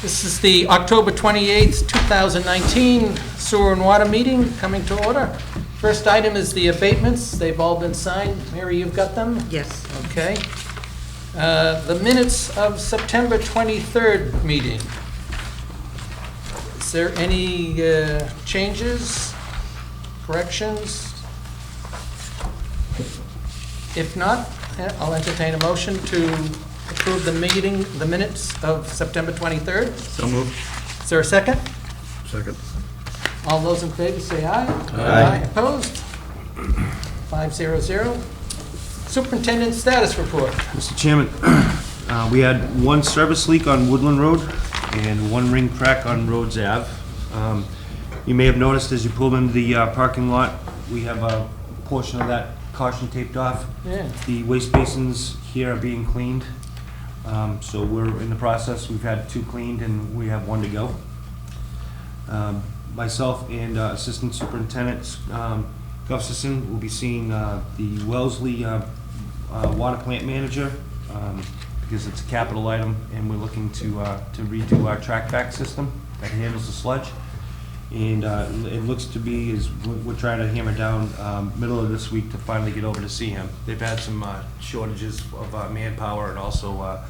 This is the October 28th, 2019 Sewer and Water meeting coming to order. First item is the abatements. They've all been signed. Mary, you've got them? Yes. Okay. The minutes of September 23rd meeting. Is there any changes, corrections? If not, I'll entertain a motion to approve the minutes of September 23rd. So moved. Is there a second? Second. All those in favor say aye. Aye. Opposed? 500. Superintendent status report. Mr. Chairman, we had one service leak on Woodland Road and one ring crack on Rhodes Ave. You may have noticed as you pulled into the parking lot, we have a portion of that caution taped off. Yeah. The waste basins here are being cleaned. So we're in the process. We've had 2 cleaned and we have 1 to go. Myself and Assistant Superintendent Gustafson will be seeing the Wellesley water plant manager because it's a capital item and we're looking to redo our track back system that handles the sludge. And it looks to be is we're trying to hammer down middle of this week to finally get over to see him. They've had some shortages of manpower and also a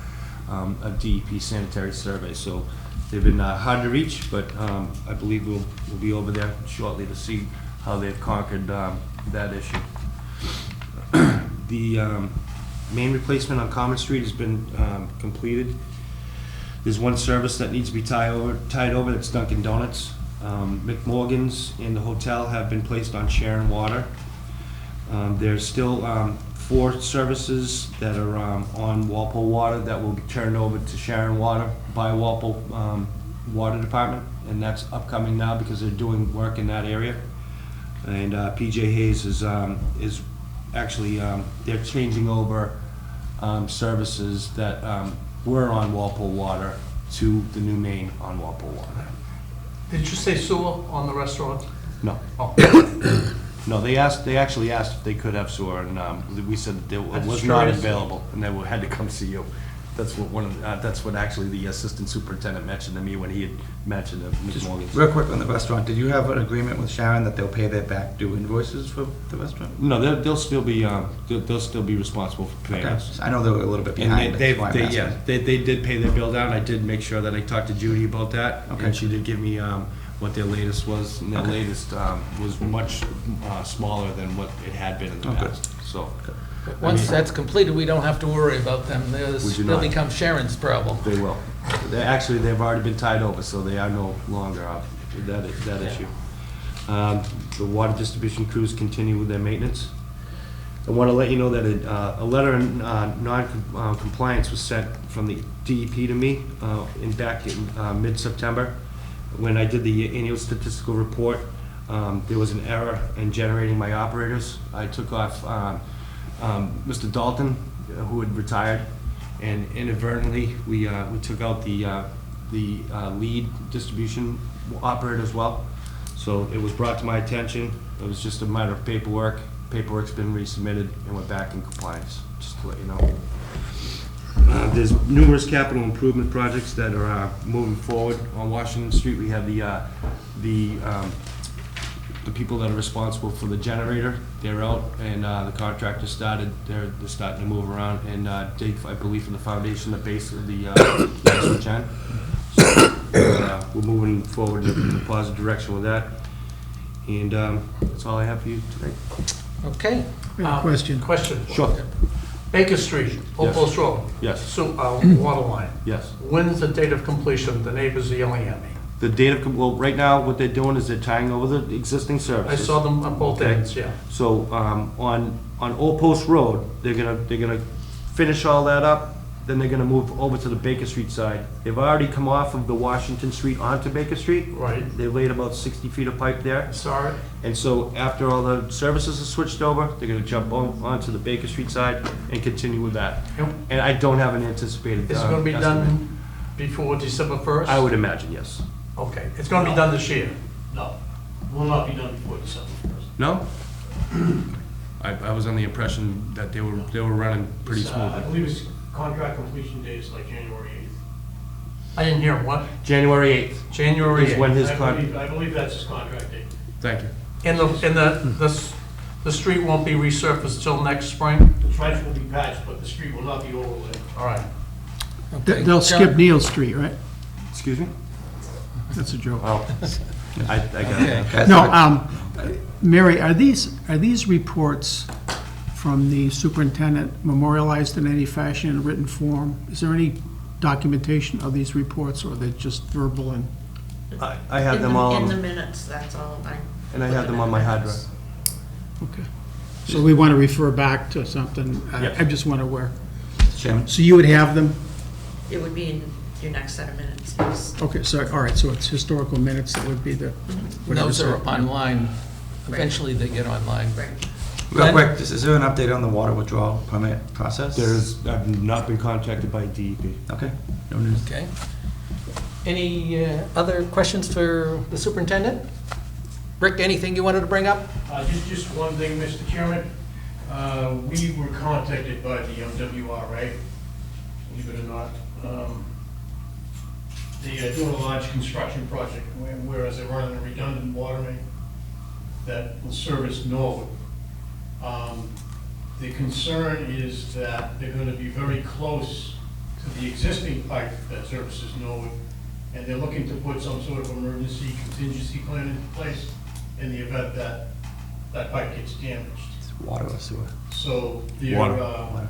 DEP sanitary survey. So they've been hard to reach, but I believe we'll be over there shortly to see how they've conquered that issue. The main replacement on Common Street has been completed. There's one service that needs to be tied over. That's Dunkin' Donuts. McMorgan's and the hotel have been placed on Sharon Water. There's still 4 services that are on Walpole Water that will be turned over to Sharon Water by Walpole Water Department, and that's upcoming now because they're doing work in that area. And PJ Hayes is actually they're changing over services that were on Walpole Water to the new main on Walpole Water. Did you say sewer on the restaurant? No. Oh, No, they actually asked if they could have sewer, and we said that it I'm was just not curious. available, and they had to come see you. That's what that's what actually the assistant superintendent mentioned to me when he had mentioned the Just McMorgan's. real quick on the restaurant, did you have an agreement with Sharon that they'll pay their back due invoices for the restaurant? No, they'll still be responsible for paying Okay. us. I know they were a little bit And behind. they that's why I'm asking. they did pay their bill down. I did make sure that I talked to Judy about that, Okay. and she did give me what their latest was, and their Okay. latest was much smaller than what it had been in the Oh, good. past. So. Once that's completed, we don't have to worry about them. We do They'll not. become Sharon's problem. They will. They've already been tied over, so they are no longer that issue. The water distribution crews continue with their maintenance. I want to let you know that a letter in non-compliance was sent from the DEP to me back in mid-September. When I did the annual statistical report, there was an error in generating my operators. I took off Mr. Dalton, who had retired, and inadvertently we took out the lead distribution operator as well. So it was brought to my attention. It was just a matter of paperwork. Paperwork's been resubmitted and we're back in compliance, just to let you know. There's numerous capital improvement projects that are moving forward on Washington Street. We have the people that are responsible for the generator. They're out, and the contractor started. They're starting to move around and dig, I believe, for the foundation, the base of the gen. So we're moving forward in a positive direction with that. And that's all I have for you today. Okay. Question. Sure. Baker Street, Old Post Road. Yes. So, water line. Yes. When's the date of completion? The neighbors are yelling at me. The date of, well, right now, what they're doing is they're tying over the existing I services. saw them on both Okay. ends, yeah. So, on Old Post Road, they're gonna finish all that up, then they're gonna move over to the Baker Street side. They've already come off of the Washington Street onto Baker Street. Right. They laid about 60 feet of pipe there. I saw it. And so after all the services are switched over, they're gonna jump onto the Baker Street side and continue with that. Yep. And I don't have an anticipated Is it gonna be estimate. done before December 1st? I would imagine, yes. Okay, it's gonna be done this year. No, will not be done before December 1st. No? I was on the impression that they were running pretty I smoothly. believe its contract completion date is like January 8th. I didn't hear him, what? January 8th January is when 8th. his I believe that's his contract date. Thank you. And the street won't be resurfaced till next spring? The trench will be patched, but the street will not be overlaid. All right. Okay. They'll John? skip Neal Street, right? Excuse me? That's a joke. Oh, I got Okay. it. Guys, No, Mary, are these reports from the superintendent memorialized in any fashion in written form? Is there any documentation of these reports, or they're just verbal and? I have them all, In the on- minutes, that's all. and I have them on my hard drive. Okay. So we want to refer back to something, Yep. I just wonder where. Chairman? So you would have them? It would be in your next set of minutes, yes. Okay, so, all right, so it's historical minutes that would be the. Those are online. Eventually, they get online. Right. Real Glenn? quick, is there an update on the water withdrawal permit process? I've not been contacted by DEP. Okay, no news. Okay. Any other questions for the superintendent? Rick, anything you wanted to bring up? Just one thing, Mr. Chairman. We were contacted by the MWRA, believe it or not. They are doing a large construction project, whereas they're running a redundant water main that will service Norwood. The concern is that they're gonna be very close to the existing pipe that services Norwood, and they're looking to put some sort of emergency contingency plan into place in the event that that pipe gets damaged. It's water or sewer? So Water.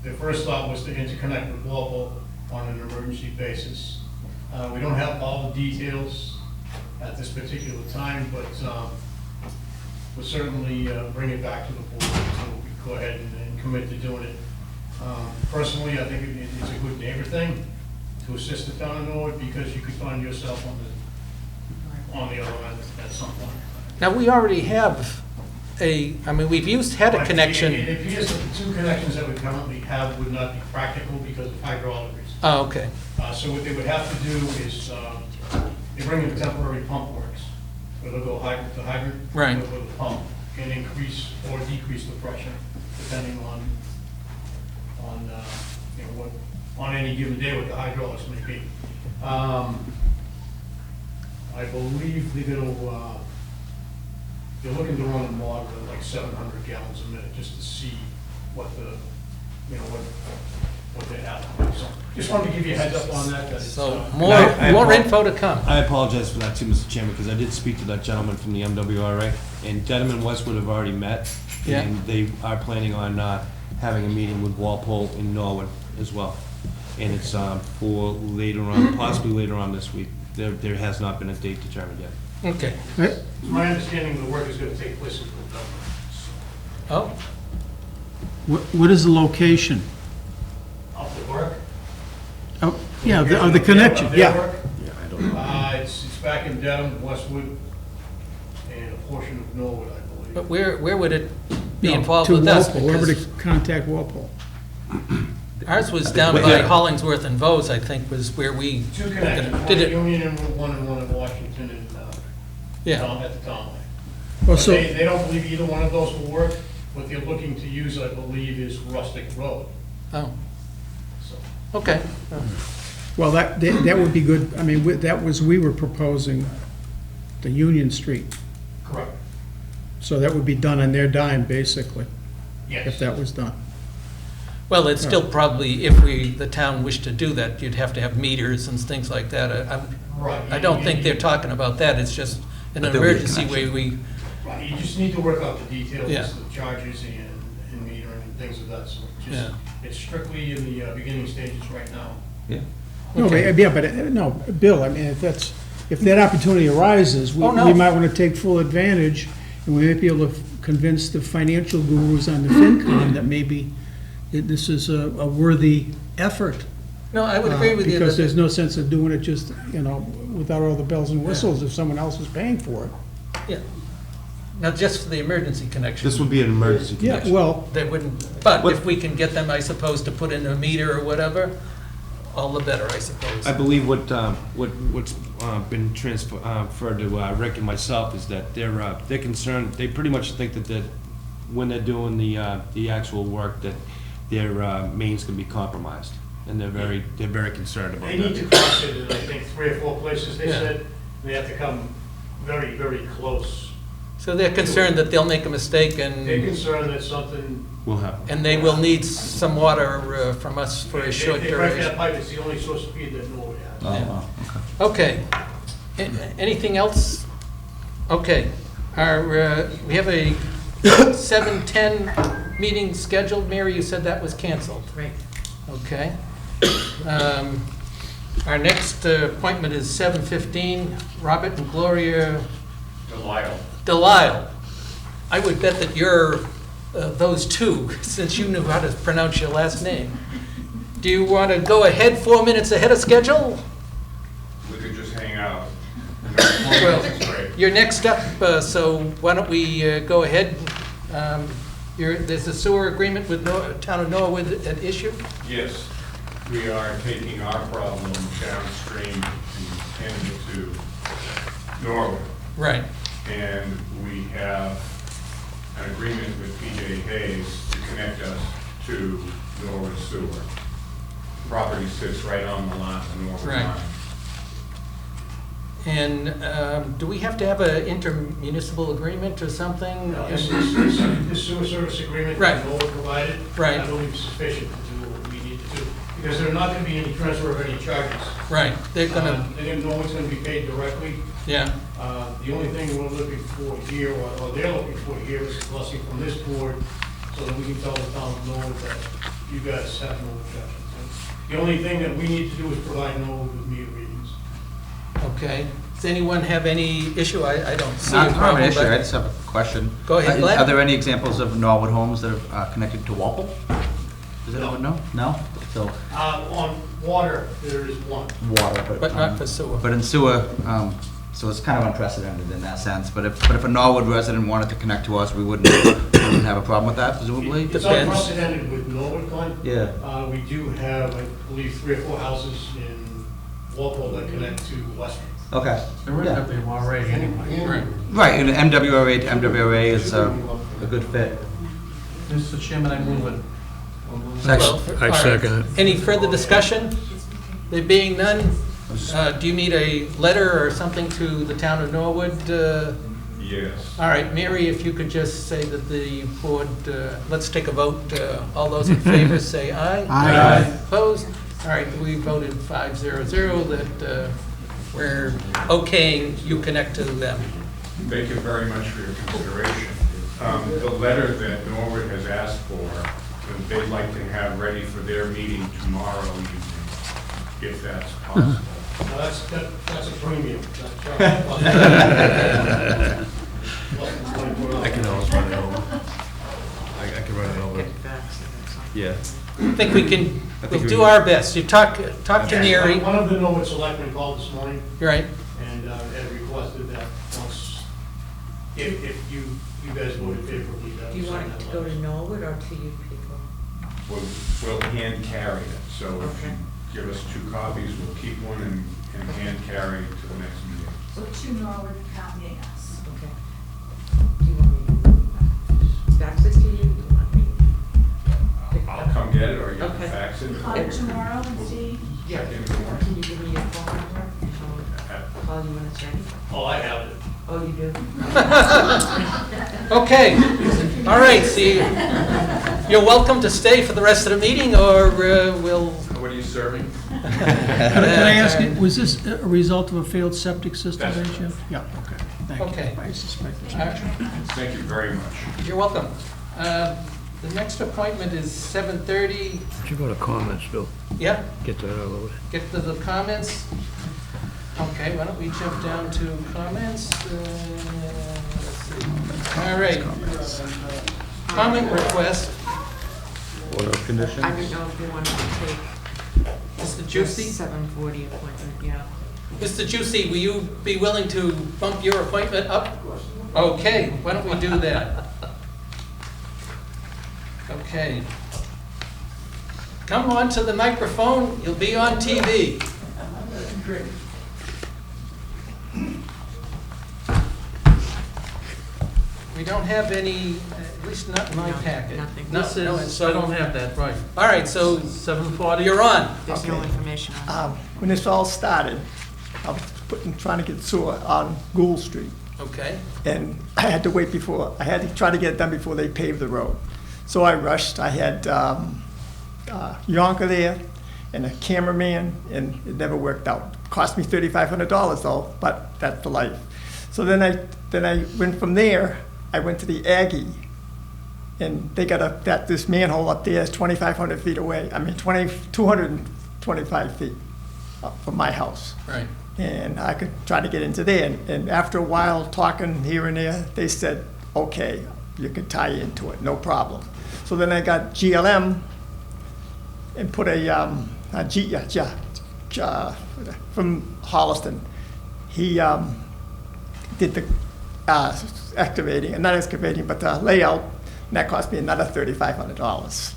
their first thought was to interconnect with Walpole on an emergency basis. We don't have all the details at this particular time, but we'll certainly bring it back to the board, so we go ahead and commit to doing it. Personally, I think it's a good neighbor thing to assist the town of Norwood, because you could find yourself on the other end at some point. Now, we already have we've used header But connection. It appears that the two connections that we currently have would not be practical because of hydraulic reasons. Oh, okay. So what they would have to do is, they bring in temporary pump works, where they'll go hydrant to hydrant. Right. With a pump, and increase or decrease the pressure, depending on, what, on any given day, what the hydraulics may be. I believe they're looking to run a model at like 700 gallons a minute, just to see what what they have. So, just wanted to give you a heads up on that. That it's, So I more apologize. info to come. I apologize for that too, Mr. Chairman, because I did speak to that gentleman from the MWRA, and Dedham and Westwood have already met, Yeah. and they are planning on having a meeting with Walpole in Norwood as well. And it's for later on, possibly later on this week. There has not been a date determined yet. Okay. It's my understanding the work is going to take place in November. Oh, What is the location? Of the work? Oh, yeah, of the connection, Of their yeah. work? Yeah, I don't know. It's back in Dedham, Westwood, and a portion of Norwood, I believe. but where would it be No, involved to with us? Walpole, wherever Because to contact Walpole. ours was down Wait, by yeah. Hollingsworth and Vose, I think, was where we Two connections, one did at it. Union and one in Washington and, Yeah. at the town line. Well, But so, they don't believe either one of those will work. What they're looking to use, I believe, is Rustic Road, Oh, so. okay. well, that would be good, I mean, we were proposing the Union Street, Correct. so that would be done on their dime, basically, Yes. if that was done. Well, it's still probably, if the town wished to do that, you'd have to have meters and things like that. Right. I don't think they're talking about that, it's just in But an there'll be a emergency way connection. Right, you just need to work out the details, Yeah. the charges and metering and things of that sort. Just- Yeah. It's strictly in the beginning stages right now. Yeah. No, Okay. but, yeah, but, no, Bill, I mean, if that opportunity arises, we Oh, no. we might want to take full advantage, and we might be able to convince the financial gurus on the FinCom that maybe this is a worthy effort. No, I would agree with you. Because that- there's no sense of doing it just, without all the bells and whistles if someone else is paying for it. Yeah. Now, just for the emergency connection. This would be an emergency Yeah, connection. well, They wouldn't, but if we can get them, I suppose, to put in a meter or whatever, all the better, I suppose. I believe what's been transferred to Rick and myself is that they're concerned, they pretty much think that when they're doing the actual work, that their main's gonna be compromised. and they're very concerned about They need to that. cross it in, I think, 3 or 4 places, they Yeah. said. They have to come very, very close. So they're concerned that they'll make a mistake They're and, concerned that something. We'll have. and they will need some water from us for a short They break that duration. pipe, it's the only source of feed that Norwood has. Oh, wow, okay. Okay. Anything else? Okay. We have a 7:10 meeting scheduled. Mary, you said that was canceled. Right. Okay. Our next appointment is 7:15, Robert and Gloria Delisle. I would bet that you're those two, since you knew how to pronounce your last name. Do you want to go ahead 4 minutes ahead of schedule? We could just hang out. Well, Great. you're next up, so why don't we go ahead? There's a sewer agreement with Town of Norwood at issue? Yes, we are taking our problem downstream and handing it to Norwood. Right. And we have an agreement with PJ Hayes to connect us to Norwood Sewer. Property sits right on the line, the Norwood Right. line. And do we have to have an intermunicipal agreement or something? This sewer service agreement Right. that Norwood provided, Right. I believe is sufficient to do what we need to do. Because there's not gonna be any transfer of any charges. Right, they're gonna, Norwood's gonna be paid directly. yeah, The only thing we're looking for here, or they're looking for here, is a blessing from this board, so that we can tell the town of Norwood that you guys have no objections. The only thing that we need to do is provide Norwood with meter readings. okay. Does anyone have any issue? I don't see a Not an problem, issue, I but just have a question. Go ahead, Glenn. Are there any examples of Norwood homes that are connected to Walpole? Does anyone know? No? So, On water, there is one. water, but not for sewer. But in sewer, so it's kind of unprecedented in that sense, but if a Norwood resident wanted to connect to us, we wouldn't have a problem with that, presumably? It's Depends. unprecedented with Norwood, Glenn. Yeah. We do have, I believe, 3 or 4 houses in Walpole that connect to Western. Okay. Yeah. already Right. Right, and MWRA to MWRA is a good fit. Mr. Chairman, I move it. Well, all right. Any further discussion? There being none, do you need a letter or something to the town of Norwood? Yes. All right, Mary, if you could just say that the board, let's take a vote. All those in favor say aye. Aye. Opposed? All right, we voted 5-0-0 that we're okaying you connect to them. Thank you very much for your consideration. The letter that Norwood has asked for, they'd like to have ready for their meeting tomorrow evening, if that's possible. Now, that's a premium. I can always run it over. I can run it over. Get facts and that's all. Yeah. I think we can, I think we'll we do can- our best. You talk to Mary, One of the Norwood selectmen called this morning right? and had requested that once, if you guys voted favorably, that Do you was want signed it to that go letter. to Norwood or to you people? We'll hand carry it, so if Okay. you give us 2 copies, we'll keep one and hand carry to the next meeting. So to Norwood County, yes. Okay. Do you want me to fax it to you? Do you want me to pick it I'll up? come get it, or you can Okay. fax it. Call you tomorrow and see. Yeah. Check in the morning. Can you give me your phone number? I'll call you when it's ready. Oh, I have it. Oh, you do? Okay, all right, see, you're welcome to stay for the rest of the meeting, or we'll... What are you serving? Can I ask you, was this a result of a failed septic system, That's Rachel? Yeah, okay, thank you. Okay. I suspected. All right, Thank you very much. you're welcome. The next appointment is 7:30. Should go to comments, Bill. Yeah, Get that out of the way. get to the comments. Okay, why don't we jump down to comments? Let's see. All right. Comment request, Order of conditions? I don't know if you wanted to take Mr. the Juicy. 7:40 appointment, yeah. Mr. Juicy, will you be willing to bump your appointment up? Okay, why don't we do that? Okay. Come on to the microphone, you'll be on TV. We don't have any, At least not in my No, packet. nothing. No, This no, and is, I don't have that, right. All right, so 740? you're on. There's no Okay. information on it. When this all started, I was trying to get sewer on Gould Street, Okay, and I had to wait I had to try to get it done before they paved the road. So I rushed, I had Yonka there and a cameraman, and it never worked out. Cost me $3,500 though, but that's the life. So then I went from there, I went to the Aggie, and they got this manhole up there is 2,500 feet away, 225 feet from my house. right. And I could try to get into there. And after a while, talking here and there, they said, okay, you can tie into it, no problem. So then I got GLM and put from Holliston. He did the excavating, not excavating, but the layout, and that cost me another $3,500.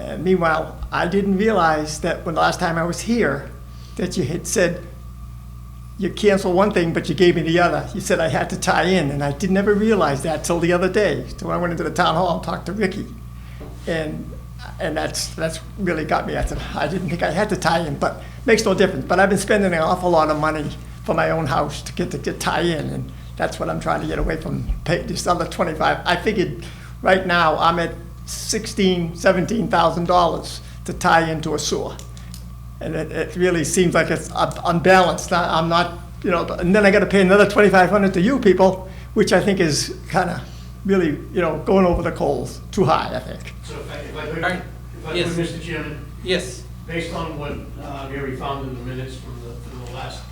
And meanwhile, I didn't realize that when the last time I was here, that you had said, you canceled one thing, but you gave me the other. You said I had to tie in, and I never realized that till the other day. So I went into the town hall and talked to Ricky, and that's really got me. I said, I didn't think I had to tie in, but makes no difference. But I've been spending an awful lot of money for my own house to get tie in, and that's what I'm trying to get away from. Pay this other 25. I figured right now I'm at $17,000 to tie into a sewer. And it really seems like it's unbalanced. I'm not, and then I gotta pay another $2,500 to you people, which I think is kind of really, going over the coals, too high, I think. So if I could, All right. Yes. Mr. Chairman, Yes, based on what Mary found in the minutes from the last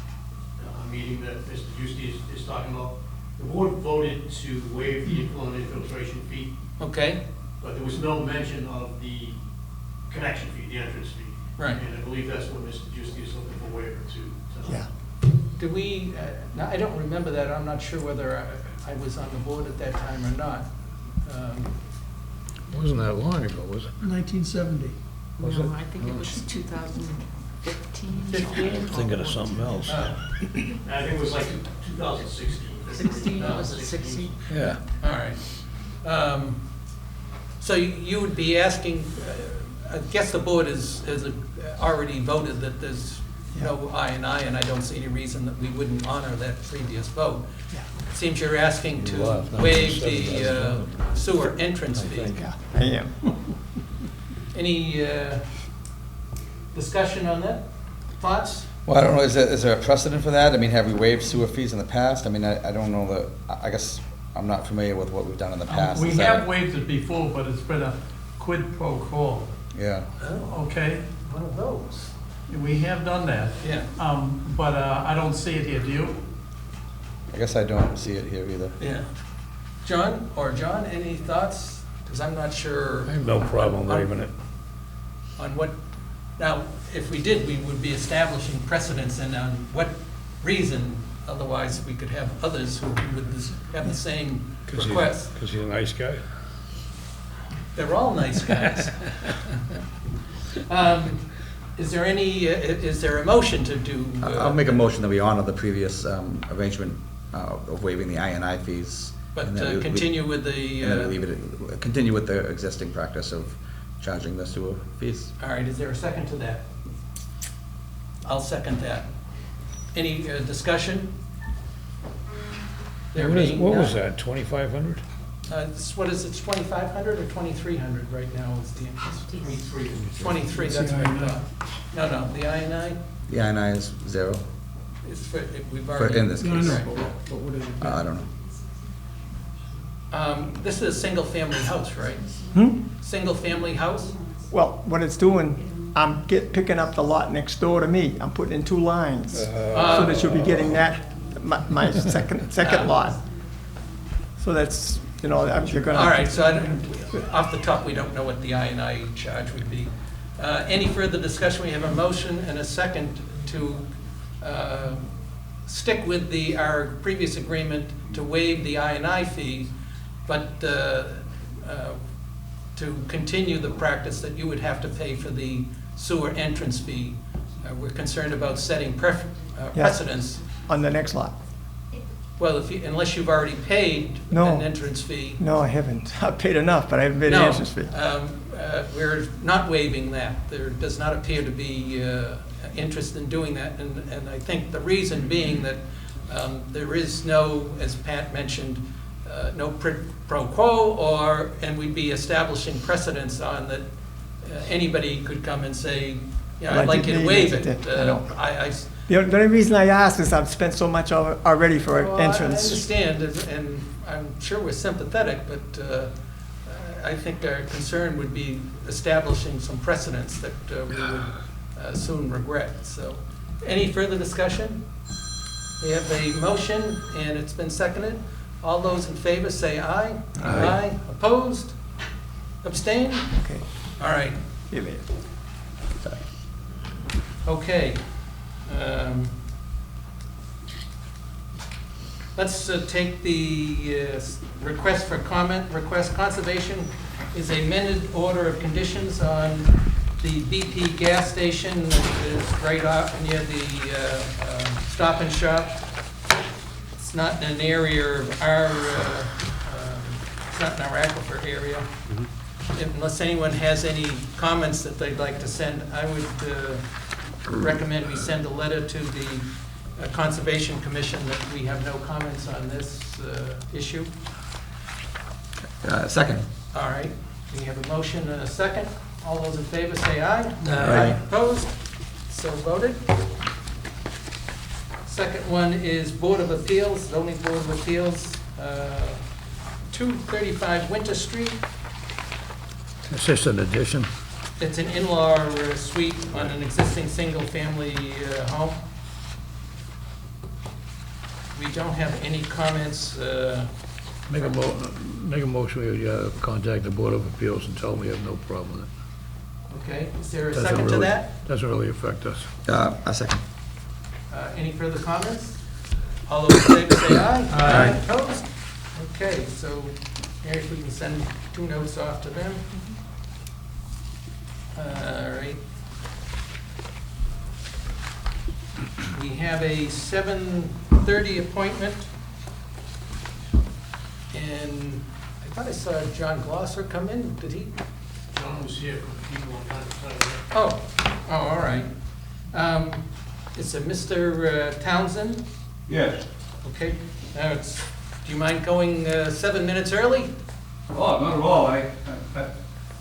meeting that Mr. Juicy is talking about, the board voted to waive the influent infiltration fee, okay, but there was no mention of the connection fee, the entrance fee. right. And I believe that's what Mr. Juicy is looking for waiver to. Yeah. Do we, now, I don't remember that, I'm not sure whether I was on the board at that time or not. Wasn't that long ago, was it? 1970. Was No, it? I think it was 2015. 15? Thinking of something else. I think it was like 2016. 16, was it 16? Yeah. All right. So you would be asking, I guess the board has already voted that there's no I, and I don't see any reason that we wouldn't honor that previous vote. It seems you're asking to Well, if not, waive it's the $7,000. sewer entrance fee. Yeah, I am. Any discussion on that? Thoughts? Well, I don't know, is there a precedent for that? I mean, have we waived sewer fees in the past? I mean, I don't know I guess I'm not familiar with what we've done in the past. We Is that- have waived it before, but it's been a quid pro quo, Yeah. Oh, okay? one of those. We have done that. Yeah, But I don't see it here, do you? I guess I don't see it here either. yeah. John, any thoughts? Because I'm not sure. I have no problem waiving it. On what, now, if we did, we would be establishing precedents and on what reason, otherwise we could have others who would have the same request. Because he's a nice guy. They're all nice guys. Is there a motion to do? I'll make a motion that we honor the previous arrangement of waiving the I&I fees. But and that we- continue with the, And then leave it, continue with the existing practice of charging the sewer fees. all right, is there a second to that? I'll second that. Any discussion? There being What was none. that, 2,500? What is it, 2,500 or 2,300 right now is the interest? 23, that's what I thought. No, the I&I The I&I is zero, is for, we've for, already. in this No, case. no, but what did it be? I don't know. This is a single-family house, right? Single-family house? Well, what it's doing, I'm picking up the lot next door to me. I'm putting in 2 lines. So that you'll be getting my second lot. So that's, you're gonna. All right, so off the top, we don't know what the I&I charge would be. Any further discussion? We have a motion and a second to stick with our previous agreement to waive the I&I fee, but to continue the practice that you would have to pay for the sewer entrance fee. We're concerned about setting precedents. On the next lot. Well, unless you've already paid No. an entrance fee. No, I haven't. I've paid enough, but I haven't paid an No, entrance fee. we're not waiving that. There does not appear to be interest in doing that, and I think the reason being that there is no, as Pat mentioned, no pro quo, and we'd be establishing precedents on that anybody could come and say, yeah, I'd like you to waive it. I know. I The only reason I ask is I've spent so much already for Well, I entrance. understand, and I'm sure we're sympathetic, but I think our concern would be establishing some precedents that we would soon regret. So, any further discussion? We have a motion, and it's been seconded. All those in favor say aye. Aye. Opposed? Abstained? Okay. All right, Give me it. okay. Let's take the request for comment. Request conservation is a amended order of conditions on the BP gas station that is right off near the Stop and Shop. It's not in an area of our, it's not in our aquifer area. Unless anyone has any comments that they'd like to send, I would recommend we send a letter to the Conservation Commission that we have no comments on this issue. Second. All right, we have a motion and a second. All those in favor say aye. Aye. Opposed? So voted. Second one is Board of Appeals, zoning Board of Appeals, 235 Winter Street. It's just an addition. It's an in-law suite on an existing single-family home. We don't have any comments. Make a motion, we contact the Board of Appeals and tell them we have no problem with it. Okay, is there a Doesn't second to really- that? Doesn't really affect us. A second. Any further comments? All those in favor say aye. Aye. Opposed? Okay, so, Mary, if we can send 2 notes off to them. All right. We have a 7:30 appointment. And I thought I saw John Glosser come in. Did he? John was here for people on time to time. Oh, all right. It's a Mr. Townsend. Yes. Okay, now do you mind going 7 minutes early? Oh, not at all.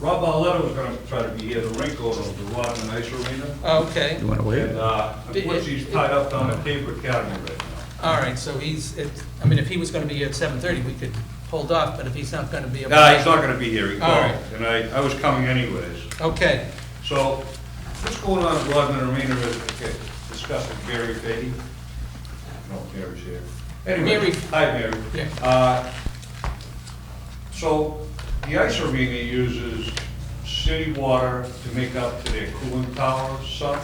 Rob Barletta was gonna try to be here, the rink owner of the Rod and Ice Arena. Okay, You want to wait? And, unfortunately, he's tied up down at Cape Academy right now. all right, so if he was gonna be here at 7:30, we could hold off, but if he's not gonna be able to. Nah, he's not gonna be here, he All called, right. and I was coming anyways. Okay, So, what's going on at Rodman Arena is, okay, discussed with Gary Beatty. No, Gary's here. Anyway, Mary. hi, Mary. Yeah. So, the ice arena uses city water to make up to their cooling tower sump.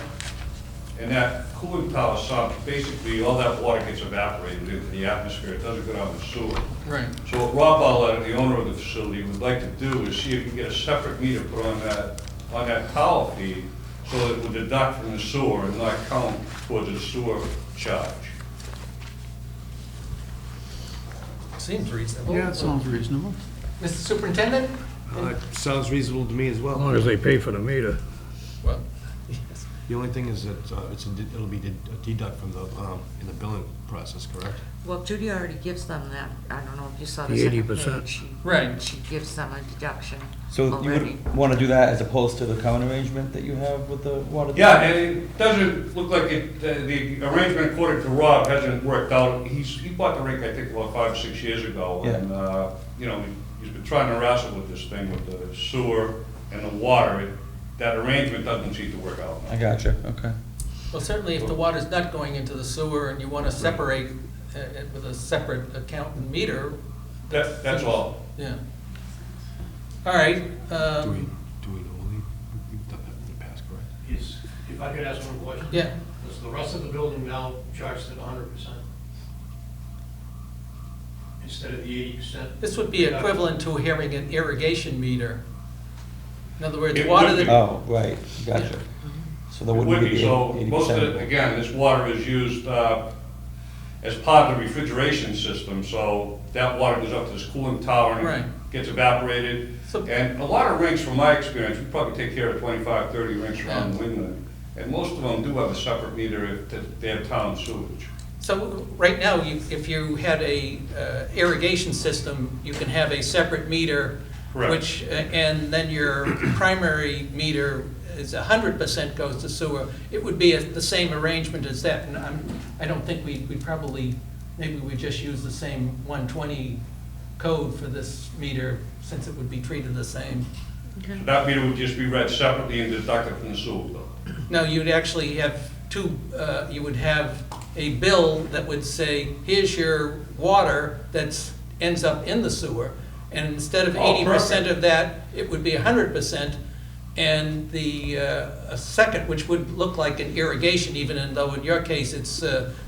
And that cooling tower sump, basically, all that water gets evaporated into the atmosphere, it doesn't go down the sewer. right, So what Rob Barletta, the owner of the facility, would like to do is see if he can get a separate meter put on that tower feed, so that it will deduct from the sewer and not count towards the sewer charge. seems reasonable. Yeah, it sounds reasonable. Mr. Superintendent? Sounds reasonable to me as As well. long as they pay for the meter. Well, yes. The only thing is that it'll be a deduct from in the billing process, correct? Well, Judy already gives them that, I don't know if you saw the The second 80%. page. Right. She gives them a deduction So you already. would want to do that as opposed to the current arrangement that you have with the water? Yeah, and it doesn't look like the arrangement according to Rob hasn't worked out. He bought the rink, I think, about 5 or 6 years ago. Yeah. And, he's been trying to wrestle with this thing with the sewer and the water. That arrangement doesn't seem to work out. I gotcha, okay. Well, certainly if the water's not going into the sewer and you want to separate it with a separate account and meter. That's all. Yeah. All right. Do we normally, we've done that in the past, correct? Is, if I could ask one question? Yeah. Does the rest of the building now charge at 100%? Instead of the 80%? This would be equivalent to having an irrigation meter. In other words, It water would be. that, Oh, right, gotcha. So there It wouldn't would be be, the so 80%. most of, again, this water is used, as part of the refrigeration system, so that water goes up to this cooling tower Right. and gets evaporated. So- And a lot of rinks, from my experience, we probably take care of 25, 30 rinks around New England, and most of them do have a separate meter if they have town sewage. So right now, if you had a irrigation system, you can have a separate meter, Correct. which, and then your primary meter is 100% goes to sewer. It would be the same arrangement as that, and I don't think we probably, maybe we just use the same 120 code for this meter, since it would be treated the same. So that meter would just be read separately and deducted from the sewer bill. No, you'd actually have you would have a bill that would say, here's your water that ends up in the sewer. And instead of Oh, 80% perfect. of that, it would be 100%. And a second, which would look like an irrigation, even though in your case it's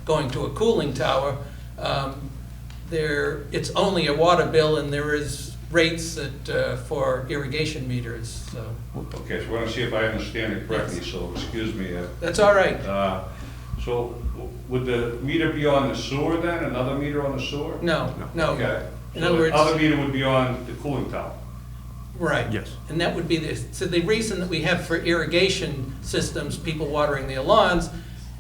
going to a cooling tower, it's only a water bill, and there is rates for irrigation meters, so. Okay, so we're gonna see if I understand it correctly, so excuse me. That's all right. So would the meter be on the sewer then, another meter on the sewer? No. Okay. In So other the words- other meter would be on the cooling tower? Right. Yes. And that would be so the reason that we have for irrigation systems, people watering their lawns,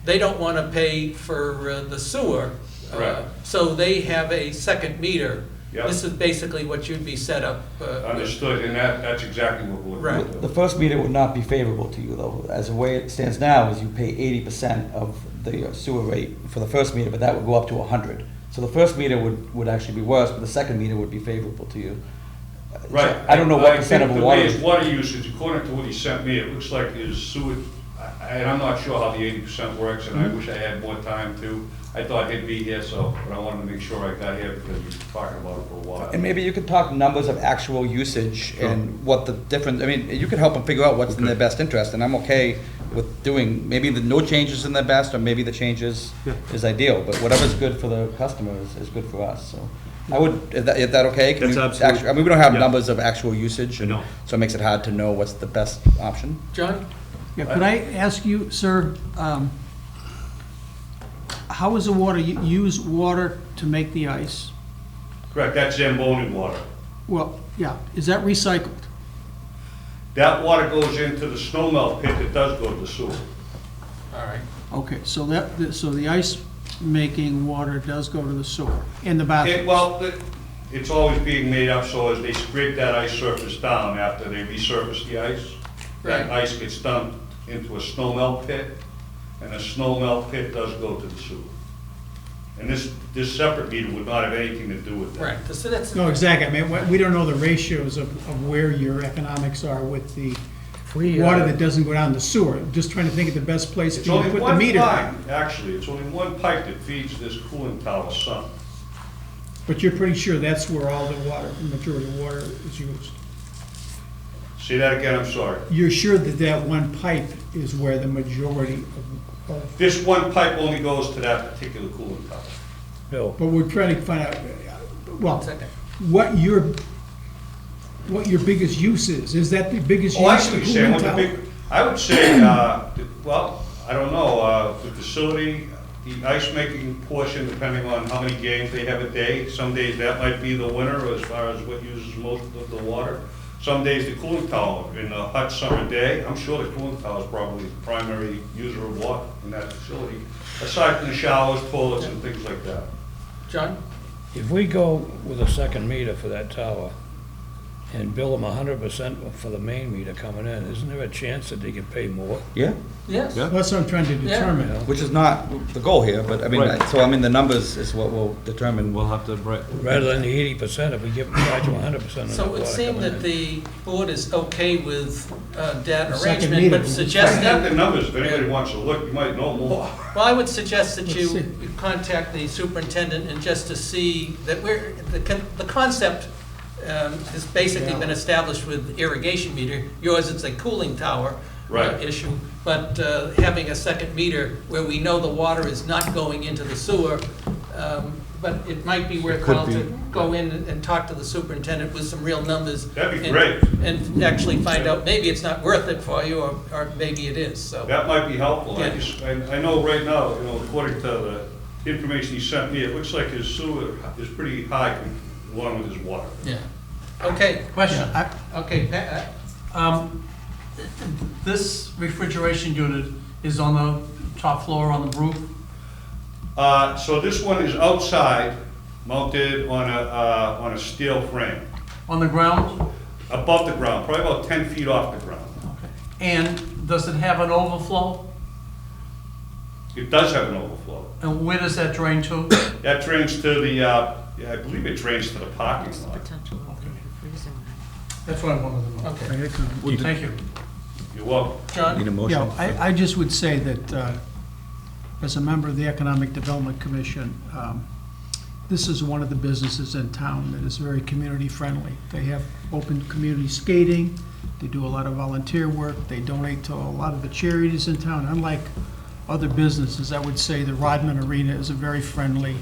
they don't want to pay for the sewer. Correct. So they have a second meter. Yep. This is basically what you'd be set up with. Understood, and that's exactly what we're Right. looking The to. first meter would not be favorable to you, though. As the way it stands now is you pay 80% of the sewer rate for the first meter, but that would go up to 100. So the first meter would actually be worse, but the second meter would be favorable to you. Right. I don't know what percent of I think water. the way his water usage, according to what he sent me, it looks like his sewage, and I'm not sure how the 80% works, and I wish I had more time to. I thought he'd be here, but I wanted to make sure I got here because we've been talking about it for a while. And maybe you could talk numbers of actual usage and what the difference, I mean, you could help them figure out what's in their best interest, and I'm okay with doing, maybe no changes in their best, or maybe the changes is ideal, but whatever's good for the customer is good for us, so. I would, is that okay? Can That's you absolutely- I mean, we don't have Yeah. numbers of actual usage, and No. so it makes it hard to know what's the best option. John? Yeah, could I ask you, sir, how is the water, you use water to make the ice? Correct, that's Zamboni water. Well, yeah, is that recycled? That water goes into the snow melt pit that does go to the sewer. All right. Okay, so so the ice-making water does go to the sewer, in the bathroom? It's always being made up so as they scrape that ice surface down after they resurface the ice. That Right. ice gets dumped into a snow melt pit, and the snow melt pit does go to the sewer. And this separate meter would not have anything to do with that. Right, so that's. No, exactly, I mean, we don't know the ratios of where your economics are with the water that doesn't go down the sewer. Just trying to think of the best place It's for you only to put the one meter. line, actually, it's only one pipe that feeds this cooling tower sun. But you're pretty sure that's where all the water, the majority of water is used? Say that again, I'm sorry. You're sure that that one pipe is where the majority of, This one pipe only goes to that particular cooling tower. Bill, but we're trying to find out, well, One second. what your biggest use is. Is that the biggest Oh, I use see of what the you're saying. cooling What the tower? big, I would say, well, I don't know, the facility, the ice making portion, depending on how many games they have a day. Some days that might be the winner as far as what uses most of the water. Some days the cooling tower, in a hot summer day, I'm sure the cooling tower is probably the primary user of water in that facility, aside from the showers, toilets, and things like that. John? if we go with a second meter for that tower and bill them 100% for the main meter coming in, isn't there a chance that they could pay more? Yeah, Yes. Yeah. That's what I'm trying to determine. You know? which is not the goal here, but I mean, Right. so I mean, the numbers is what will determine. We'll have to, Rather than the 80%, if we charge them 100% of the So it would water seem coming that in. the board is okay with that Second arrangement, meter but would be I suggest have that. the numbers, if anybody wants to look, you might know more. Well, I would suggest that Let's you see. contact the superintendent and just to see that the concept has basically been established with irrigation meter. Yours, it's a cooling tower Right. issue, but having a second meter where we know the water is not going into the sewer, but it might be worthwhile be. to go in and talk to the superintendent with some real numbers. That'd be and- great. And actually find out, maybe it's not worth it for you, or maybe it is, so. That might be helpful. Yeah. I know right now, according to information he sent me, it looks like his sewer is pretty high along with his water. Yeah. Okay, Question. okay, This refrigeration unit is on the top floor on the roof? So this one is outside, mounted on a steel frame, On the ground? above the ground, probably about 10 feet off the ground. Okay. And does it have an overflow? It does have an overflow. And where does that drain to? That drains to the, yeah, I believe it drains to the parking lot. Potential freezing. That's what I wanted to know. okay. Thank you. You're welcome. John? Need a motion? Yeah, I just would say that, as a member of the Economic Development Commission, this is one of the businesses in town that is very community-friendly. They have open community skating, they do a lot of volunteer work, they donate to a lot of the charities in town. Unlike other businesses, I would say the Rodman Arena is a very friendly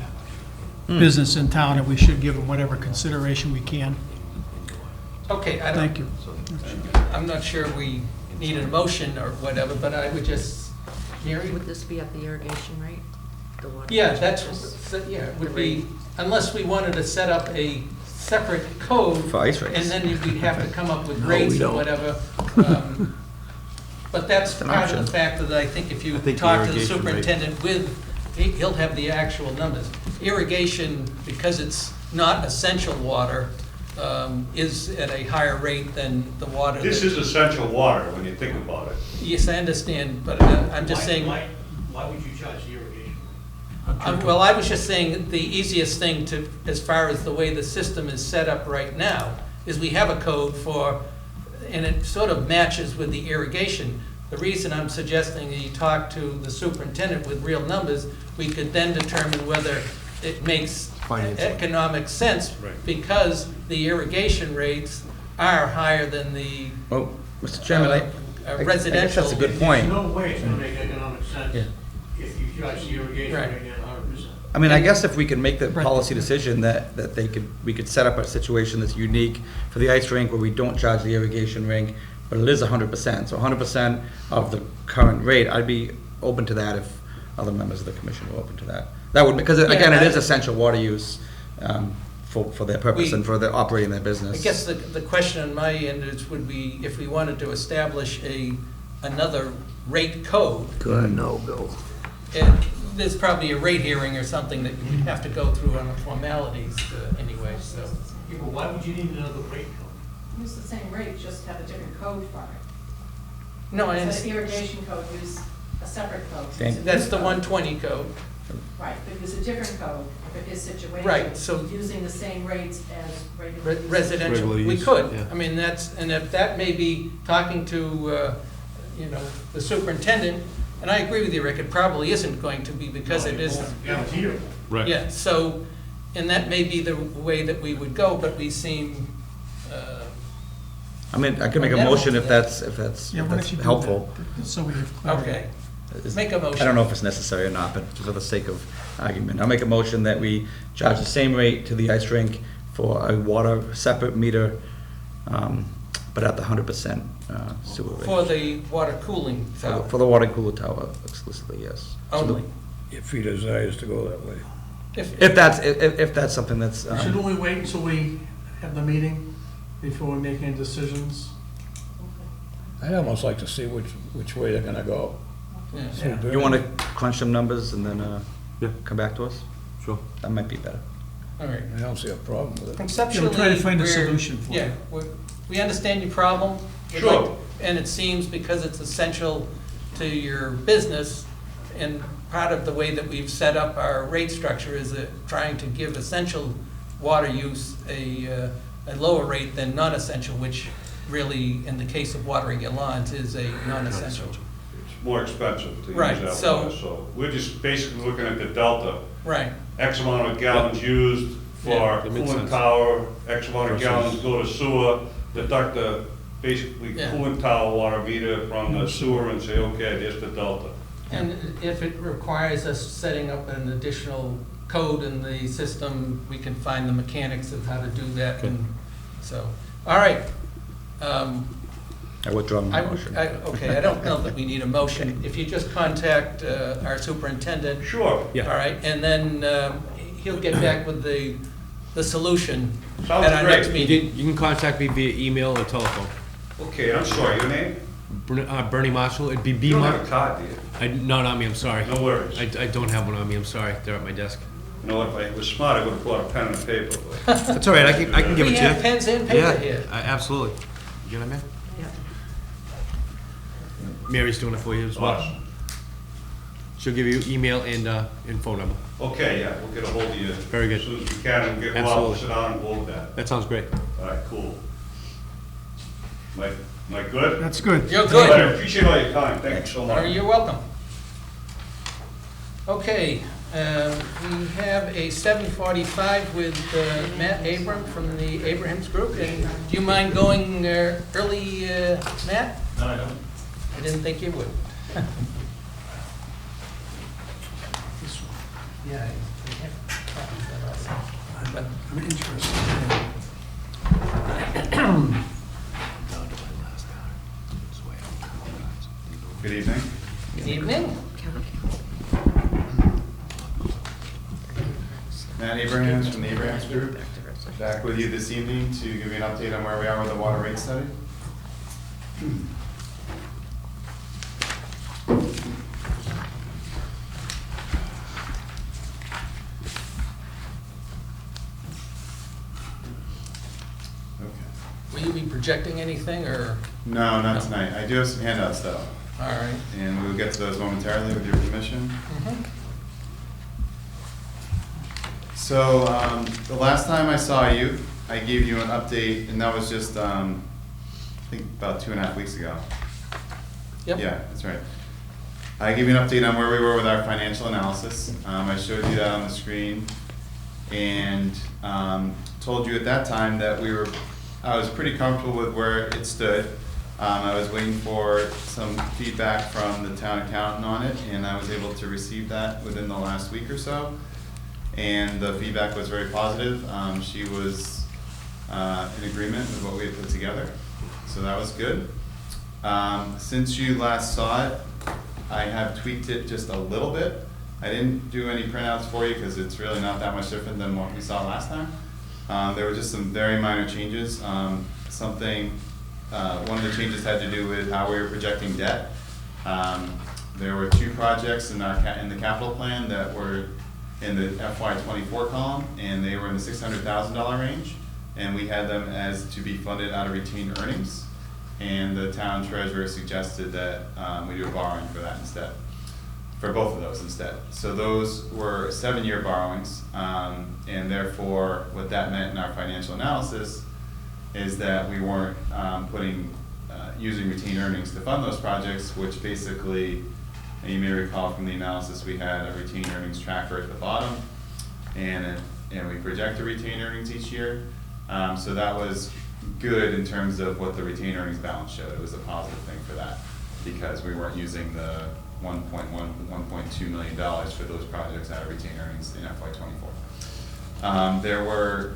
business in town, and we should give them whatever consideration we can. Okay, I don't. Thank you. I'm not sure we need a motion or whatever, but I would just, Mary? Would this be at the irrigation rate? The water Yeah, charges? yeah, it would be, unless we wanted to set up a separate code. For ice rinks. And then we'd have to come up with No, rates we or don't. whatever. But that's an part of option. the factor that I think if you I think the talk to the irrigation rate- superintendent he'll have the actual numbers. Irrigation, because it's not essential water, is at a higher rate than the water. This that- is essential water when you think about it. Yes, I understand, but I'm just saying. Why would you charge the irrigation? Well, I was just saying, the easiest thing to, as far as the way the system is set up right now, is we have a code for, and it sort of matches with the irrigation. The reason I'm suggesting that you talk to the superintendent with real numbers, we could then determine whether it makes Financially. economic sense, Right. because the irrigation rates are higher than the Well, Mr. Chairman, I guess residential. that's a good point. There's no way it's gonna make economic sense Yeah. if you charge the irrigation Right. rate at 100%. I mean, I guess if we could make the policy decision that we could set up a situation that's unique for the ice rink where we don't charge the irrigation rink, but it is 100%. So 100% of the current rate, I'd be open to that if other members of the commission were open to that. That would, because again, it is essential water use for their purpose and for the operating their business. I guess the question on my end is, would we, if we wanted to establish another rate code, God, no, Bill. and there's probably a rate hearing or something that we'd have to go through on the formalities anyway, so. Yeah, but why would you need another rate code? Use the same rate, just have a different code for it. No, I So the understand. irrigation code, use a separate code. Thank- It's a That's new the code. 120 code. Right, but use a different code for his situation. Right, so- Using the same rates as regular. use. Residential, Regular we use, could. yeah. I mean, that's, and if that may be talking to, the superintendent, and I agree with you, Rick, it probably isn't going to be because it is. Guaranteed it. Right. Yeah, so, and that may be the way that we would go, but we seem, I mean, I could make a Amenable motion to if that. that's Yeah, why don't you do helpful. that, so we have clarity. okay. Is- Make a motion. I don't know if it's necessary or not, but for the sake of argument, I'll make a motion that we charge the same rate to the ice rink for a water separate meter, but at the 100% sewer rate. For the water cooling tower For the water cooler tower exclusively, yes. So the- only. If he desires to go that way. If that's something that's, Shouldn't we wait until we have the meeting before we make any decisions? I'd almost like to see which way they're gonna go. Yeah. you want to crunch some numbers and then Yeah. come back to us? Sure. That might be better. All right. I don't see a problem with it. Conceptually, Yeah, we'll try to find a we're- solution for Yeah, it. we understand your problem. We'd Sure. like- And it seems because it's essential to your business, and part of the way that we've set up our rate structure is trying to give essential water use a lower rate than non-essential, which really, in the case of watering your lawns, is a non-essential. It's more expensive to use Right, that so- water, so we're just basically looking at the delta. Right, X amount of gallons used for Yeah. That makes coolant sense. tower, X amount of Versus- gallons go to sewer, deduct the basically Yeah. coolant tower water meter from the sewer and say, okay, there's the delta. and if it requires us setting up an additional code in the system, we can find the mechanics of how to do that, and so, all right. I withdraw my motion. Okay, I don't know that we need a motion. If you just contact our superintendent. Sure. Yeah. All right, and then he'll get back with the solution Sounds at our great. next meeting. You can contact me via email or telephone. Okay, I'm sorry, your name? Bernie Marshall, it'd be B. You don't Mar- have a card, do you? Not on me, I'm sorry. No worries. I don't have one on me, I'm sorry. They're at my desk. You know, if I was smart, I would have brought a pen and a paper, but. That's all right, I can give it We to you. have pens and paper Yeah, here. absolutely. You get what I mean? Yeah. Mary's doing it for you as well. Awesome. She'll give you email and phone number. Okay, yeah, we'll get a hold of you. Very good. As soon as we can, and get, well, Absolutely. sit down and hold that. That sounds great. All right, cool. Am I good? That's good. You're I good. appreciate all your time, thank you so much. You're welcome. Okay, we have a 7:45 with Matt Abram from the Abrahams Group. And do you mind going early, Matt? No, I don't. I didn't think you would. Yeah, I have copies of that. But I'm interested. Good evening. Good evening. Matt Abrahams from the Abrahams Group, back with you this evening to give you an update on where we are with the water rate study. Okay. Will you be projecting anything, or? No, not No. tonight. I do have some handouts though, All right. and we will get to those momentarily with your permission. Mhm. So, the last time I saw you, I gave you an update, and that was just, I think about 2.5 weeks ago. Yep. Yeah, that's right. I gave you an update on where we were with our financial analysis. I showed you that on the screen, and told you at that time that I was pretty comfortable with where it stood. I was waiting for some feedback from the town accountant on it, and I was able to receive that within the last week or so. And the feedback was very positive. She was in agreement with what we had put together, so that was good. Since you last saw it, I have tweaked it just a little bit. I didn't do any printouts for you because it's really not that much different than what we saw last time. There were just some very minor changes. One of the changes had to do with how we were projecting debt. There were 2 projects in the capital plan that were in the FY24 column, and they were in the $600,000 range, and we had them as to be funded out of retained earnings. And the town treasurer suggested that we do a borrowing for that instead, for both of those instead. So those were 7-year borrowings, and therefore what that meant in our financial analysis is that we weren't using retained earnings to fund those projects, which basically, and you may recall from the analysis, we had a retained earnings tracker at the bottom, and we project the retained earnings each year. So that was good in terms of what the retained earnings balance showed. It was a positive thing for that, because we weren't using the $1.2 million for those projects out of retained earnings in FY24. There were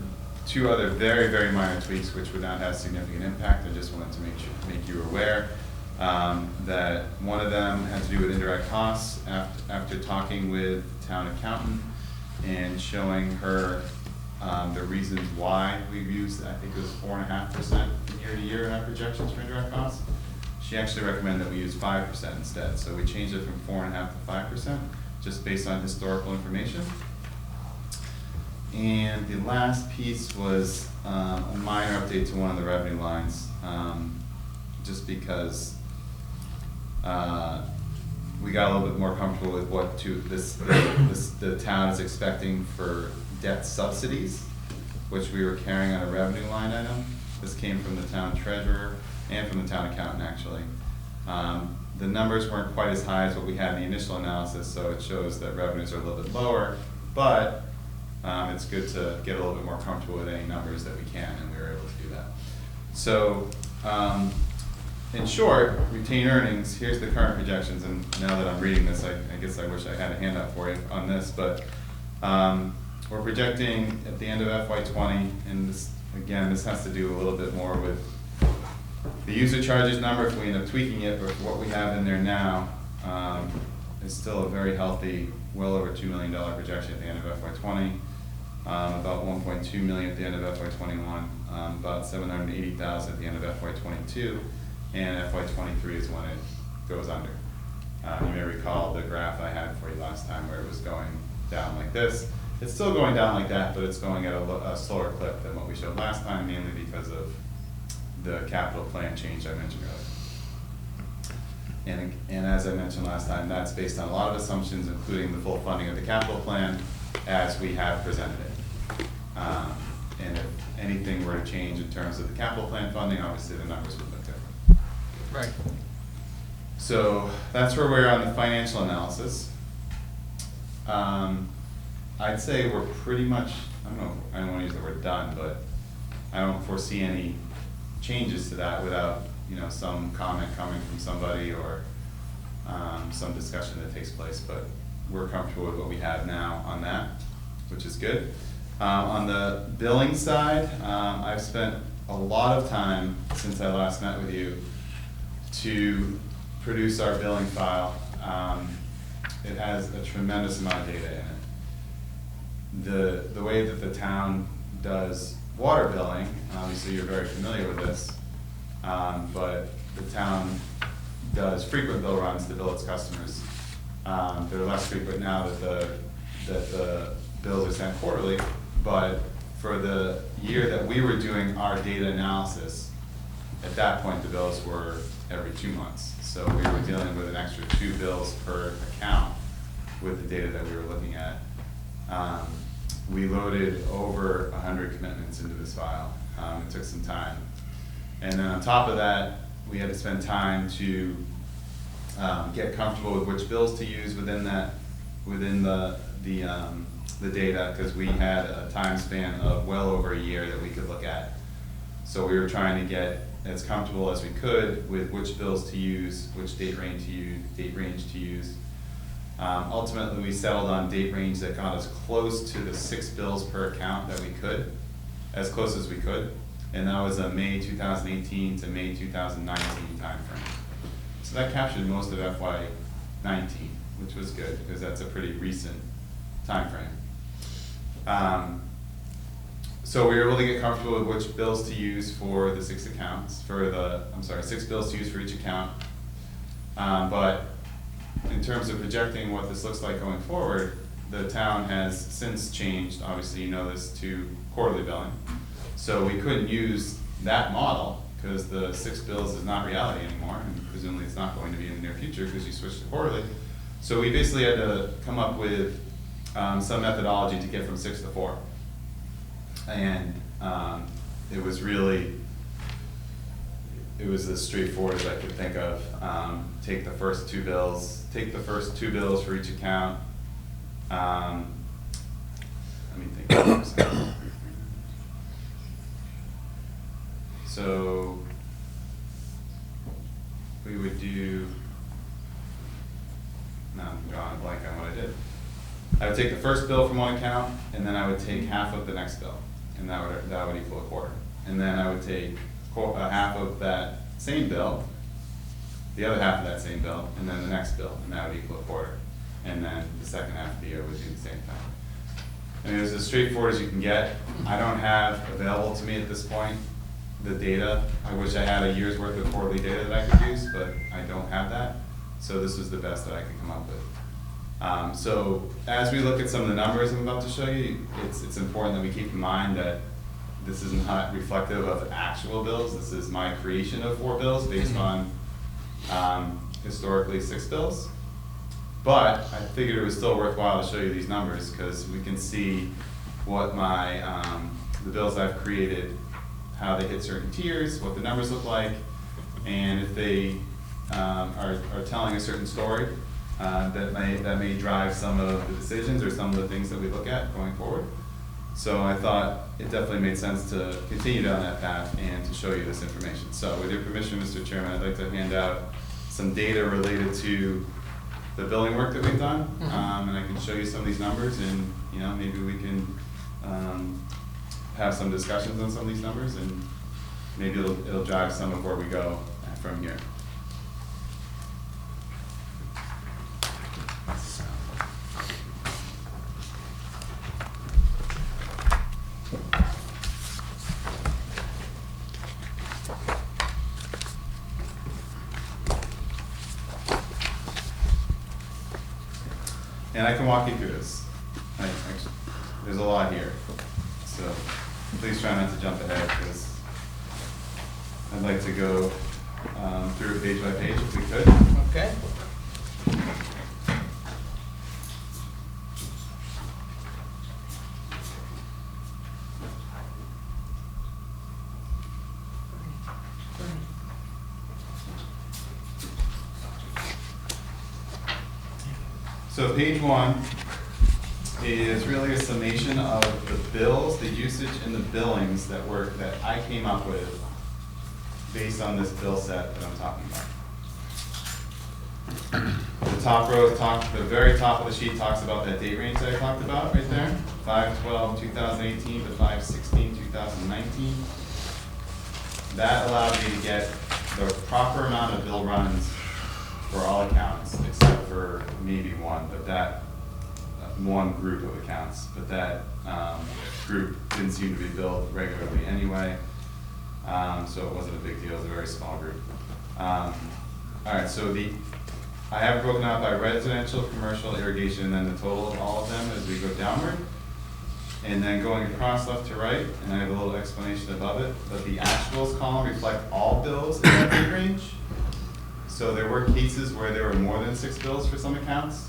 2 other very, very minor tweaks which would not have significant impact. I just wanted to make you aware that one of them had to do with indirect costs. After talking with the town accountant and showing her the reasons why we've used, I think it was 4.5% year to year in our projections for indirect costs, she actually recommended that we use 5% instead. So we changed it from 4.5% to 5%, just based on historical information. And the last piece was a minor update to one of the revenue lines, just because we got a little bit more comfortable with what the town is expecting for debt subsidies, which we were carrying on a revenue line item. This came from the town treasurer and from the town accountant, actually. The numbers weren't quite as high as what we had in the initial analysis, so it shows that revenues are a little bit lower, but it's good to get a little bit more comfortable with any numbers that we can, and we were able to do that. So, in short, retained earnings, here's the current projections, and now that I'm reading this, I guess I wish I had a handout for you on this, but we're projecting at the end of FY20, and this, again, this has to do a little bit more with The user charges number, if we end up tweaking it, but what we have in there now, is still a very healthy, well over $2 million projection at the end of FY '20. About 1.2 million at the end of FY '21, about 780,000 at the end of FY '22, and FY '23 is when it goes under. You may recall the graph I had for you last time where it was going down like this. It's still going down like that, but it's going at a slower clip than what we showed last time, mainly because of the capital plan change I mentioned earlier. And as I mentioned last time, that's based on a lot of assumptions, including the full funding of the capital plan as we have presented it. And if anything were to change in terms of the capital plan funding, obviously the numbers would look different. Right. So that's where we're on the financial analysis. I'd say we're pretty much, I don't want to use the word done, but I don't foresee any changes to that without, some comment coming from somebody or some discussion that takes place, but we're comfortable with what we have now on that, which is good. On the billing side, I've spent a lot of time since I last met with you to produce our billing file. It has a tremendous amount of data in it. The way that the town does water billing, obviously you're very familiar with this, but the town does frequent bill runs to bill its customers. They're less frequent now that the bills are sent quarterly, but for the year that we were doing our data analysis, at that point the bills were every 2 months. So we were dealing with an extra 2 bills per account with the data that we were looking at. We loaded over 100 commitments into this file. It took some time. And then on top of that, we had to spend time to get comfortable with which bills to use within the data, because we had a time span of well over a year that we could look at. So we were trying to get as comfortable as we could with which bills to use, which date range to use. Ultimately, we settled on date range that got us close to the 6 bills per account that we could, as close as we could, and that was a May 2018 to May 2019 timeframe. So that captured most of FY '19, which was good because that's a pretty recent timeframe. So we were able to get comfortable with which bills to use for the 6 accounts, 6 bills to use for each account. But in terms of projecting what this looks like going forward, the town has since changed, obviously you know this, to quarterly billing. So we couldn't use that model because the 6 bills is not reality anymore, and presumably it's not going to be in the near future because you switched to quarterly. So we basically had to come up with some methodology to get from 6 to 4. And it was as straightforward as I could think of. Take the first 2 bills for each account. Let me think for a second. So we would do, now I'm drawing a blank on what I did. I would take the first bill from one account, and then I would take half of the next bill, and that would equal a quarter. And then I would take half of that same bill, the other half of that same bill, and then the next bill, and that would equal a quarter. And then the second half of the year would do the same thing. And it was as straightforward as you can get. I don't have available to me at this point the data. I wish I had a year's worth of quarterly data that I could use, but I don't have that. So this was the best that I could come up with. So as we look at some of the numbers I'm about to show you, it's important that we keep in mind that this is not reflective of actual bills. This is my creation of 4 bills based on historically 6 bills. But I figured it was still worthwhile to show you these numbers because we can see what the bills I've created, how they hit certain tiers, what the numbers look like, and if they are telling a certain story that may drive some of the decisions or some of the things that we look at going forward. So I thought it definitely made sense to continue down that path and to show you this information. So with your permission, Mr. Chairman, I'd like to hand out some data related to the billing work that we've done, and I can show you some of these numbers, and maybe we can have some discussions on some of these numbers and maybe it'll drive some of where we go from here. And I can walk you through this. There's a lot here, so please try not to jump ahead, because I'd like to go through page by page if we could. Okay. So page 1 is really a summation of the bills, the usage, and the billings that I came up with based on this bill set that I'm talking about. The top row, the very top of the sheet talks about that date range that I talked about right there, 5/12/2018 to 5/16/2019. That allowed me to get the proper amount of bill runs for all accounts, except for maybe one, but that one group of accounts, but that group didn't seem to be billed regularly anyway, so it wasn't a big deal. It was a very small group. All right, so I have it broken out by residential, commercial, irrigation, and then the total of all of them as we go downward, and then going across left to right, and I have a little explanation above it. But the actuals column reflect all bills in that date range. So there were cases where there were more than 6 bills for some accounts.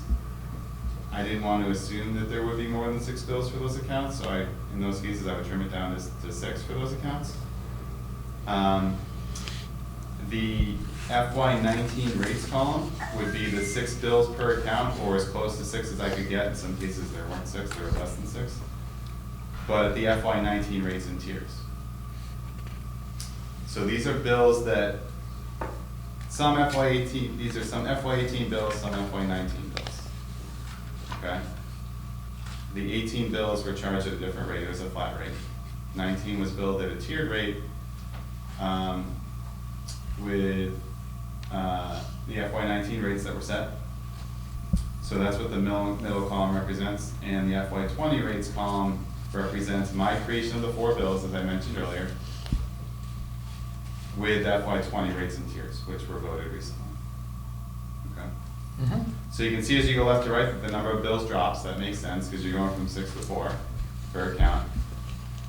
I didn't want to assume that there would be more than 6 bills for those accounts, so in those cases, I would trim it down to 6 for those accounts. The FY19 rates column would be the 6 bills per account, or as close to 6 as I could get. In some cases, there weren't 6, there were less than 6. But the FY19 rates in tiers. So these are bills that these are some FY18 bills, some FY19 bills. Okay? The 18 bills were charged at a different rate. It was a flat rate. 19 was billed at a tiered rate with the FY19 rates that were set. So that's what the middle column represents. And the FY20 rates column represents my creation of the 4 bills, as I mentioned earlier, with FY20 rates and tiers, which were voted recently. Okay. So you can see as you go left to right that the number of bills drops. That makes sense because you're going from 6 to 4 per account.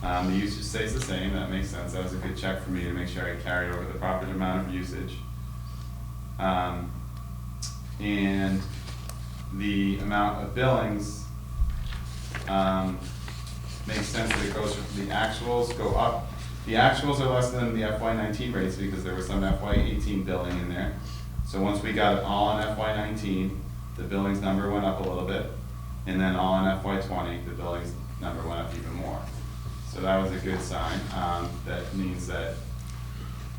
The usage stays the same. That makes sense. That was a good check for me to make sure I carried over the proper amount of usage. And the amount of billings makes sense that it goes from the actuals go up. The actuals are less than the FY19 rates because there was some FY18 billing in there. So once we got it all on FY19, the billings number went up a little bit, and then all on FY20, the billings number went up even more. So that was a good sign. That means that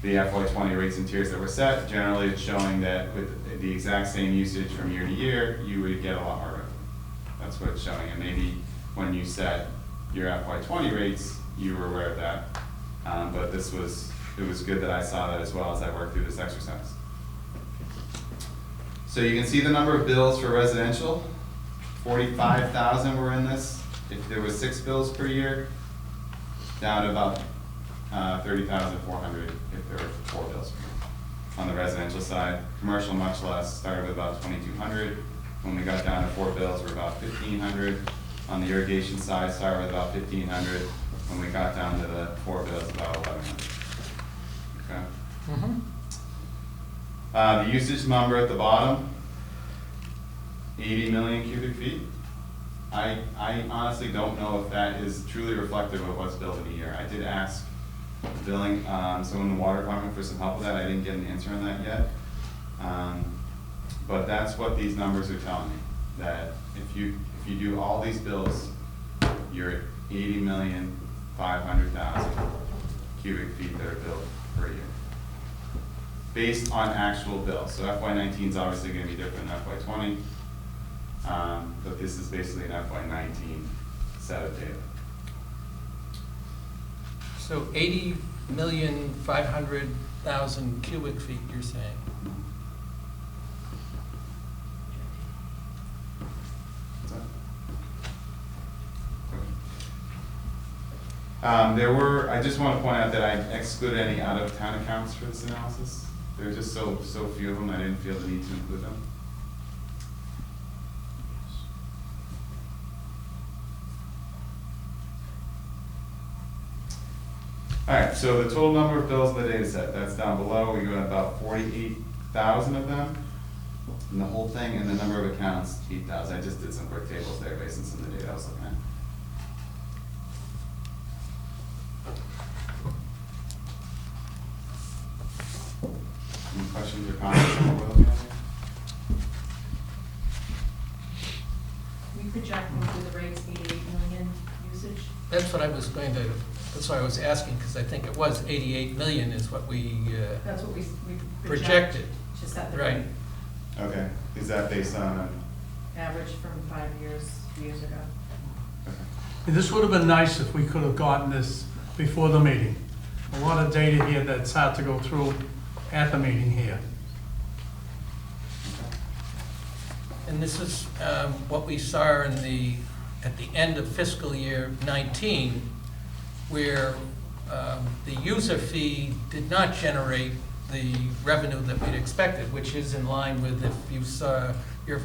the FY20 rates and tiers that were set, generally it's showing that with the exact same usage from year to year, you would get a lot more revenue. That's what it's showing. And maybe when you set your FY20 rates, you were aware of that. But it was good that I saw that as well as I worked through this exercise. So you can see the number of bills for residential. 45,000 were in this. If there was 6 bills per year, down to about 30,400 if there were 4 bills per year. On the residential side, commercial much less, started with about 2,200. When we got down to 4 bills, we're about 1,500. On the irrigation side, started with about 1,500. When we got down to the 4 bills, about 1,100. Okay. The usage number at the bottom, 80 million cubic feet. I honestly don't know if that is truly reflective of what's billed in a year. I did ask billing, someone in the water department for some help with that. I didn't get an answer on that yet. But that's what these numbers are telling me, that if you do all these bills, you're at 80,500,000 cubic feet that are billed per year, based on actual bills. So FY19 is obviously going to be different than FY20, but this is basically an FY19 set of data. So 80 1,500,000 cubic feet, you're saying? I just want to point out that I excluded any out-of-town accounts for this analysis. There were just so few of them, I didn't feel the need to include them. All right, so the total number of bills in the data set, that's down below. We got about 48,000 of them in the whole thing, and the number of accounts, 8,000. I just did some quick tables there based on some of the data I was looking at. Any questions or comments on what we're looking at here? We project into the rates 88 million usage. That's what I was going to, that's why I was asking, because I think it was 88 million is what we That's what we projected. To set the Right. rate Okay, is that based on, average from 5 years ago. And this would have been nice if we could have gotten this before the meeting. A lot of data here that's hard to go through at the meeting here. And this is what we saw at the end of fiscal year 19, where the user fee did not generate the revenue that we'd expected, which is in line with, if you saw, your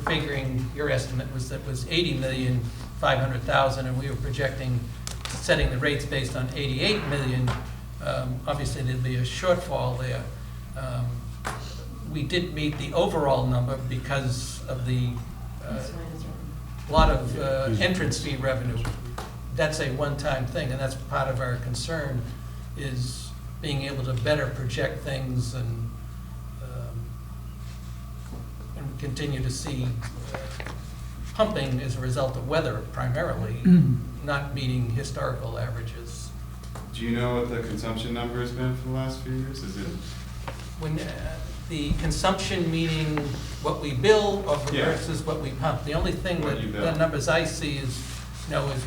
estimate was 80,500,000, and we were projecting, setting the rates based on 88 million. Obviously, there'd be a shortfall there. We did meet the overall number because of the lot of entrance fee revenue. That's a one-time thing, and that's part of our concern, is being able to better project things and continue to see pumping as a result of weather primarily, not meeting historical averages. do you know what the consumption number has been for the last few years? Is it? When the consumption, meaning what we bill Yeah. versus what we pump. The only thing What that, you bill. the numbers I see is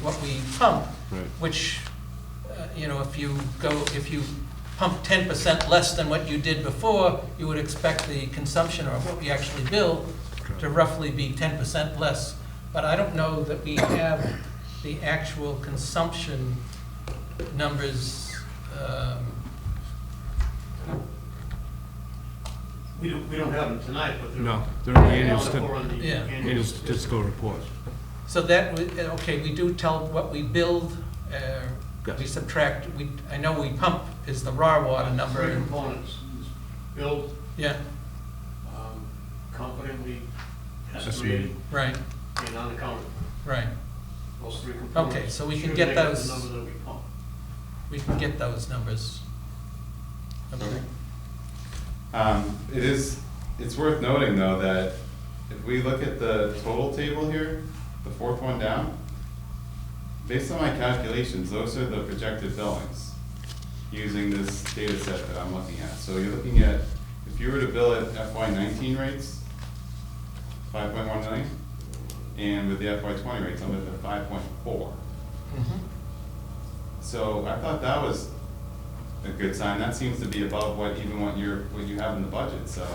what we pump, Right. which, if you pump 10% less than what you did before, you would expect the consumption, or what we actually bill, to roughly be 10% less. But I don't know that we have the actual consumption numbers. We don't have them tonight, but they're. No, they're in the annual They're on the Yeah. Annual statistical report. So that, okay, we do tell what we build, we Yes. subtract, I know we pump is the raw water number. Three components, build, Yeah, confidently estimated, Estimated. right, and unaccounted. right. Those three components. Okay, so we can should get make up those. The number that we pump. We can get those numbers. Okay. It's worth noting though that if we look at the total table here, the fourth one down, based on my calculations, those are the projected billings using this data set that I'm looking at. So you're looking at, if you were to bill at FY19 rates, 5.1 million, and with the FY20 rates, I'm at the 5.4. Mhm. So I thought that was a good sign. That seems to be above what you have in the budget, so.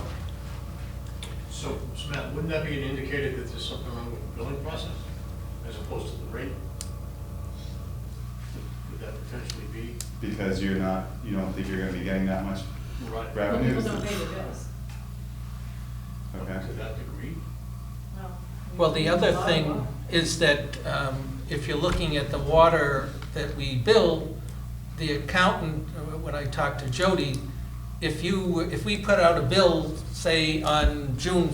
So, Matt, wouldn't that be an indicator that there's something wrong with the billing process as opposed to the rate? Would that potentially be? Because you don't think you're gonna be getting that much Right. Well, revenue? people don't pay their bills. Okay. To that degree? Well, the other thing is that if you're looking at the water that we bill, the accountant, when I talked to Jody, if we put out a bill, say on June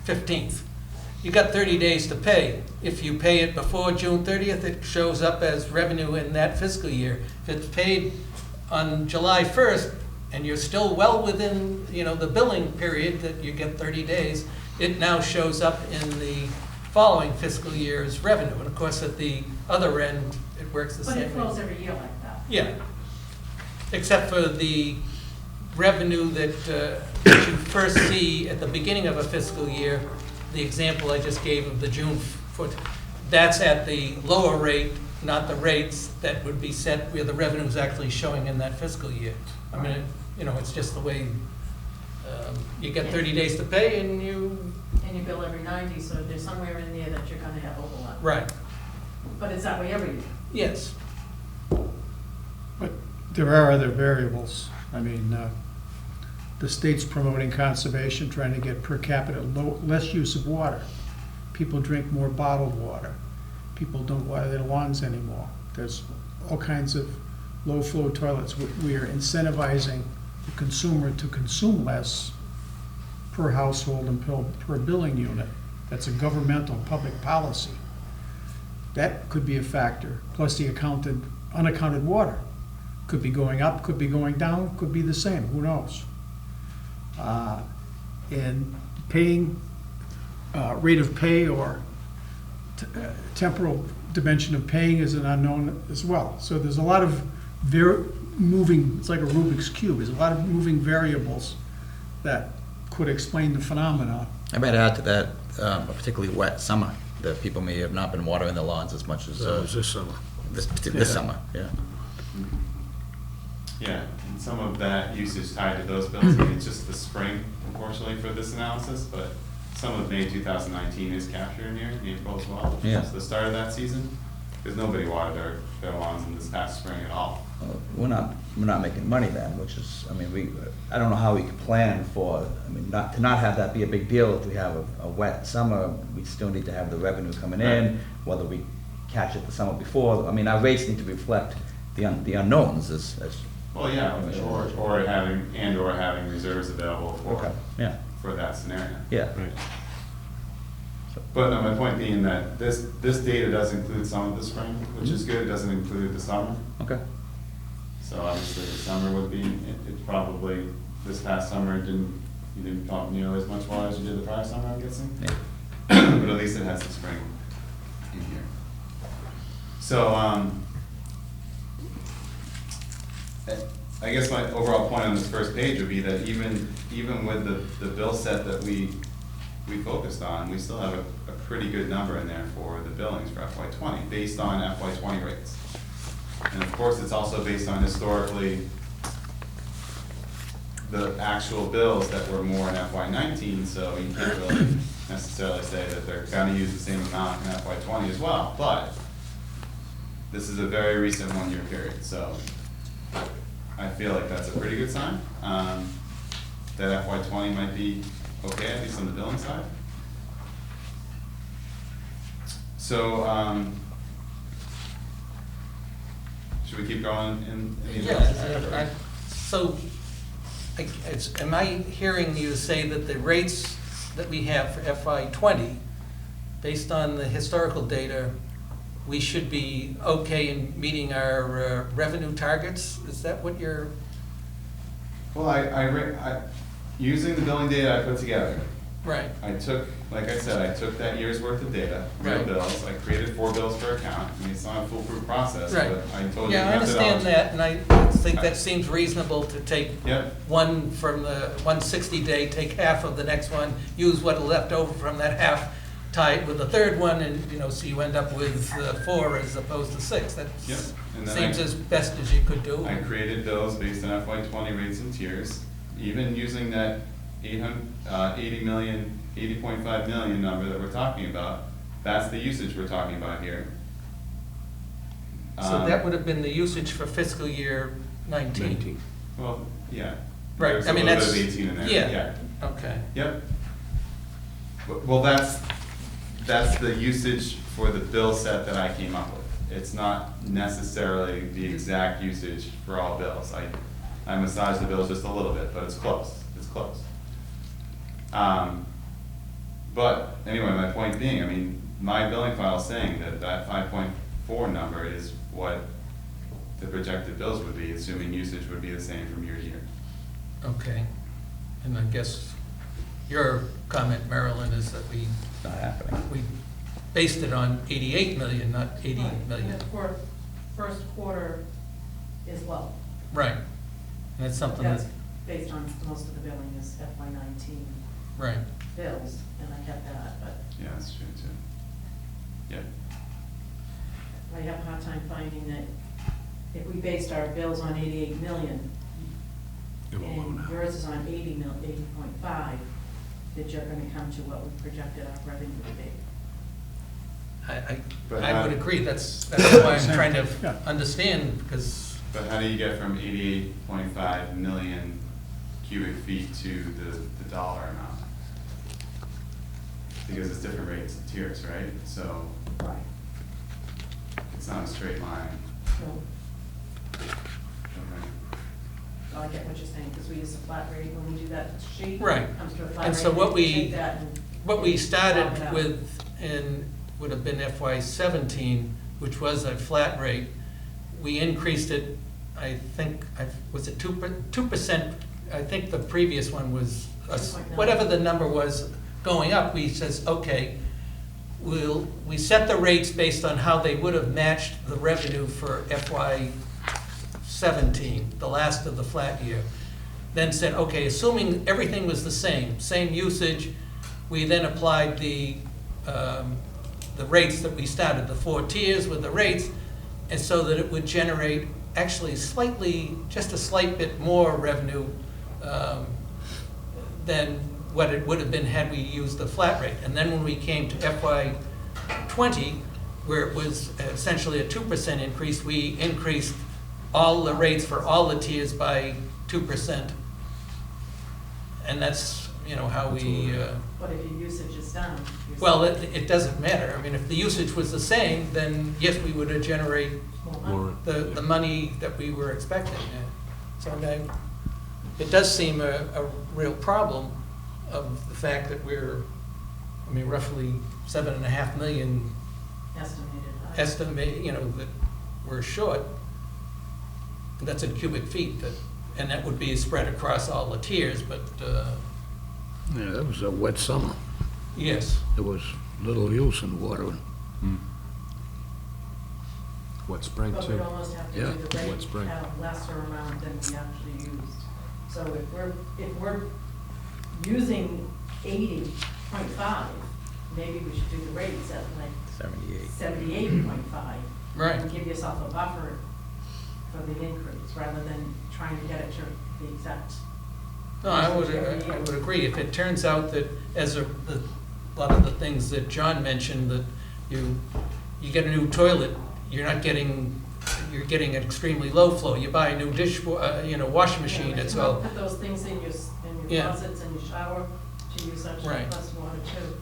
15th, you got 30 days to pay. If you pay it before June 30th, it shows up as revenue in that fiscal year. If it's paid on July 1st, and you're still well within, the billing period that you get 30 days, it now shows up in the following fiscal year's revenue. And of course, at the other end, it works the But same it way. flows every year like that. Yeah, except for the revenue that you first see at the beginning of a fiscal year, the example I just gave of the June foot, that's at the lower rate not the rates that would be set where the revenue's actually showing in that fiscal year. I mean, it's just the way, you get 30 days to pay and you, And you bill every 90, so there's somewhere in there that you're gonna have overlap. right, But it's that way every year. yes. But there are other variables. I mean, the state's promoting conservation, trying to get per capita less use of water. People drink more bottled water. People don't water their lawns anymore. There's all kinds of low-flow toilets. We are incentivizing the consumer to consume less per household and per billing unit. That's a governmental public policy. That could be a factor, plus the unaccounted water. Could be going up, could be going down, could be the same, who knows? And paying, rate of pay or temporal dimension of paying is an unknown as well. So there's a lot of moving, it's like a Rubik's Cube, there's a lot of moving variables that could explain the phenomena. I might add to that, a particularly wet summer, that people may have not been watering their lawns as much as This summer. this summer, yeah. Yeah, and some of that usage tied to those bills, I mean, it's just the spring, unfortunately, for this analysis, but some of May 2019 is captured in here, in April as well, which Yeah. is the start of that season, because nobody watered their lawns in this past spring at all. We're not making money then, which is, I mean, I don't know how we could plan for, I mean, to not have that be a big deal if we have a wet summer, we still need to have the revenue coming in, whether we catch it the summer before, I mean, our rates need to reflect the unknowns as. Well, yeah, or having reserves available Okay, yeah, for that scenario. yeah. Right. But no, my point being that this data does include some of the spring, which is good, it doesn't include the summer. Okay. So obviously the summer would be, it probably, this past summer, you didn't pump nearly as much water as you did the prior summer, I'm guessing? Yeah. But at least it has the spring in here. So, I guess my overall point on this first page would be that even with the bill set that we focused on, we still have a pretty good number in there for the billings for FY '20, based on FY '20 rates. And of course, it's also based on historically the actual bills that were more in FY '19, so you can't really necessarily say that they're gonna use the same amount in FY '20 as well, but this is a very recent one-year period, so I feel like that's a pretty good sign, that FY '20 might be okay, at least on the billing side. So, should we keep going in the analysis? So, am I hearing you say that the rates that we have for FY '20, based on the historical data, we should be okay in meeting our revenue targets? Is that what you're? Well, using the billing data I put together, Right. I took, like I said, I took that year's worth of data, real Right. bills, I created 4 bills per account. I mean, it's not a foolproof process, Right. but I told you. Yeah, I understand that, and I think that seems reasonable to take Yep. one from the 160-day, take half of the next one, use what left over from that half, tie it with the third one, and, so you end up with 4 as opposed to 6. That Yep. And then seems as best as you could do. I created those based on FY '20 rates and tiers, even using that 80.5 million number that we're talking about. That's the usage we're talking about here. So that would have been the usage for fiscal year 19. Well, yeah. Right, There's I mean, a little that's. bit of 18 in there, Yeah, yeah. okay. Yep. Well, that's the usage for the bill set that I came up with. It's not necessarily the exact usage for all bills. I massaged the bills just a little bit, but it's close, it's close. But anyway, my point being, I mean, my billing file is saying that 5.4 number is what the projected bills would be, assuming usage would be the same from year to year. Okay. And I guess your comment, Marilyn, is that Not happening. we based it on 88 million, not 80 Right, million. and the first quarter is low. Right. And it's something that, That's based on most of the billing is FY '19 right. bills, and I get that, but Yeah, that's true too. Yeah. I have a hard time finding that if we based our bills on 88 million, and yours is on 80.5, that you're gonna come to what we projected our revenue to be. But I would how- agree, that's why I'm trying Yeah. to understand, because, But how do you get from 88.5 million cubic feet to the dollar amount? Because it's different rates and tiers, right? So Right. it's not a straight line. So, Okay. I get what you're saying, because we use a flat rate when we do that sheet. Right. It comes to a flat And rate. so what we- take that and what we started swap it out. with in, would have been FY '17, which was a flat rate. We increased it, I think, was it 2%? I think the previous one was, 2.9. whatever the number was going up, we says, okay, we set the rates based on how they would have matched the revenue for FY '17, the last of the flat year. Then said, okay, assuming everything was the same usage, we then applied the rates that we started, the 4 tiers with the rates, and so that it would generate actually slightly, just a slight bit more revenue than what it would have been had we used the flat rate. And then when we came to FY '20, where it was essentially a 2% increase, we increased all the rates for all the tiers by 2%. And that's, how we, But if your usage is down. you're well, still- it doesn't matter. I mean, if the usage was the same, then yes, we would generate More money. the money that we were expecting. Yeah. So it does seem a real problem of the fact that we're, roughly 7.5 million Estimated. estimate, that we're short. That's in cubic feet, and that would be spread across all the tiers, but, Yeah, that was a wet summer. yes. There was little use in watering. Wet spring But too. we'd almost have to Yeah, do the wet rate spring. at a lesser amount than we actually used. So if we're using 80.5, maybe we should do the rates at like 78.5. Right. And give yourself a buffer for the increase, rather than trying to get it to the exact. No, I would agree. If it turns out that, as a lot of the things that John mentioned, that you get a new toilet, you're getting an extremely low flow. You buy a new washing machine, Yeah, it's you all, don't Put those things in your Yeah. closets and your shower to use such Right. less water too.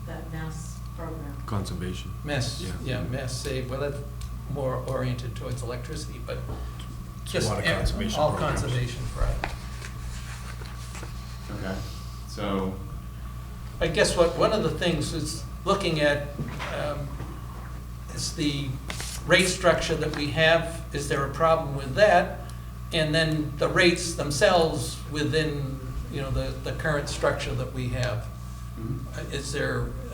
That mass program. Conservation. mess, Yeah. mess save, well, that's more oriented towards electricity, but just lot of conservation all programs. conservation, right. Okay, so, I guess one of the things is looking at, is the rate structure that we have, is there a problem with that? And then the rates themselves within, the current structure that we have.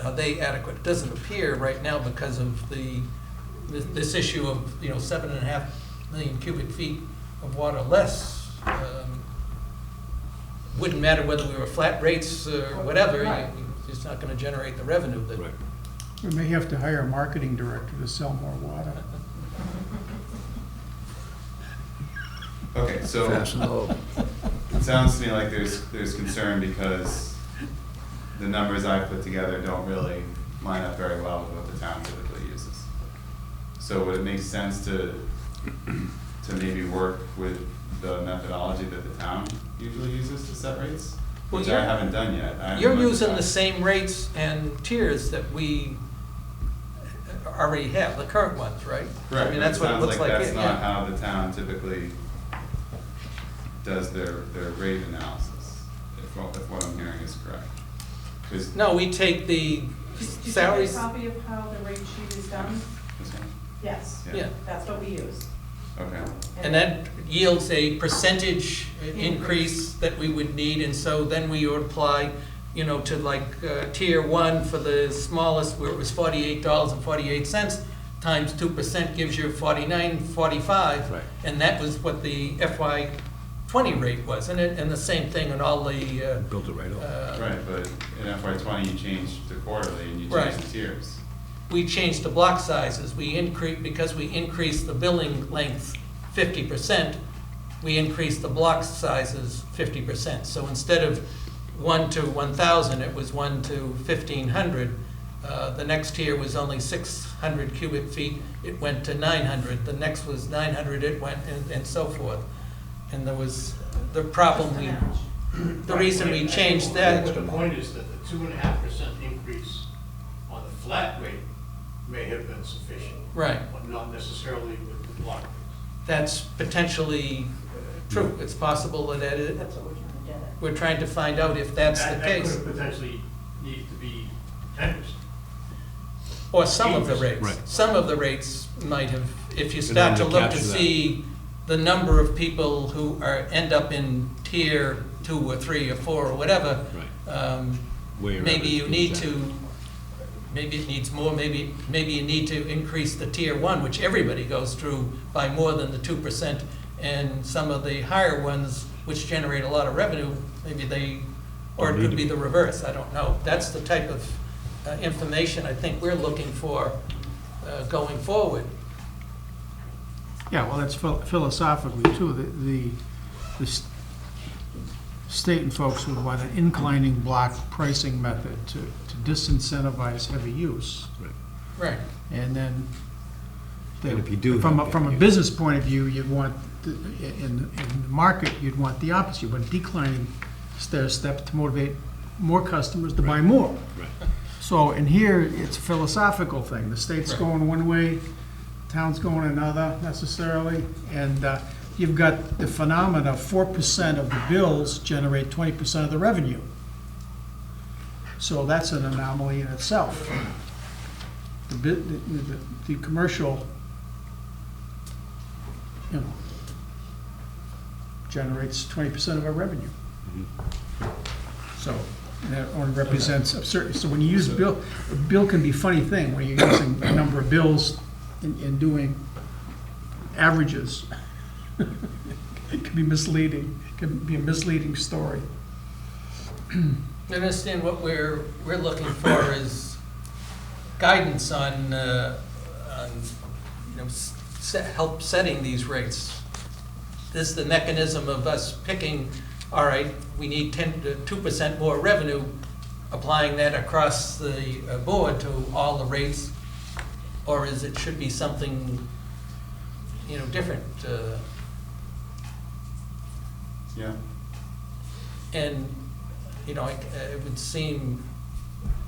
Are they adequate? It doesn't appear right now because of this issue of, 7.5 million cubic feet of water less. Wouldn't matter whether we were flat rates or whatever, Right. it's not gonna generate the revenue that. Right. We may have to hire a marketing director to sell more water. okay, so Fast and low. it sounds to me like there's concern because the numbers I put together don't really line up very well with what the town typically uses. So would it make sense to maybe work with the methodology that the town usually uses to set rates? Well, Which I haven't done yet. I haven't You're looked at using that. the same rates and tiers that we already have, the current ones, right? Correct, I mean, but that's what it looks like. That's yeah, not yeah. how the town typically does their rate analysis, if what I'm hearing is correct. 'Cause No, we take the Do you have a salaries, copy of how the rate sheet is done? this one? Yes. yeah, That's what we use. Okay, and that yields a percentage increase that we would need, and so then we would apply, to like tier 1 for the smallest, where it was $48.48, times 2% gives you $49.45. Right. And that was what the FY '20 rate was, and the same thing on all the, Built it right up. right, but in FY '20 you changed to quarterly and you Right. changed the tiers. we changed the block sizes. Because we increased the billing length 50%, we increased the block sizes 50%. So instead of 1 to 1,000, it was 1 to 1,500. The next tier was only 600 cubic feet, it went to 900. The next was 900, it went, and so forth. And there was the problem, the reason we changed that. But the point is that the 2.5% increase on the flat rate may have been sufficient. Right. But not necessarily with the block rates. That's potentially true. It's possible that it, That's what we're trying to get at. we're trying to find out if that's the That case. could potentially need to be 10%. Or some of the rates. Right. Some of the rates might have, if you And start to then to look to capture that. see the number of people who end up in tier 2 or 3 or 4 or whatever, Where maybe you it need is at. to, maybe it needs more, maybe you need to increase the tier 1, which everybody goes through, by more than the 2%, and some of the higher ones, which generate a lot of revenue, maybe they, or it could be the reverse, I don't know. That's the type of information I think we're looking for going forward. Yeah, well, that's philosophically too. The state and folks would want an inclining block pricing method to disincentivize heavy use. Right. And then, And if you do from have a heavy use. business point of view, you'd want, in the market, you'd want the opposite. You want declining stair step to motivate more customers to buy more. Right. So in here, it's a philosophical thing. The state's Right. going one way, town's going another necessarily. And you've got the phenomena of 4% of the bills generate 20% of the revenue. So that's an anomaly in itself. The commercial, you know, generates 20% of our revenue. So that only represents a certain, so when you use bill, a bill can be a funny thing when you're using a number of bills and doing averages. It can be misleading, it can be a misleading story. I understand what we're looking for is guidance on you know, help setting these rates. This is the mechanism of us picking, all right, we need 2% more revenue, applying that across the board to all the rates, or is it should be something, you know, different? Yeah. And, you know, it would seem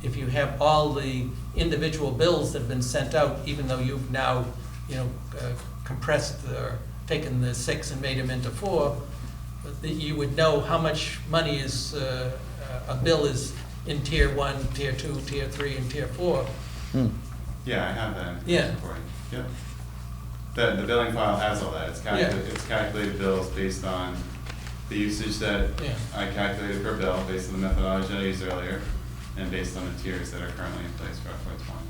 if you have all the individual bills that have been sent out, even though you've now, you know, compressed or taken the 6 and made them into 4, that you would know how much money is, a bill is in tier 1, tier 2, tier 3, and tier 4. Yeah, I have that. Yeah. For you. Yep. The billing file has all that. It's calculated bills based on the usage that Yeah. I calculated per bill, based on the methodology I used earlier, and based on the tiers that are currently in place for FY20.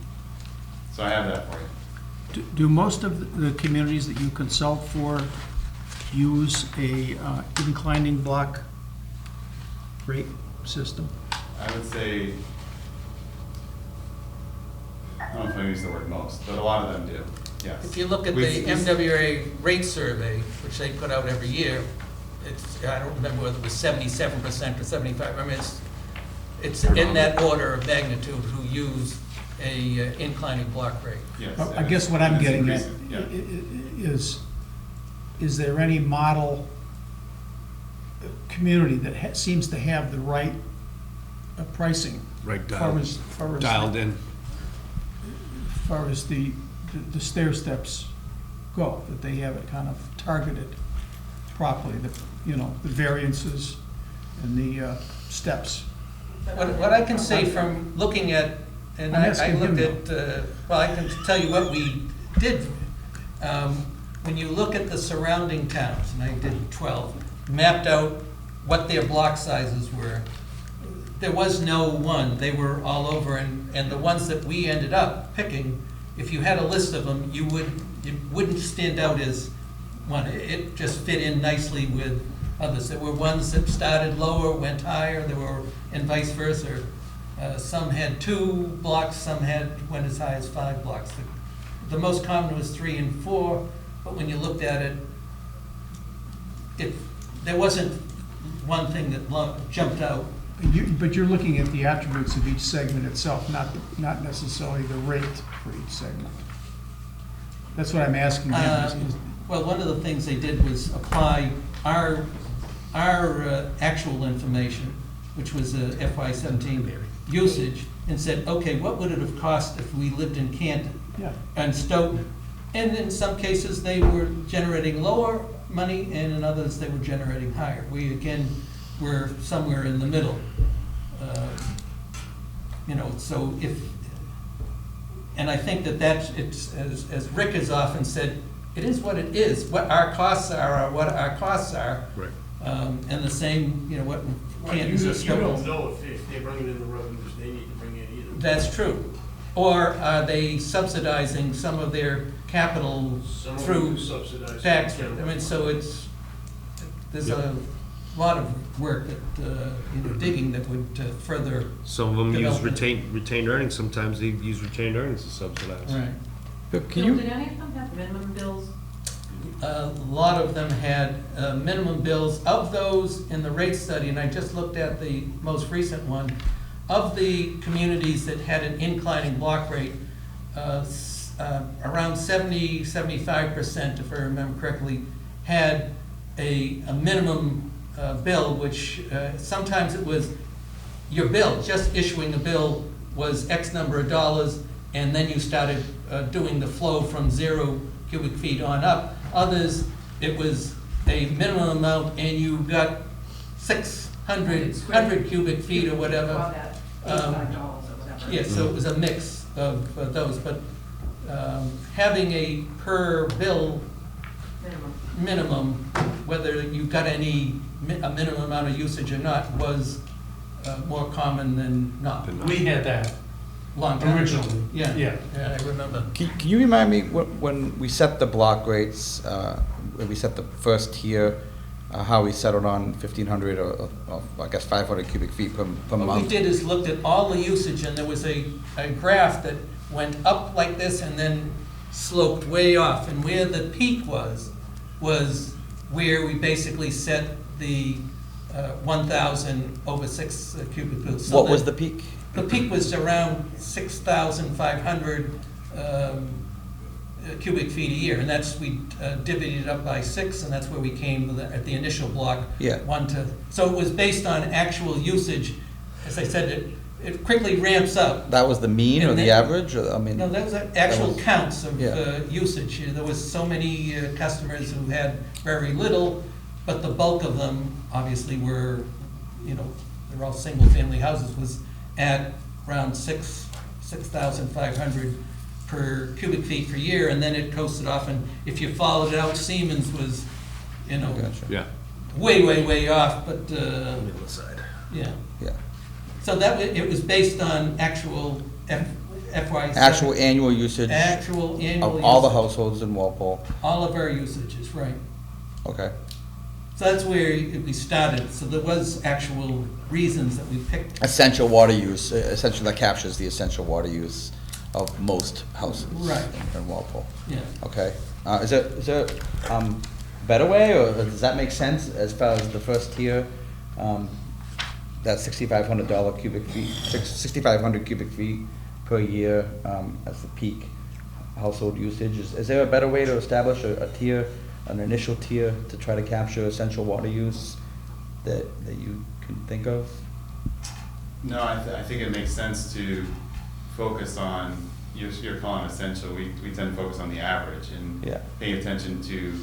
So I have that for you. Do most of the communities that you consult for use a inclining block rate system? I would say, I don't know if I use the word most, but a lot of them do, yes. If you look at the We've- MWA rate survey, which they put out every year, it's, I don't remember whether it was 77% or 75%, I mean, it's in that order of magnitude who use a inclining block rate. Yes. I guess what I'm It's getting at increasing, yeah. is there any model community that seems to have the right pricing? Right, far as dialed in. As far as the stair steps go, that they have it kind of targeted properly, you know, the variances and the steps. What I can say from looking at, and I'm I asking looked him, at, well, I can tell you what we did. When you look at the surrounding towns, and I did 12, mapped out what their block sizes were, there was no one, they were all over, and the ones that we ended up picking, if you had a list of them, it wouldn't stand out as one. It just fit in nicely with others. There were ones that started lower, went higher, there were, and vice versa. Some had 2 blocks, some went as high as 5 blocks. The most common was 3 and 4, but when you looked at it, there wasn't one thing that jumped out. But you're looking at the attributes of each segment itself, not necessarily the rate for each segment. That's what I'm asking. Well, one of the things they did was apply our actual information, which was FY17 usage, and said, okay, what would it have cost if we lived in Canton Yeah. and Stoughton? And in some cases, they were generating lower money, and in others, they were generating higher. We, again, were somewhere in the middle. So and I think it's, as Rick has often said, it is what it is. What our costs are what our costs are. Right. And the same, what Canton's or You don't Stoughton's. know if they're bringing in the revenues they need to bring in either. That's true. Or are they subsidizing some of their capital Some of through them subsidize. tax? some I mean, so there's a lot of work that, digging that would further. Some of them use Development. retained earnings, sometimes they use retained earnings to subsidize. Right. Can Bill, you, did any of them have minimum bills? A lot of them had minimum bills. Of those in the rate study, and I just looked at the most recent one, of the communities that had an inclining block rate, around 75%, if I remember correctly, had a minimum bill, which sometimes it was your bill, just issuing a bill was X number of dollars, and then you started doing the flow from 0 cubic feet on up. Others, it was a minimum amount, and you got 100 cubic feet or whatever. Call that $85 or whatever. Yeah, so it was a mix of those, but having a per bill minimum, whether you got a minimum amount of usage or not, was more common than not. We had that Long time ago. originally. Yeah, Yeah. yeah, I remember. can you remind me, when we set the block rates, when we set the first tier, how we settled on 1,500 or I guess 500 cubic feet per What we month? did is looked at all the usage, and there was a graph that went up like this and then sloped way off. And where the peak was where we basically set the 1,000 over 6 cubic feet. So What was the peak? The peak was around 6,500 cubic feet a year, and we divvied it up by 6, and that's where we came at the initial block. Yeah. So it was based on actual usage. As I said, it quickly ramps up. That was the mean or And the then- average, or, I mean? No, that was actual was- counts of yeah. usage. There was so many customers who had very little, but the bulk of them obviously were, they're all single-family houses, was at around 6,500 per cubic feet per year, and then it coasted off, and if you followed it out, Siemens was, Gotcha. Yeah. way off, but, Middle side. yeah. Yeah. So it was based on actual FY. Actual annual usage Actual annual of all the usage. households in Walpole? All of our usages, right. Okay. So that's where we started. So there was actual reasons that we picked. Essential water use, essentially that captures the essential water use of most houses Right. in Walpole. Yeah. Okay. Is there better way, or does that make sense as far as the first tier? That $6,500 cubic feet, 6,500 cubic feet per year as the peak household usage. Is there a better way to establish a tier, an initial tier, to try to capture essential water use that you can think of? No, I think it makes sense to focus on, you're calling essential, we tend to focus on the average and Yeah. paying attention to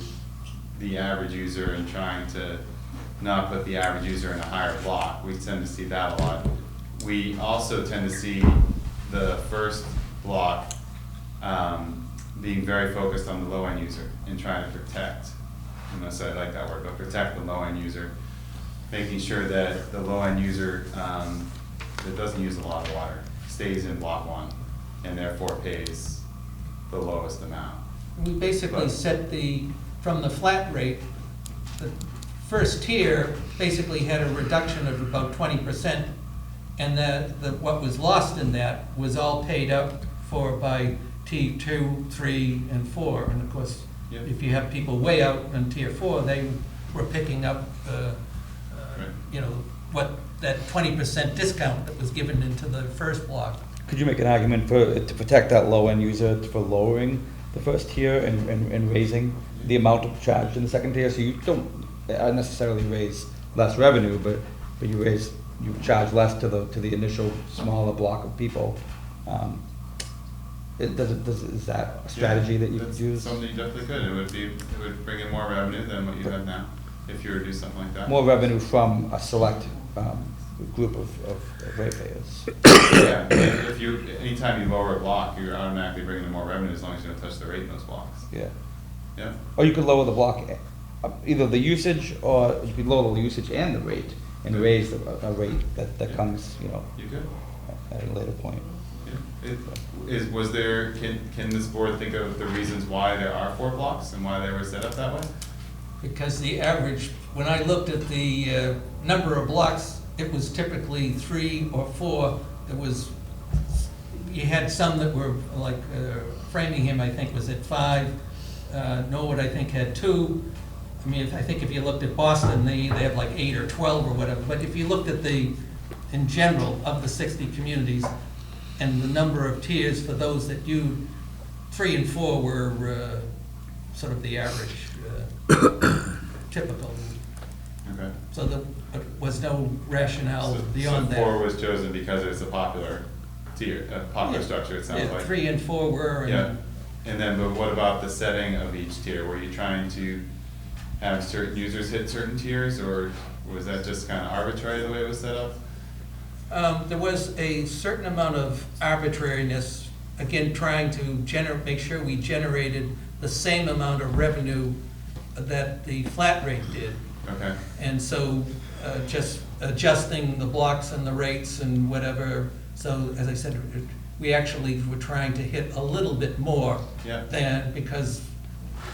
the average user and trying to not put the average user in a higher block. We tend to see that a lot. We also tend to see the first block being very focused on the low-end user and trying to protect, unless I like that word, but protect the low-end user, making sure that the low-end user that doesn't use a lot of water stays in block 1 and therefore pays the lowest amount. We basically But- set from the flat rate, the first tier basically had a reduction of about 20% And what was lost in that was all paid up for by T2, 3, and 4. And of course, Yep. if you have people way out in Tier 4, they were picking up, Right. you know, what, that 20% discount that was given into the first block. Could you make an argument to protect that low-end user for lowering the first tier and raising the amount of charge in the second tier? So you don't necessarily raise less revenue, but you charge less to the initial smaller block of people. Is that a strategy that you could That's use? something you definitely could. It would bring in more revenue than what you have now, if you were to do something like that. More revenue from a select group of ratepayers. Yeah, if you, anytime you lower a block, you're automatically bringing in more revenue as long as you don't touch the rate in those blocks. Yeah. Yeah, Or you could lower the block, either the usage, or you could lower the usage and the rate, and raise a rate that comes, you know, you could. at a later point. Yeah. Can this board think of the reasons why there are 4 blocks and why they were set up that way? Because the average, when I looked at the number of blocks, it was typically 3 or 4. You had some that were like Framingham, I think, was at 5. Norwood, I think, had 2. I mean, I think if you looked at Boston, they have like 8 or 12 or whatever. But if you looked at in general, of the 60 communities, and the number of tiers for those that you, 3 and 4 were sort of the average, typical. Okay. So there was no rationale So beyond that. 4 was chosen because it's a popular tier, a popular structure, it sounds Yeah, like. 3 and 4 were. and- Yeah, and then, but what about the setting of each tier? Were you trying to have certain users hit certain tiers, or was that just kind of arbitrary the way it was set up? There was a certain amount of arbitrariness, again, trying to make sure we generated the same amount of revenue that the flat rate did. Okay, And so just adjusting the blocks and the rates and whatever. So as I said, we actually were trying to hit a little bit more yeah, than, because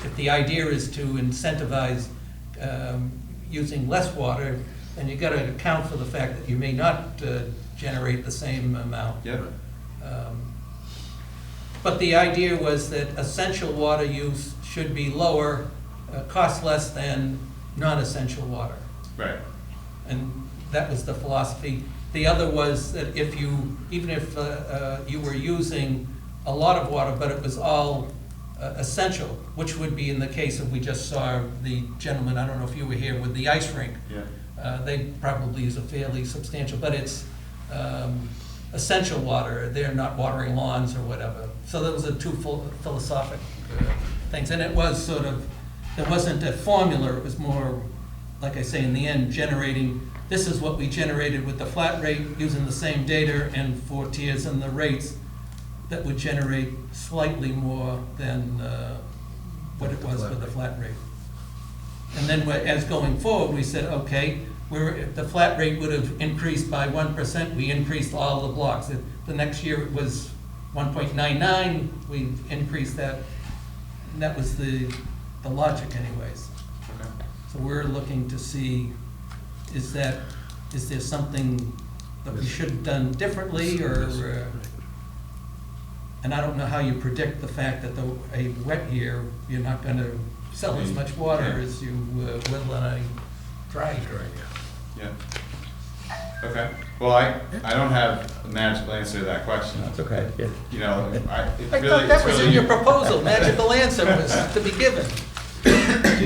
if the idea is to incentivize using less water, then you gotta account for the fact that you may not generate the same amount. yeah, But the idea was that essential water use should be lower, cost less than non-essential water. right, And that was the philosophy. The other was that even if you were using a lot of water, but it was all essential, which would be in the case of, we just saw the gentleman, I don't know if you were here, with the ice rink. yeah, They probably use a fairly substantial, but it's essential water. They're not watering lawns or whatever. So those are 2 philosophic things. And it was sort of, there wasn't a formula. It was more, like I say, in the end, generating, this is what we generated with the flat rate, using the same data and 4 tiers and the rates that would generate slightly more than what it was with the flat rate. And then as going forward, we said, okay, if the flat rate would have increased by 1%, we increased all the blocks. The next year it was 1.99, we increased that. And that was the logic anyways. okay. So we're looking to see, is there something that we should have done differently, or, and I don't know how you predict the fact that a wet year, you're not gonna sell as much water Yeah. as you will in a dry year. Yeah. Okay, well, I don't have a magical answer to that question. That's okay. You know, it's I really, thought that it's was in really. your proposal, magical answer was to be given.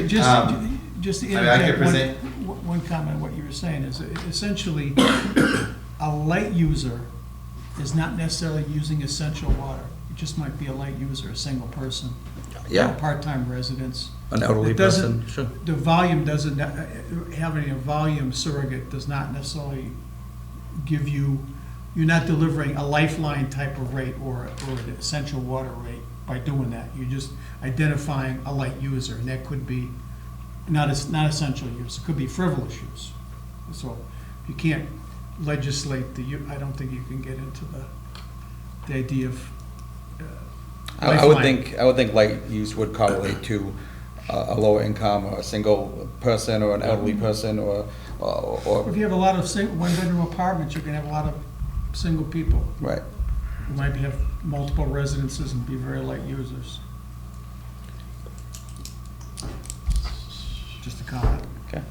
Just to I mean, I could interject, present- one comment on what you were saying is essentially, a light user is not necessarily using essential water. It just might be a light user, a single person. Yeah. Part-time residents. An elderly It doesn't- person, sure. The volume doesn't, having a volume surrogate does not necessarily give you, you're not delivering a lifeline type of rate or an essential water rate by doing that. You're just identifying a light user, and that could be not essential use, it could be frivolous use. So you can't legislate I don't think you can get into the idea of I would lifeline. think light use would correlate to a lower income, or a single person, or an elderly person, or If you have a lot of one-bedroom apartments, you can have a lot of single people Right. who might have multiple residences and be very light users. Just a comment. Okay.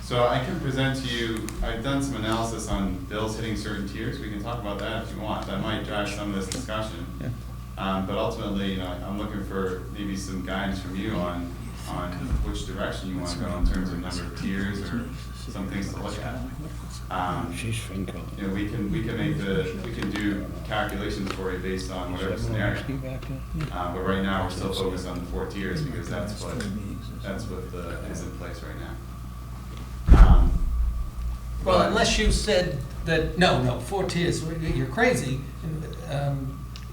So I can present to you, I've done some analysis on bills hitting certain tiers, we can talk about that if you want, that might drive some of this discussion. Yeah. But ultimately, you know, I'm looking for maybe some guidance from you on which direction you wanna go in terms of number of tiers or some things to look at. She's thinking. You know, we can do calculations for you based on whatever scenario. But right now, we're still focused on the 4 tiers because that's what is in place right now. Well, unless you said that, no, 4 tiers, you're crazy,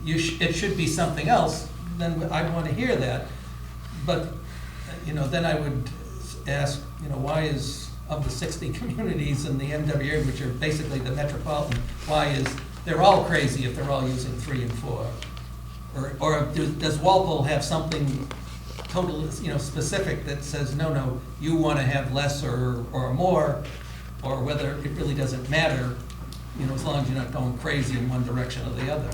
it should be something else, then I'd want to hear that. But, you know, then I would ask, you know, why is, of the 60 communities in the MWA, which are basically the metropolitan, they're all crazy if they're all using 3 and 4? Or does Walpole have something totally, you know, specific that says, no, you want to have less or more, or whether it really doesn't matter, you know, as long as you're not going crazy in one direction or the other.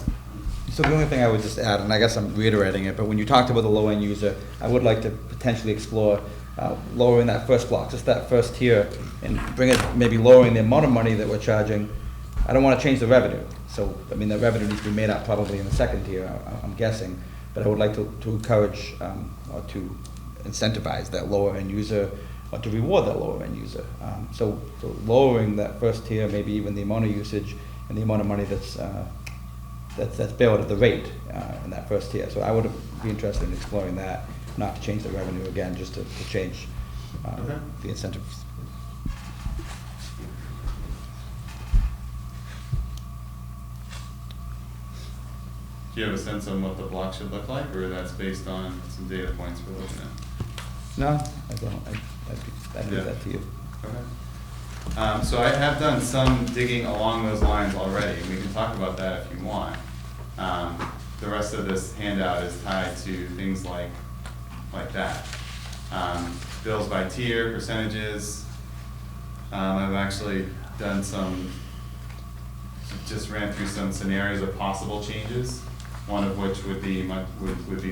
So the only thing I would just add, and I guess I'm reiterating it, but when you talked about the low-end user, I would like to potentially explore lowering that first block, just that first tier, and maybe lowering the amount of money that we're charging. I don't want to change the revenue. So, I mean, the revenue needs to be made up probably in the second tier, I'm guessing. But I would like to encourage or to incentivize that lower-end user, or to reward that lower-end user. So lowering that first tier, maybe even the amount of usage and the amount of money that's billed at the rate in that first tier. So I would be interested in exploring that, not to change the revenue again, just to change the incentives. Do you have a sense on what the block should look like, or that's based on some data points we're looking at? No, I don't. I'd leave that to you. Okay. So I have done some digging along those lines already, and we can talk about that if you want. The rest of this handout is tied to things like that. Bills by tier, percentages. I've actually done just ran through some scenarios of possible changes, one of which would be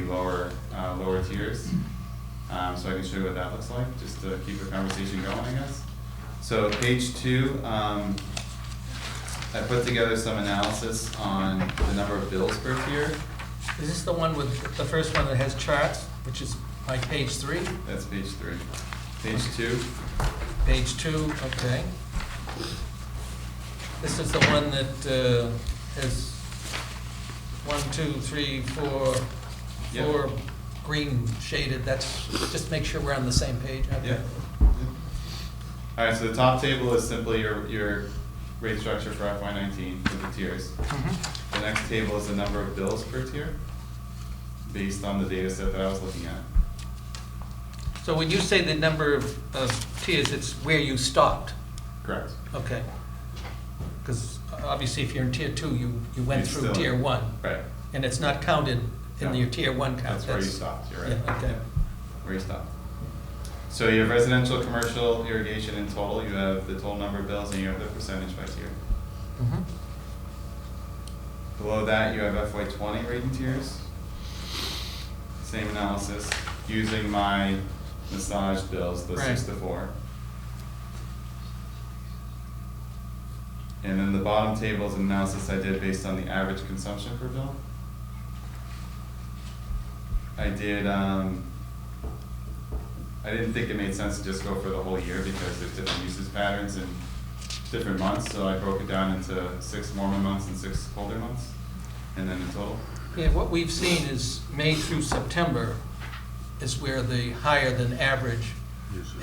lower tiers. So I can show you what that looks like, just to keep the conversation going, I guess. So page 2, I put together some analysis on the number of bills per tier. Is this the one with, the first one that has charts, which is like page 3? That's page 3. Page 2. Page 2, okay. This is the one that has 1, 2, 3, 4, Yep. 4 green shaded. That's, just make sure we're on the same page. Okay. Yeah. All right, so the top table is simply your rate structure for FY19 with the tiers. Mhm. The next table is the number of bills per tier, based on the data set that I was looking at. So when you say the number of tiers, it's where you stopped? Correct. Okay. Because obviously if you're in tier 2, you went It's through still- tier 1. Right. And it's not counted in No. your tier 1 count. That's where you stopped, you're right. Yeah, okay. Where you stopped. So you have residential, commercial, irrigation in total, you have the total number of bills, and you have the percentage by tier. Mhm. Below that, you have FY20 rating tiers. Same analysis, using my massage bills, the 6 to 4. And then the bottom table is an analysis I did based on the average consumption per bill. I didn't think it made sense to just go for the whole year because there's different usage patterns in different months, so I broke it down into 6 warmer months and 6 colder months, and then in total. Yeah, what we've seen is May through September is where the higher than average,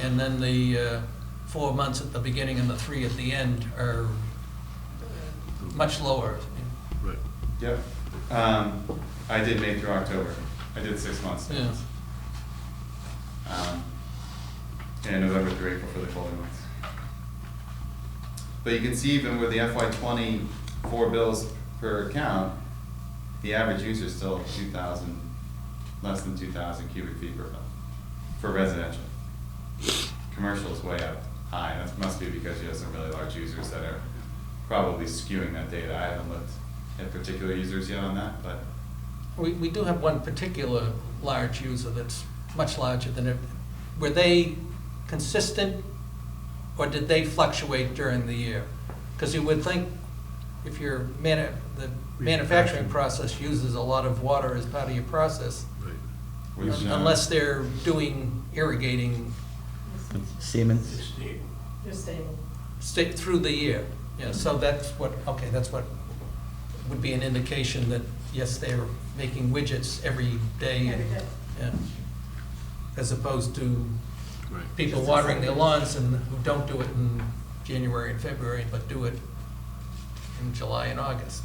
and then the 4 months at the beginning and the 3 at the end are much lower. Right. Yep. I did May through October. I did 6 months. Yeah. And November through April for the colder months. But you can see even with the FY20 4 bills per account, the average user is still 2,000, less than 2,000 cubic feet per bill for residential. Commercial is way up high. That must be because you have some really large users that are probably skewing that data. I haven't looked at particular users yet on that, but We do have one particular large user that's much larger than it. Were they consistent, or did they fluctuate during the year? Because you would think if the manufacturing process uses a lot of water as part of your process, which, unless they're doing irrigating Siemens? They're stable. through the year. Yeah, so that's what would be an indication that, yes, they're making widgets every day. Every day. Yeah. As opposed to people watering their lawns and who don't do it in January and February, but do it in July and August.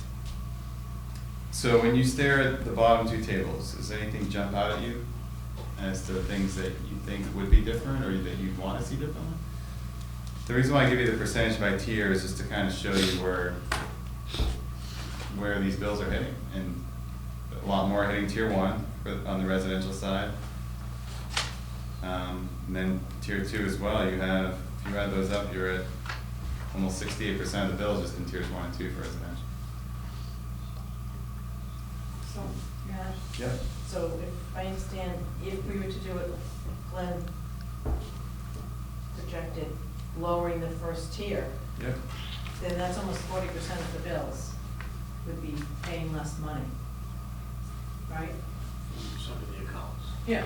so when you stare at the bottom two tables, does anything jump out at you as to things that you think would be different or that you'd want to see differently? The reason why I give you the percentage by tier is just to kind of show you where these bills are hitting, and a lot more hitting tier 1 on the residential side. And then tier 2 as well, if you add those up, you're at almost 68% of the bills just in tiers 1 and 2 for residential. So, yeah. Yep. So if I understand, if we were to do it, Glenn projected lowering the first tier, Yep. then that's almost 40% of the bills would be paying less money, right? Some of the accounts. Yeah.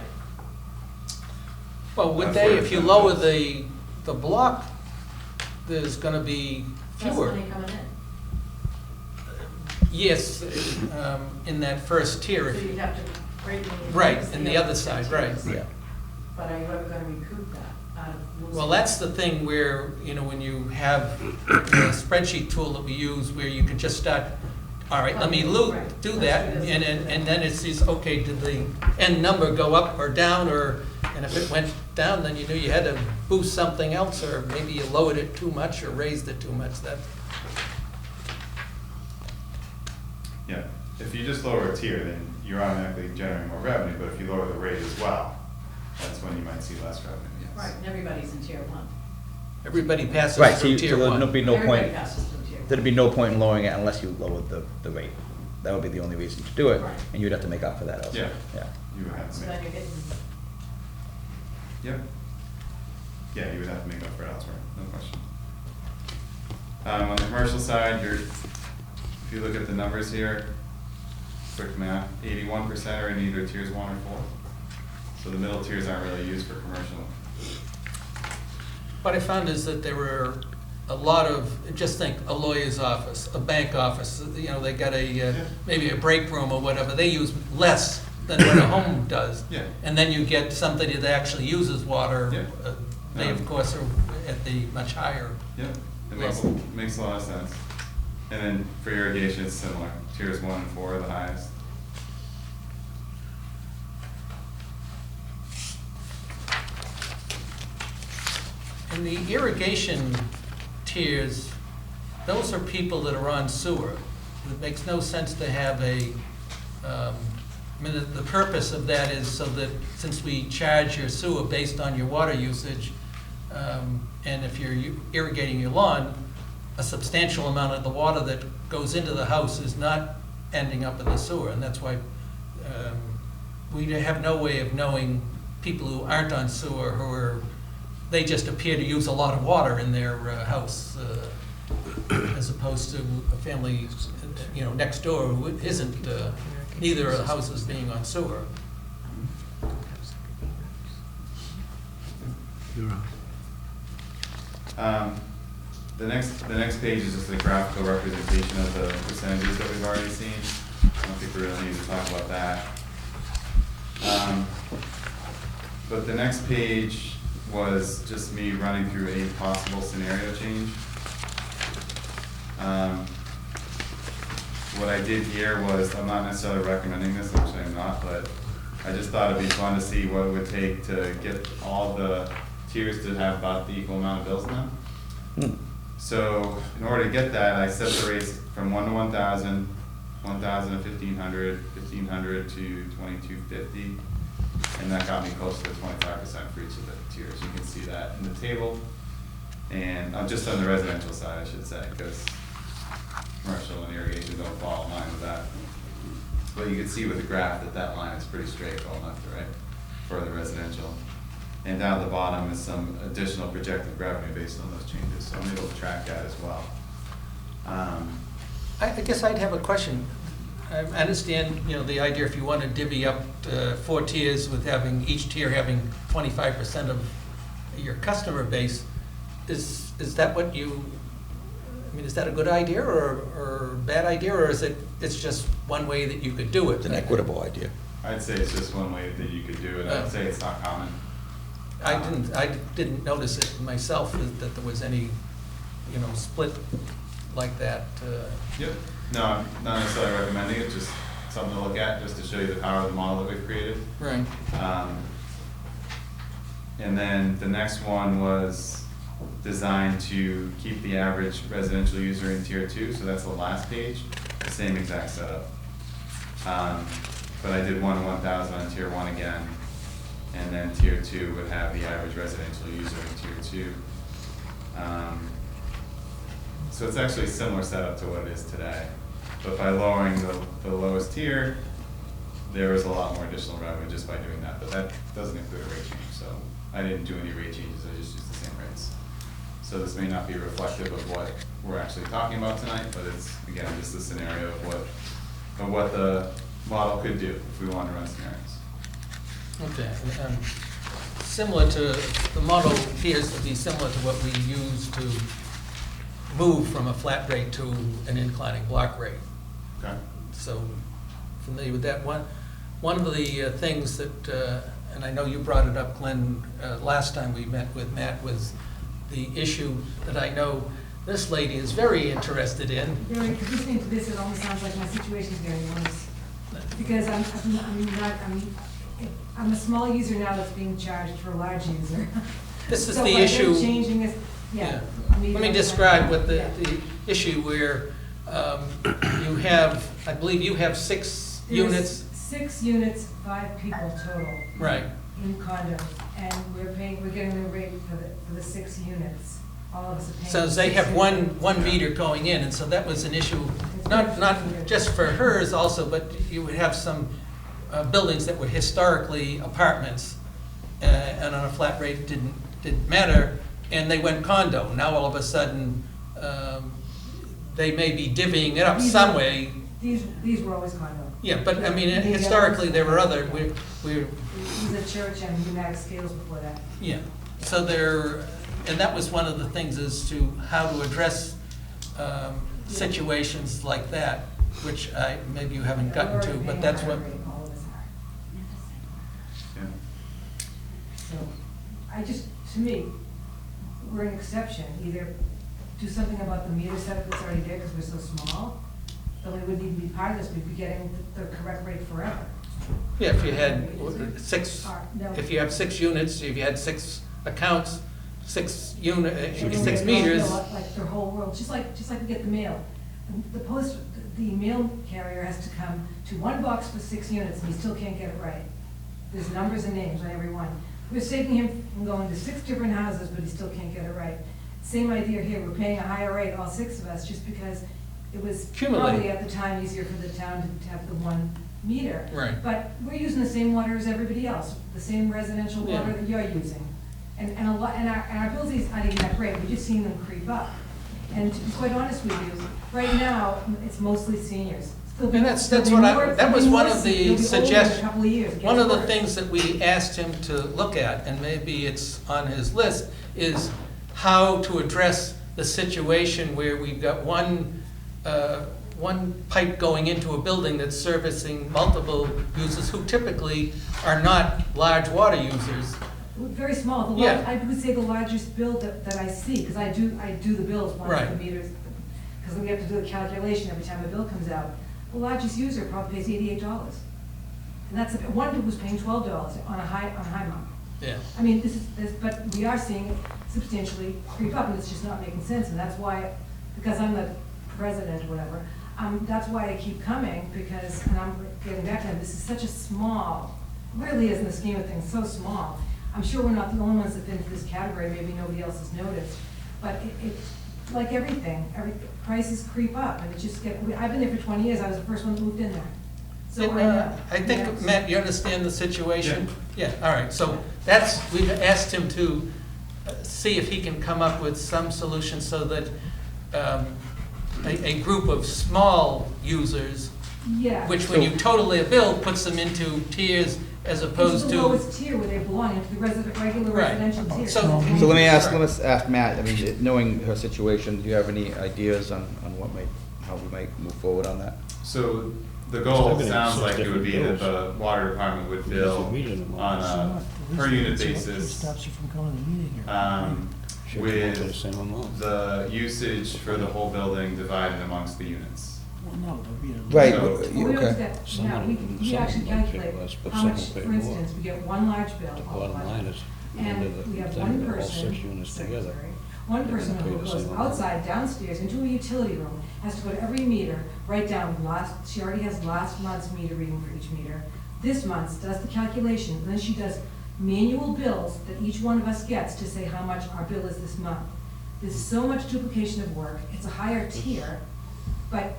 Well, would That's they, where if you it lower depends. the block, there's gonna be Less fewer. money coming in. Yes, in that first tier. So you'd have to break it. Right, and the other side, right. Yeah. But are you ever gonna recoup that out of losing? Well, that's the thing where, when you have the spreadsheet tool that we use where you can just start, all right, let me Right. do that, and then it says, okay, did the end number go up or down, and if it went down, then you knew you had to boost something else, or maybe you lowered it too much or raised it too much, Yeah, if you just lower a tier, then you're automatically generating more revenue, but if you lower the rate as well, that's when you might see less revenue, yes. Right, and everybody's in tier 1. everybody passes Right, so through you- tier so there'd one. be no Everybody point, passes through tier 1. there'd be no point in lowering it unless you lowered the rate. That would be the only reason to do it, Right. and you'd have to make up for that also. Yeah. Yeah. You would have to So make, then you're getting, yep. Yeah, you would have to make up for it elsewhere, no question. On the commercial side, if you look at the numbers here, quick math, 81% are in either tiers 1 or 4. So the middle tiers aren't really used for commercial. What I found is that there were a lot of, just think, a lawyer's office, a bank office, they got maybe a break room or whatever, they use less than what a home does. Yeah. And then you get somebody that actually uses water. Yeah. They, of course, are at the much higher. Yep, it Level. makes a lot of sense. And then for irrigation, it's similar. Tiers 1 and 4 are the highest. And the irrigation tiers, those are people that are on sewer. It makes no sense to have the purpose of that is so that since we charge your sewer based on your water usage, and if you're irrigating your lawn, a substantial amount of the water that goes into the house is not ending up in the sewer, and that's why we have no way of knowing people who aren't on sewer they just appear to use a lot of water in their house, as opposed to a family, next door who isn't, neither of the houses being on sewer. The next page is just a graphical representation of the percentages that we've already seen. I don't think we really need to talk about that. But the next page was just me running through a possible scenario change. What I did here was, I'm not necessarily recommending this, actually I'm not, but I just thought it'd be fun to see what it would take to get all the tiers to have about the equal amount of bills in them. So in order to get that, I set the rates from 1 to 1,000, 1,000 to 1,500, 1,500 to 2,250, and that got me close to 25% for each of the tiers. You can see that in the table, and just on the residential side, I should say, because commercial and irrigation don't fall in line with that. But you can see with the graph that that line is pretty straight going left to right for the residential. And down at the bottom is some additional projected revenue based on those changes, so I'm able to track that as well. I guess I'd have a question. I understand, you know, the idea if you want to divvy up 4 tiers with having, each tier having 25% of your customer base, is that what you, I mean, is that a good idea or bad idea, or is it's just one way that you could do it? It's an equitable idea. I'd say it's just one way that you could do it. I'd say it's not common. I didn't notice it myself, that there was any, you know, split like that. Yep. No, I'm not necessarily recommending it, just something to look at, just to show you the power of the model that we've created. Right. And then the next one was designed to keep the average residential user in tier 2, so that's the last page, the same exact setup. But I did 1 to 1,000 on tier 1 again, and then tier 2 would have the average residential user in tier 2. So it's actually a similar setup to what it is today, but by lowering the lowest tier, there was a lot more additional revenue just by doing that, but that doesn't include a rate change, so I didn't do any rate changes, I just used the same rates. So this may not be reflective of what we're actually talking about tonight, but it's, again, just a scenario of what the model could do if we want to run scenarios. Okay. Similar to, the model appears to be similar to what we use to move from a flat rate to an inclining block rate. Okay. So, familiar with that. One of the things that, and I know you brought it up, Glenn, last time we met with Matt, was the issue that I know this lady is very interested in. Really, because listening to this, it almost sounds like my situation's getting worse. Because I'm a small user now that's being charged for a large user. This is So the by them issue. changing this, yeah. Let me describe what the issue where you have, I believe you have 6 There's units. 6 units, 5 people total. Right. In condos, and we're getting the rate for the 6 units. All of us are paying. So they have one meter going in, and so that was an issue, not just for hers also, but you would have some buildings that were historically apartments, and on a flat rate it didn't matter, and they went condo. Now all of a sudden, they may be divvying it up some way. These were always condo. Yeah, but I mean, historically, there were other, It was a church and pneumatic scales before that. yeah, so there, and that was one of the things as to how to address situations like that, which maybe you haven't gotten to, but that's what. All of us are. Yeah. So, to me, we're an exception. Either do something about the meter setup that's already there because we're so small, then we wouldn't even be part of this, we'd be getting the correct rate forever. Yeah, if you had 6, if you have 6 units, if you had 6 accounts, 6 meters. Like their whole world, just like we get the mail. The mail carrier has to come to one box for 6 units and he still can't get it right. There's numbers and names on every one. We're saving him from going to 6 different houses, but he still can't get it right. Same idea here, we're paying a higher rate, all 6 of us, just because it was probably at the time easier for the town to have the 1 meter. Right. But we're using the same water as everybody else, the same residential water that you're using. And our bills aren't even that great, we're just seeing them creep up. And to be quite honest with you, right now, it's mostly seniors. And that's what that was one of the suggestions. One of the things that we asked him to look at, and maybe it's on his list, is how to address the situation where we've got one pipe going into a building that's servicing multiple users who typically are not large water users. Very small. Yeah. I would say the largest bill that I see, because I do the bills once Right. the meters, because we have to do a calculation every time a bill comes out. The largest user probably pays $88. And that's, one was paying $12 on a high month. Yeah. I mean, but we are seeing it substantially creep up, and it's just not making sense, and that's why, because I'm the president or whatever, that's why I keep coming, because, and I'm getting back to that, this is such a small, really is in the scheme of things, so small. I'm sure we're not the only ones that fit into this category, maybe nobody else has noticed, but like everything, prices creep up, and it just I've been there for 20 years, I was the first one that moved in there. So I know. I think, Matt, you understand the situation? Yeah, all right, so we've asked him to see if he can come up with some solution so that a group of small users, Yeah. which when you total their bill, puts them into tiers as opposed It's the to. lowest tier where they belong, into the regular Right. residential tier. So So let me ask Matt, I mean, knowing her situation, do you have any ideas on how we might move forward on that? So the goal Still gonna have sounds like it would be that different the water department would bill on a per unit basis, you from coming to the meeting here? Should come up to the with same amount. the usage for the whole building divided amongst the units. Well, no, there'll be a. Right, So- We always okay. get, Some yeah, of we them- we some actually might pay calculate less, but how some much, will pay for more. instance, we get one large bill. The all bottom of line us, is, And under the we have thing, one they're all person, 6 units together. secretary, one They're person gonna pay who the goes same amount. outside, downstairs, into a utility room, has to go to every meter, write down she already has last month's meter reading for each meter. This month, does the calculation, and then she does manual bills that each one of us gets to say how much our bill is this month. There's so much duplication of work, it's a higher tier, but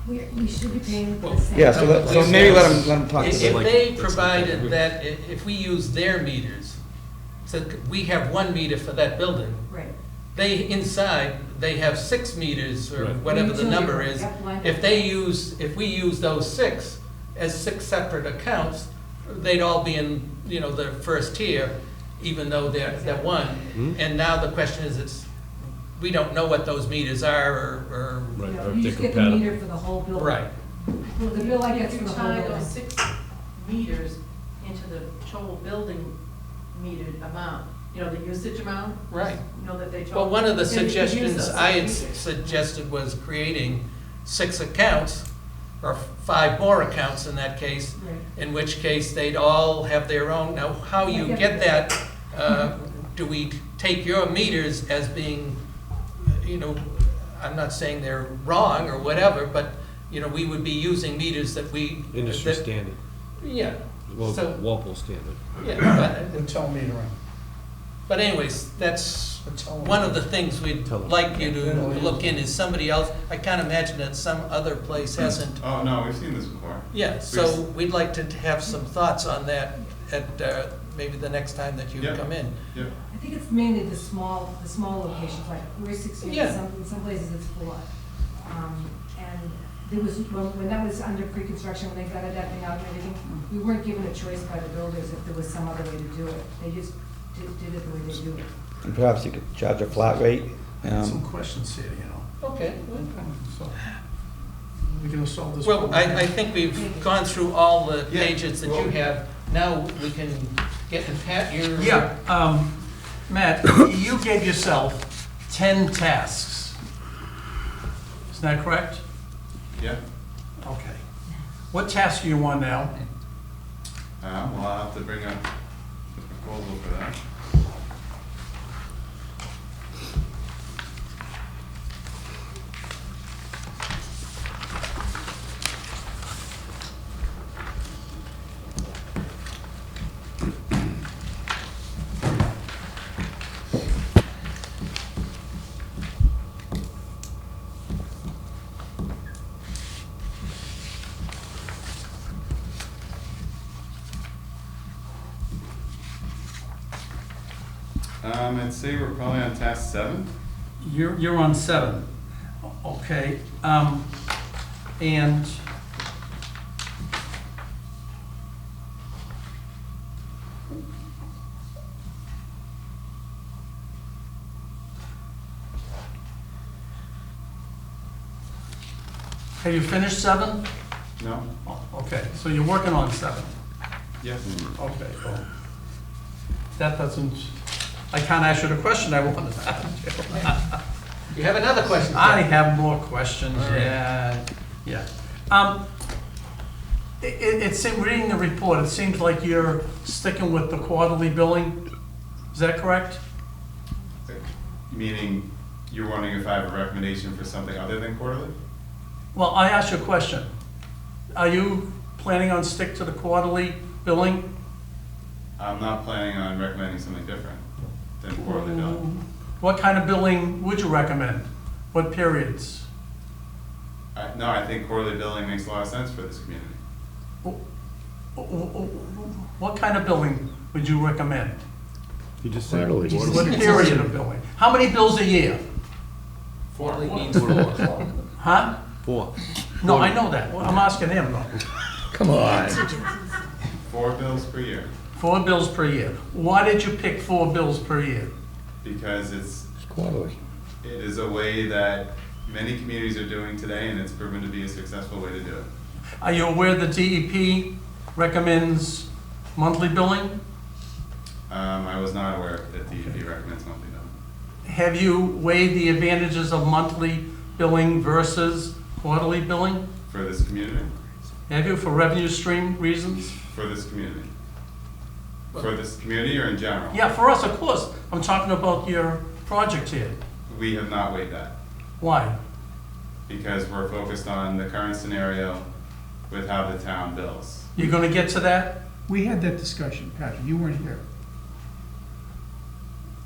we should be paying the same. Yeah, so maybe let him talk. If to they provided that, if we use their meters, so we have 1 meter for that building, Right. inside, they have 6 meters or Right. whatever the number is. Yep, line up. If we use those 6 as 6 separate accounts, they'd all be in, the first tier, even though they're 1. And now the question is, we don't know what those meters are or, Right, You know, or if you they're just get the compatible. meter for the whole building. right. Well, the bill I get If for you the whole tie building. those 6 meters into the total building metered amount, the usage amount. Right. That they total. Well, one of the then you could use suggestions those I had meters. suggested was creating 6 accounts, or 5 more accounts in that case, Right. in which case they'd all have their own. Now, how you get that, do we take your meters as being, I'm not saying they're wrong or whatever, but, we would be using meters that we. Industry that- standard, Yeah. well, So- Walpole standard. Yeah, Tell me around. but anyways, that's one of the things we'd like you to look in, is somebody else, I can't imagine that some other place hasn't. Oh, no, we've seen this before. Yeah, so we'd like to have some thoughts on that at maybe the next time that you Yeah. come in. Yep. I think it's mainly the small locations, like we're 6 Yeah. units, in some places it's 4. And there was, when that was under pre-construction, when they got that thing out and everything, we weren't given a choice by the builders if there was some other way to do it. They just did it the way they do it. And perhaps you could charge a flat rate. Some questions here, Okay. So, we can solve this. Well, problem. I think we've gone through all the Yeah, pages that you well- have. Now we can get, and Pat, your. Yeah, Matt, you gave yourself 10 tasks. Isn't that correct? Yeah. Okay. What task are you on now? Well, I'll have to bring up the proposal for that. I'd say we're probably on task 7. You're on 7. Okay, and have you finished 7? No? Oh, okay, so you're working on 7. Yes. Okay, well, that doesn't, I can't ask you the question I wanted to ask you. You have another question? I have more questions, yeah. Reading the report, it seems like you're sticking with the quarterly billing. Is that correct? Meaning, you're wondering if I have a recommendation for something other than quarterly? Well, I asked you a question. Are you planning on stick to the quarterly billing? I'm not planning on recommending something different than quarterly billing. What kind of billing would you recommend? What periods? No, I think quarterly billing makes a lot of sense for this community. What kind of billing would you recommend? You just said. Quarterly. What period of billing? How many bills a year? Quarterly means 4. Huh? 4. No, I know that. I'm asking him though. Come on. 4 bills per year, 4 bills per year. Why did you pick 4 bills per year? because It's quarterly. it is a way that many communities are doing today, and it's proven to be a successful way to do it. Are you aware the DEP recommends monthly billing? I was not aware that DEP recommends monthly billing. Have you weighed the advantages of monthly billing versus quarterly billing? For this community? Have you, for revenue stream reasons? For this community? For this community or in general? Yeah, for us, of course. I'm talking about your project here. We have not weighed that, Why? because we're focused on the current scenario with how the town bills. You're gonna get to that? We had that discussion, Patrick, you weren't here.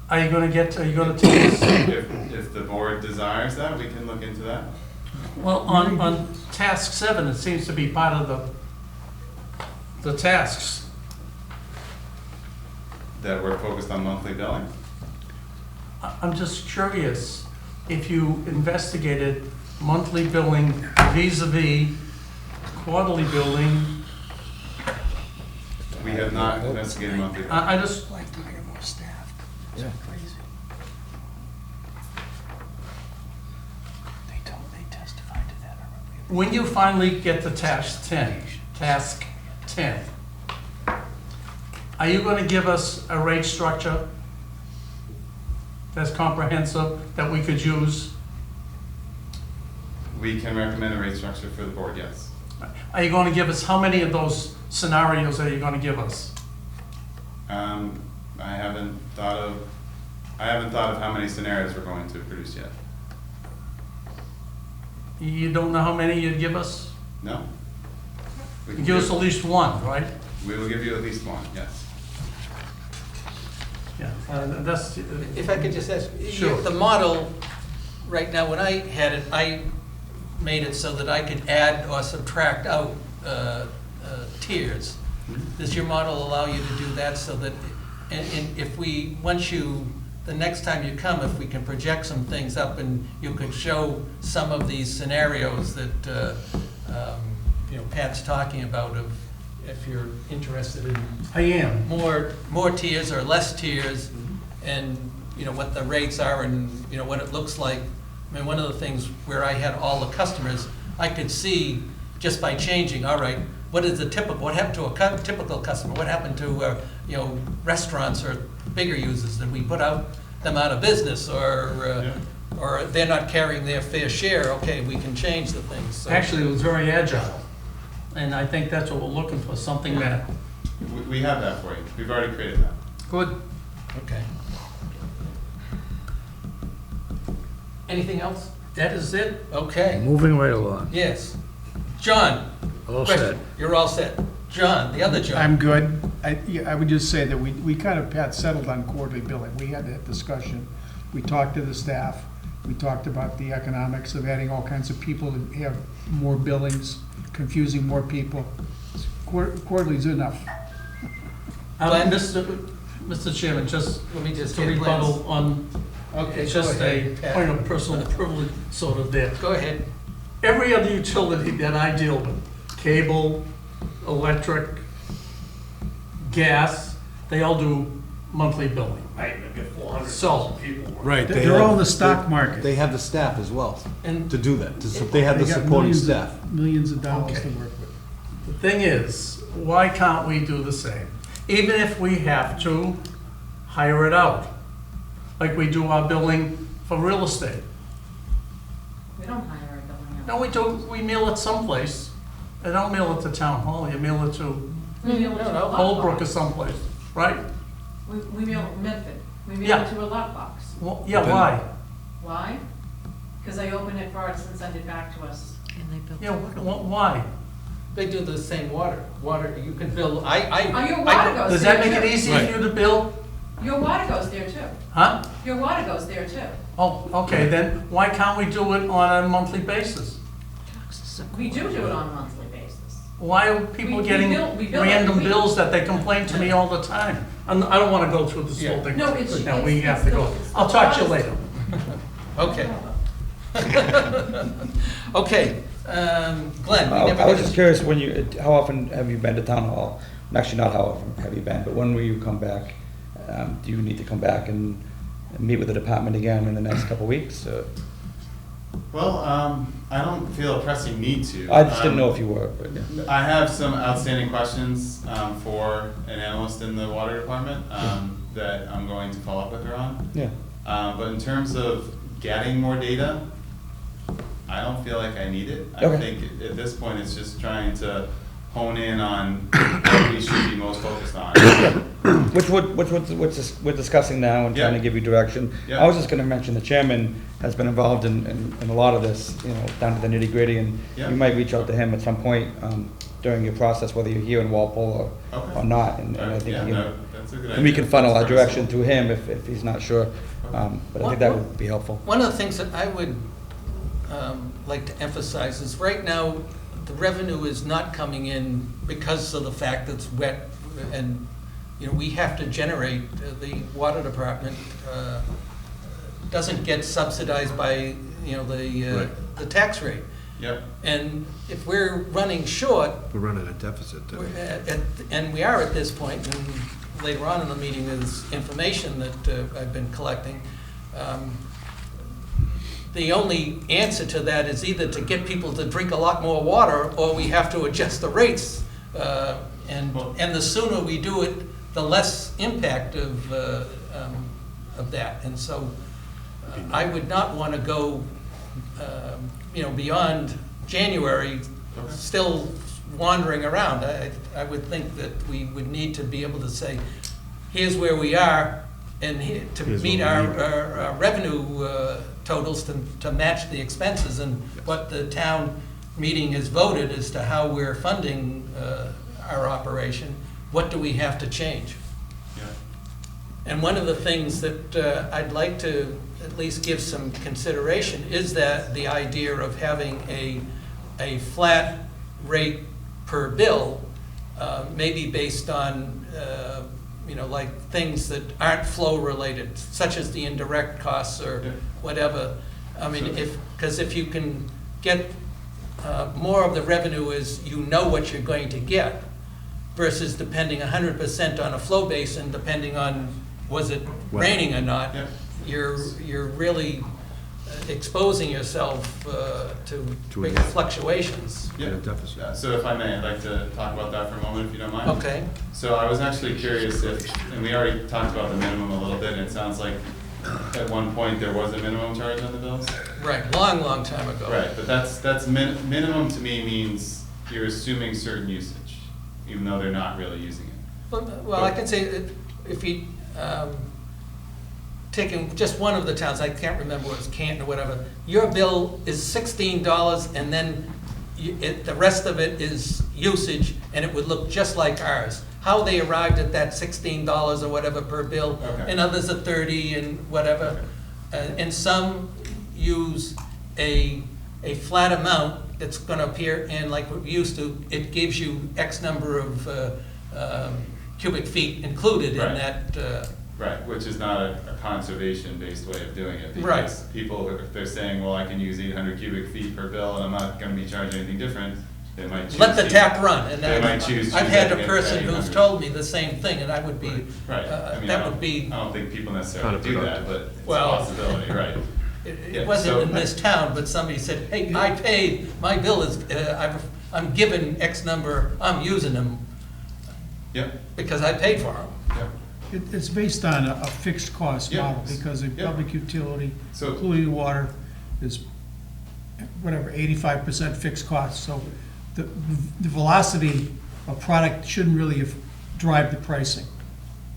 Are you gonna take us? If the board desires that, we can look into that. Well, on task 7, it seems to be part of the tasks. That we're focused on monthly billing. I'm just curious if you investigated monthly billing vis-à-vis quarterly billing. We have not investigated monthly billing. I just, Like to hire more staff. Yeah. Crazy. They testified to that already. when you finally get to task 10, are you gonna give us a rate structure that's comprehensive, that we could use? We can recommend a rate structure for the board, yes. Are you gonna give us, how many of those scenarios are you gonna give us? I haven't thought of how many scenarios we're going to produce yet. You don't know how many you'd give us? No? We You can give us at least one, right? We will give you at least one, yes. Yeah, that's, If I could just ask, Sure. the model, right now, when I had it, I made it so that I could add or subtract out tiers. Does your model allow you to do that so that, and if we, the next time you come, if we can project some things up and you could show some of these scenarios that, Pat's talking about of, if you're interested in I am. more tiers or less tiers, and, what the rates are and, what it looks like. I mean, one of the things where I had all the customers, I could see just by changing, all right, what happened to a typical customer? What happened to, restaurants or bigger users? Did we put them out of business, or they're not carrying their fair share? Okay, we can change the things. So- Actually, it was very agile. And I think that's what we're looking for, something that, We have that for you. We've already created that. good. Okay. Anything else? That is it. Okay, Moving right along. yes. John? All question. set. You're all set. John, the other John. I'm good. I would just say that we kind of, Pat, settled on quarterly billing. We had that discussion. We talked to the staff. We talked about the economics of adding all kinds of people to have more billings, confusing more people. Quarterly's enough. Glenn? Mr. Chairman, just Let me just to get Glenn's. rebuttal on, Okay, it's go just a ahead, Pat. point of personal privilege sort of there. Go ahead. Every other utility that I deal with, cable, electric, gas, they all do monthly billing. Right, they've got 400 So, people. Right. they They're all have- in the stock market. They have the staff as well and to do that. They have the They got supporting millions of- staff. Millions of dollars to Okay. work with. the thing is, why can't we do the same? Even if we have to hire it out, like we do our billing for real estate. We don't hire our billing out. No, we do, we mail it someplace. I don't mail it to town hall, you mail it to We mail it to a Holbrook or lockbox. someplace, right? We mail it to Medford. We mail Yeah. it to a lockbox. Well, yeah, why? Why? Because they open it for us and send it back to us. Yeah, why? They do the same water. You can bill, I. Oh, your water goes Does that there, make it too. easy for you to bill? Your water goes there too. Huh? Your water goes there too. Oh, okay, then why can't we do it on a monthly basis? We do it on a monthly basis. Why are people We getting bill- we bill random every week. bills that they complain to me all the time? I don't wanna go through this whole thing. No, it's- Now, we it's- have to go. it's the I'll talk to you laws. later. Okay. Okay, Glenn, we never. I was just curious, when you, how often have you been to town hall? Actually, not how often have you been, but when will you come back? Do you need to come back and meet with the department again in the next couple of weeks? Well, I don't feel a pressing need to. I just didn't know if you were, but yeah. I have some outstanding questions for an analyst in the water department that I'm going to follow up with her on. Yeah. But in terms of getting more data, I don't feel like I need it. I Okay. think at this point, it's just trying to hone in on what we should be most focused on. Which we're discussing now and trying to Yeah. give you direction. Yeah. I was just gonna mention the chairman has been involved in a lot of this, you know, down to the nitty gritty, and Yeah. you might reach out to him at some point during your process, whether you're here in Walpole or not, and I think, Yeah, you know, no, that's a good idea. and we can funnel our That's direction purposeful. through him if he's not sure. But I think that would be helpful. One of the things that I would like to emphasize is right now, the revenue is not coming in because of the fact that it's wet, and, you know, we have to generate, the water department doesn't get subsidized by, you know, the tax rate. Yep. And if we're running short, We're running a deficit. and we are at this point, and later on in the meeting, there's information that I've been collecting. The only answer to that is either to get people to drink a lot more water, or we have to adjust the rates. And the sooner we do it, the less impact of that. And so I would not want to go, you know, beyond January, still wandering around. I would think that we would need to be able to say, here's where we are, and to Here's meet what we need. our revenue totals to match the expenses, and what the town meeting has voted as to how we're funding our operation. What do we have to change? Yeah. And one of the things that I'd like to at least give some consideration is that the idea of having a flat rate per bill, maybe based on, you know, like things that aren't flow related, such as the indirect costs or whatever. I mean, because if you can get more of the revenue as you know what you're going to get, versus depending 100% on a flow basin, depending on was it raining or not, Yeah. you're really exposing yourself to big fluctuations. Yeah. So if I may, I'd like to talk about that for a moment, if you don't mind. Okay. So I was actually curious if, and we already talked about the minimum a little bit, and it sounds like at one point there was a minimum charge on the bills. Right, long time ago. Right, but that's minimum to me means you're assuming certain usage, even though they're not really using it. Well, I can say that if you, taking just one of the towns, I can't remember what it was, Canton or whatever, your bill is $16, and then the rest of it is usage, and it would look just like ours. How they arrived at that $16 or whatever per bill, Okay. and others are 30 and whatever. And some use a flat amount that's gonna appear, and like what we used to, it gives you X number of cubic feet included in Right. that. Right, which is not a conservation-based way of doing it. Right. Because people, if they're saying, well, I can use 800 cubic feet per bill and I'm not gonna be charging anything different, they might choose. Let the to- tap run, and They might choose. I've had a that person who's 800. told me the same thing, and I would be, Right, I mean, that would be, I don't think people necessarily do that, but it's a Well- possibility, right? it Yeah, wasn't so- in this town, but somebody said, hey, I paid, my bill is, I'm given X number, I'm using them Yep, because I paid for them. yep. It's based on a fixed cost Yeah. model, because a Yeah. public utility, So- including water, is whatever, 85% fixed cost. So the velocity of product shouldn't really drive the pricing.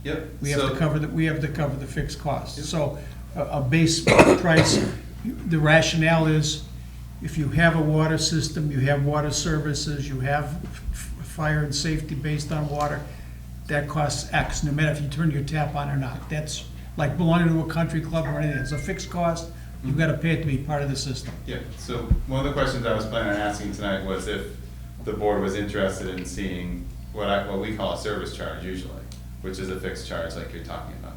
Yep. We have So- to cover the fixed costs. Yep. So a base price, the rationale is, if you have a water system, you have water services, you have fire and safety based on water, that costs X, no matter if you turn your tap on or not. That's like belonging to a country club or anything. It's a fixed cost, you've got to pay it to be part of the system. Yeah, so one of the questions I was planning on asking tonight was if the board was interested in seeing what we call a service charge usually, which is a fixed charge like you're talking about.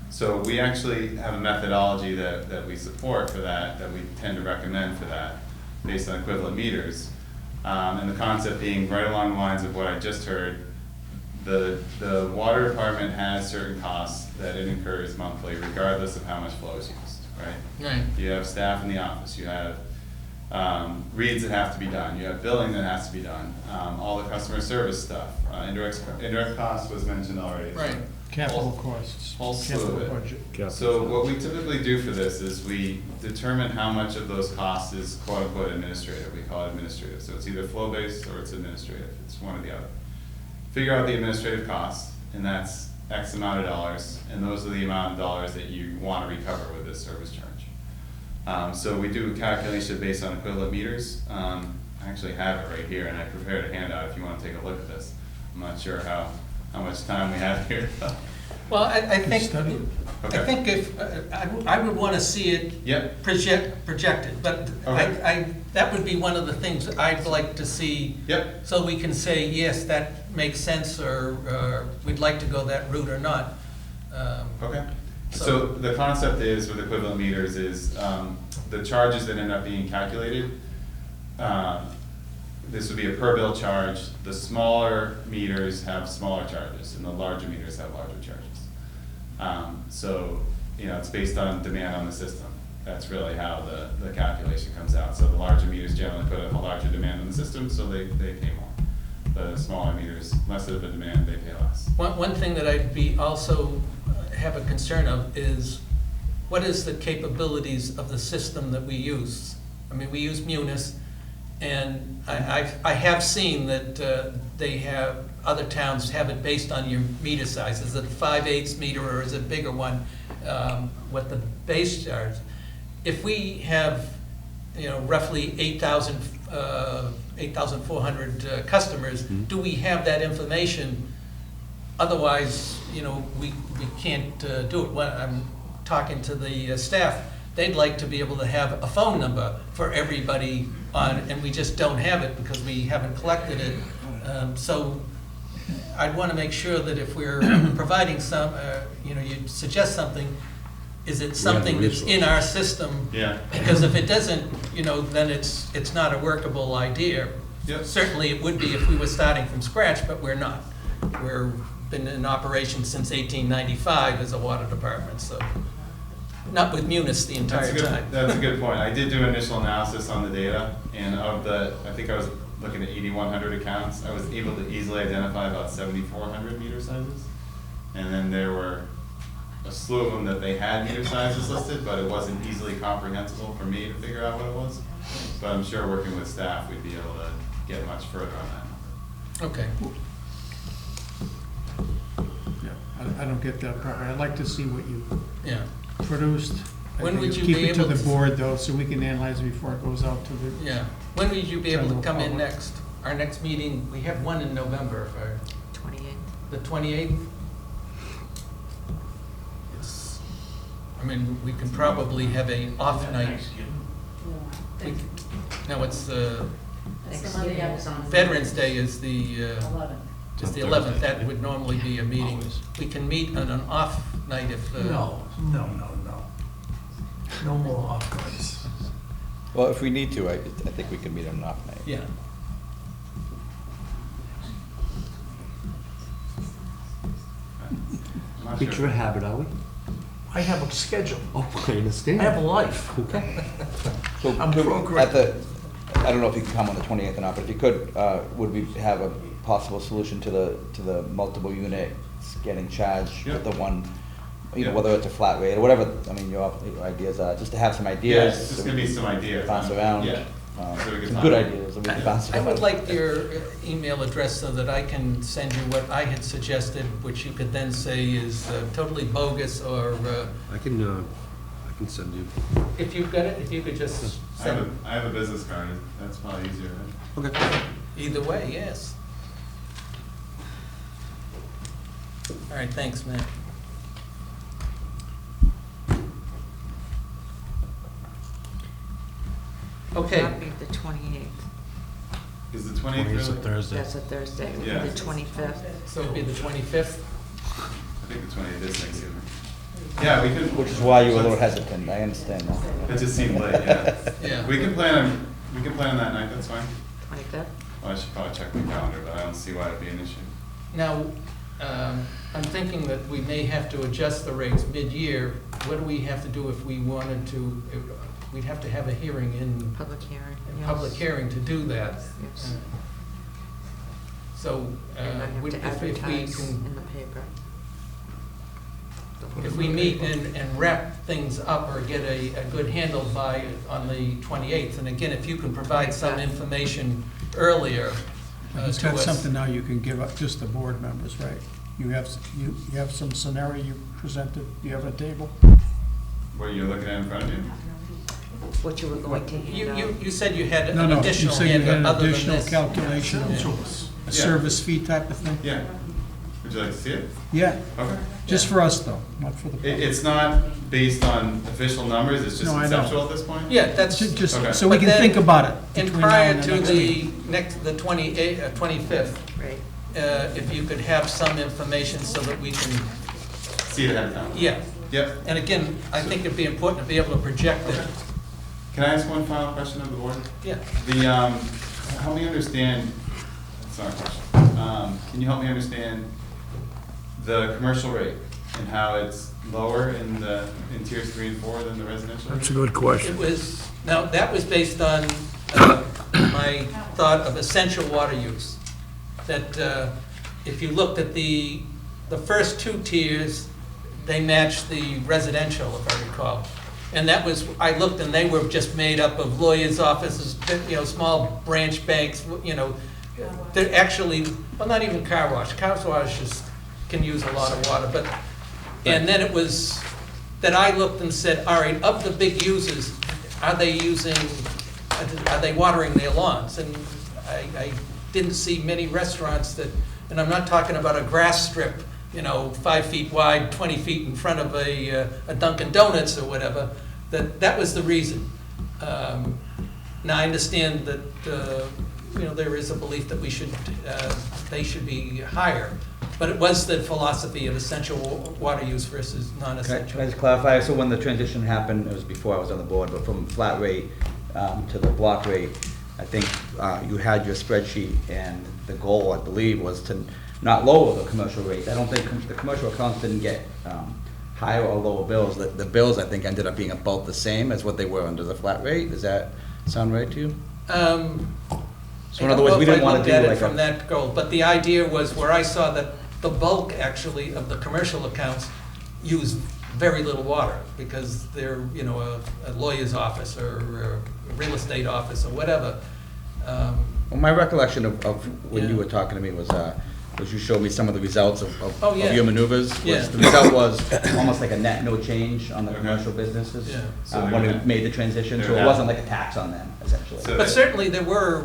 So we actually have a methodology that we support for that we tend to recommend for that, based on equivalent meters. And the concept being right along the lines of what I just heard, the water department has certain costs that it incurs monthly regardless of how much flow is used, right? Right. You have staff in the office, you have reads that have to be done, you have billing that has to be done, all the customer service stuff, indirect cost was mentioned already. Right. Capital costs, Whole slew of capital it. budget. So what we typically do for this is we determine how much of those costs is quote-unquote administrative. We call it administrative. So it's either flow-based or it's administrative. It's one or the other. Figure out the administrative cost, and that's X amount of dollars, and those are the amount of dollars that you want to recover with this service charge. So we do a calculation based on equivalent meters. I actually have it right here, and I prepared a handout if you want to take a look at this. I'm not sure how much time we have here. Well, I think, Okay. I think if, I would want to see it Yep. projected, but Okay. that would be one of the things I'd like to see. Yep. So we can say, yes, that makes sense, or we'd like to go that route or not. Okay. So the concept is, with equivalent meters, is the charges that end up being calculated, this would be a per bill charge. The smaller meters have smaller charges, and the larger meters have larger charges. So, it's based on demand on the system. That's really how the calculation comes out. So the larger meters generally put a larger demand on the system, so they pay more. The smaller meters, less of a demand, they pay less. One thing that I'd be also have a concern of is, what is the capabilities of the system that we use? I mean, we use Munis, and I have seen that they have, other towns have it based on your meter size. Is it a 5/8 meter or is it a bigger one? What the base charge. If we have, roughly 8,400 customers, do we have that information? Otherwise, we can't do it. When I'm talking to the staff, they'd like to be able to have a phone number for everybody on, and we just don't have it because we haven't collected it. So I'd want to make sure that if we're providing some, you suggest something, is it something that's in our system? Yeah. Because if it doesn't, then it's not a workable idea. Yep. Certainly it would be if we were starting from scratch, but we're not. We're been in operation since 1895 as a water department, so not with Munis the entire time. That's a good point. I did do initial analysis on the data, and I think I was looking at 8,100 accounts. I was able to easily identify about 7,400 meter sizes. And then there were a slew of them that they had meter sizes listed, but it wasn't easily comprehensible for me to figure out what it was. But I'm sure working with staff, we'd be able to get much further on that. Okay. I don't get that part. I'd like to see what you Yeah. produced. When would you Keep be it to able the to- board, though, so we can analyze it before it goes out to the, Yeah. When would you be able to General come in public. next? Our next meeting, we have one in November, if 28th. the 28th? We can probably have a off night. No, it's That's the Monday after. Veterans Day is the 11. Is the 11th. That would normally be a meeting. We can meet on an off night if. No. No more off nights. Well, if we need to, I think we can meet on an off night. Yeah. I'm not Creature sure. of habit, are we? I have a schedule. Oh, I understand. I have a life. Okay. So I'm could- programmed. I don't know if you can come on the 28th or not, but if you could, would we have a possible solution to the multiple units getting charged with the one, Yeah. whether it's a flat rate or whatever, your ideas are, just to have some ideas. Yeah, it's just gonna be some ideas. Bounce around. Yeah. So we can Some talk good about it. ideas, that we can bounce I around. would like your email address so that I can send you what I had suggested, which you could then say is totally bogus, or I can send you. if you've got it, if you could just send. I have a business card. That's probably easier, right? Okay. Either way, yes. All right, thanks, Matt. Okay, Not be the 28th. Is the 28th really? Thursday. That's a Thursday, it would Yeah. be the 25th. so it'd be the 25th? I think the 28th is Thanksgiving. Yeah, we could. Which is why you were a little hesitant, I understand that. It just seemed late, yeah. Yeah. We can plan on that night, that's fine. 25th? Well, I should probably check my calendar, but I don't see why it'd be an issue. Now, I'm thinking that we may have to adjust the rates mid-year. What do we have to do if we wanted to, we'd have to have a hearing in, Public hearing. a yes. public hearing to do that. Yes. So, And I would- have to if we advertise can, in the paper. if we meet and wrap things up or get a good handle on the 28th, and again, if you can provide some information earlier He's to got us. something now you can give up just the board members, right? You have some scenario you presented, you have a table? What are you looking at in front of you? What you were going to hand out. You said you had No, an no, you additional said you had handout an other than additional this. calculation of a service fee type of thing? Yeah. Would you like to see it? Yeah, Okay. just for us though, not for the public. It's not based on official numbers, it's just No, I know. conceptual at this point? Yeah, that's, Just Okay. so we But can then- think about it. and between now prior and the to next meeting. the 25th, Right. if you could have some information so that we can, See it ahead of time? yeah. Yep. And again, I think it'd be important to be able to project it. Can I ask one final question of the board? Yeah. Help me understand, it's not a question. Can you help me understand the commercial rate and how it's lower in tiers 3 and 4 than the residential? That's a good question. It was, now, that was based on my thought of essential water use. That if you looked at the first two tiers, they matched the residential, if I recall. And that was, I looked and they were just made up of lawyers' offices, small branch banks, they're actually, well, not even car wash. Car wash can use a lot of water, but, and then it was, that I looked and said, all right, of the big users, are they watering their lawns? And I didn't see many restaurants that, and I'm not talking about a grass strip, 5 feet wide, 20 feet in front of a Dunkin' Donuts or whatever, that was the reason. Now, I understand that, there is a belief that they should be higher, but it was the philosophy of essential water use versus Can I non-essential. just clarify, so when the transition happened, it was before I was on the board, but from flat rate to the block rate, I think you had your spreadsheet, and the goal, I believe, was to not lower the commercial rate. I don't think the commercial accounts didn't get higher or lower bills. The bills, I think, ended up being about the same as what they were under the flat rate. Does that sound right to you? So in other words, we didn't want to do I don't know if I looked at it like from that goal, but the idea was where I saw that the bulk, actually, of the commercial accounts use very little water, because they're, a lawyer's office or a real estate office or whatever. Well, my recollection of when Yeah. you were talking to me was you showed me some of the results of Oh, yeah. your maneuvers. Yeah. The result was almost like a net no change on the commercial businesses Yeah. So when they're we gonna- made the transition, so they're it not- wasn't like a tax on them, essentially. So But certainly there were,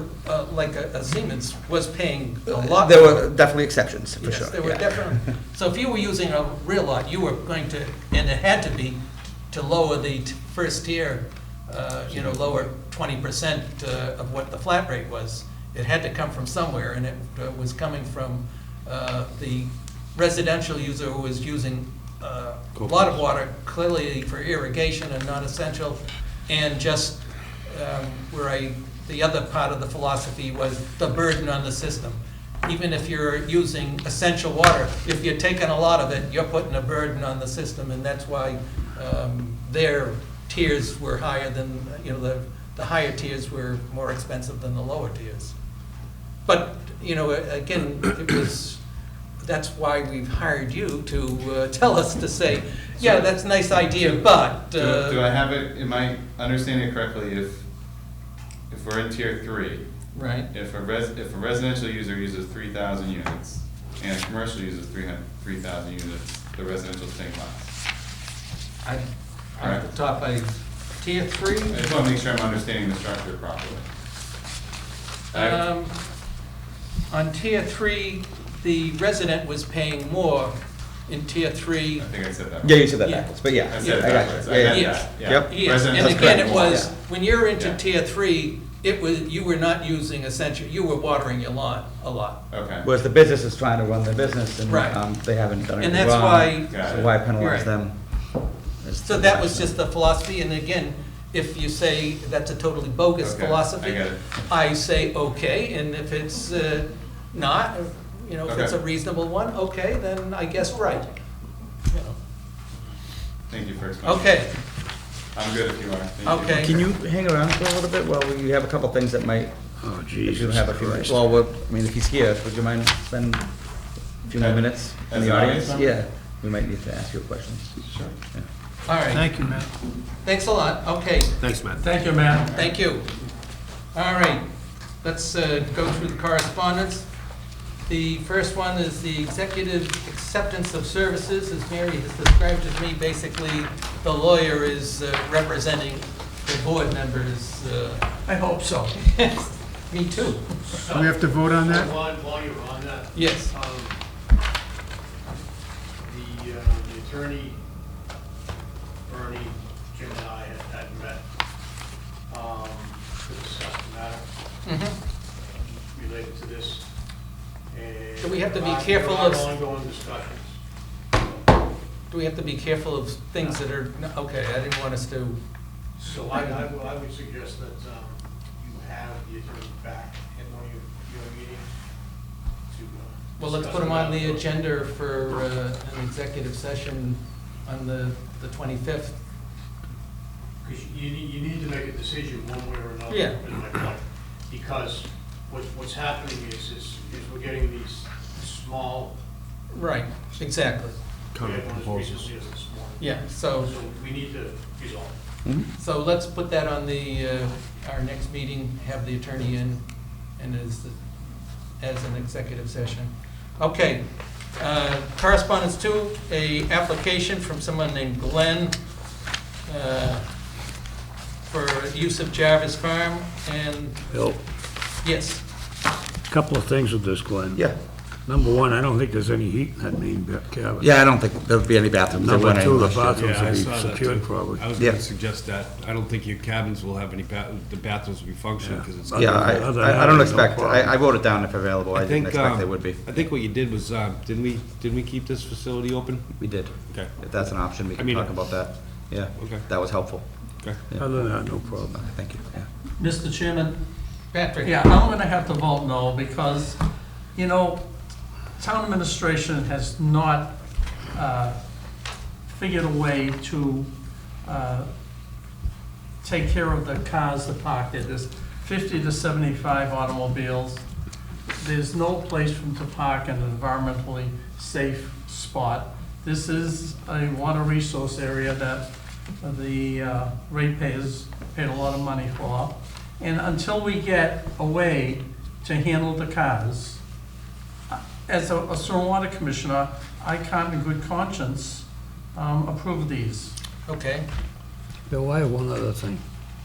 like a Siemens was paying a lot. There were definitely exceptions, for Yes, sure. there were yeah. definitely, so if you were using a real lot, you were going to, and it had to be, to lower the first tier, lower 20% of what the flat rate was. It had to come from somewhere, and it was coming from the residential user who was using a lot of water, clearly for irrigation and not essential, and just the other part of the philosophy was the burden on the system. Even if you're using essential water, if you're taking a lot of it, you're putting a burden on the system, and that's why their tiers were higher than, the higher tiers were more expensive than the lower tiers. But, again, that's why we've hired you to tell us to say, yeah, that's a nice idea, but. Do I have it, am I understanding it correctly, if we're in tier 3, Right. if a residential user uses 3,000 units and a commercial uses 3,000 units, the residential is paying less? Off the top, tier 3? I just want to make sure I'm understanding the structure properly. On tier 3, the resident was paying more, in tier 3. I think I said that. Yeah, you said that Yeah. backwards, but yeah. I said it I got backwards. you. I Yeah, got yeah. that, yeah. Yep. Yes, Residents and of again, it Brentwood. was, when you're into Yeah. tier 3, it was, you were not using essential, you were watering your lawn a lot. Okay. Whereas the business is trying to run their business and Right. they haven't done And anything that's wrong. why- Got So it. why penalize Right. them? So that was just the philosophy, and again, if you say that's a totally bogus Okay, philosophy, I get it. I say, okay, and if it's not, you know, if it's a Okay. reasonable one, okay, then I guess right. Thank you for explaining. Okay, I'm good if you are. Thank you. okay. Can you hang around for a little bit while we have a couple things that might, Oh, if you Jesus have a few minutes? Christ. Well, I mean, if he's here, would you mind spending a few more Okay. minutes in As the an audience? audience member? Yeah, we might need to ask you a question. Sure. All right, Thank you, Matt. thanks a lot, okay. Thanks, Matt. Thank you, man. Thank you. All right, let's go through the correspondence. The first one is the executive acceptance of services. As Mary has described it to me, basically, the lawyer is representing the board members. I hope so. Me too. Do we have to vote on that? While you're on that, Yes. the attorney, Bernie, Jim and I had met to discuss the matter Mhm. related to this. And Do we have to be there careful are of- ongoing discussions. Do we have to be careful of things that are, no, okay, I didn't want us to, So I would suggest that you have the attorney back at one of your meetings to. well, let's discuss put them on matter. the agenda for an executive session on the 25th. Because you need to make a decision one way or another. Yeah. is my point. Because what's happening is we're getting these small, Right, exactly. we had one as recently as this morning. Yeah, so, So we need to resolve. so let's put that on the, our next meeting, have the attorney in, and as an executive session. Okay, correspondence 2, a application from someone named Glenn for use of Jarvis Farm, and, Bill, yes, couple of things with this, Glenn. Yeah. Number one, I don't think there's any heat in that main cabin. Yeah, I don't think there'll be any bathrooms. There Number weren't any two, the last year. bathrooms Yeah, I will saw be that secured too. probably. I was Yeah. gonna suggest that. I don't think your cabins will have any, the bathrooms will be functioning Yeah. because it's. Yeah, Other than I don't that, expect, no problem. I wrote it down if available. I didn't expect they would be. I think what you did was, didn't we keep this facility open? We did. Okay, If that's an option, we I can mean- talk about that. Yeah, okay, that was helpful. okay. Other than that, no problem. Okay, thank you, yeah. Mr. Chairman, Patrick. yeah, I'm gonna have to vote no, because, you know, town administration has not figured a way to take care of the cars that park there. There's 50 to 75 automobiles. There's no place for them to park in an environmentally safe spot. This is a water resource area that the ratepayers paid a lot of money for. And until we get a way to handle the cars, as a stormwater commissioner, I can't in good conscience approve these. Okay, Bill, I have one other thing.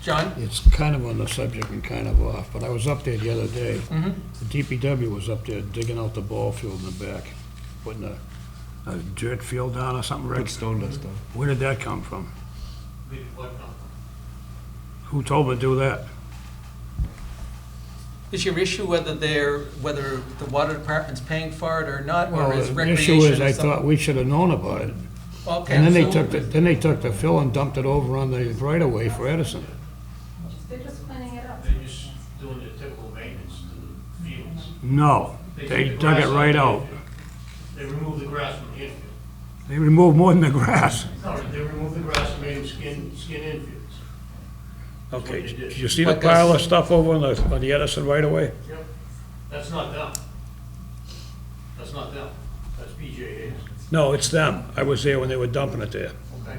John? It's kind of on the subject and kind of off, but I was up there the other day. Mm-hmm. The DPW was up there digging out the ball field in the back, putting a dirt field down or something, Put Rick? stone dust down. Where did that come from? What, Who told them to do that? Is your issue whether whether the water department's paying for it or not, or Well, is the recreation? issue is, I or something? thought we should have known about it. Okay, And then they so- took the fill and dumped it over on the right-of-way for Edison. They're just cleaning it up. they're just doing the typical maintenance to the fields. No, take they the dug it grass right the out. infield. They remove the grass from the infield. They removed more than the grass. No, they remove the grass and made them skin infields. That's what Okay, they did. did you see the What does- pile of stuff over on the Edison right-of-way? Yep. That's not them. That's not them. That's BJ's. No, it's them. I was there when they were dumping it there. Okay.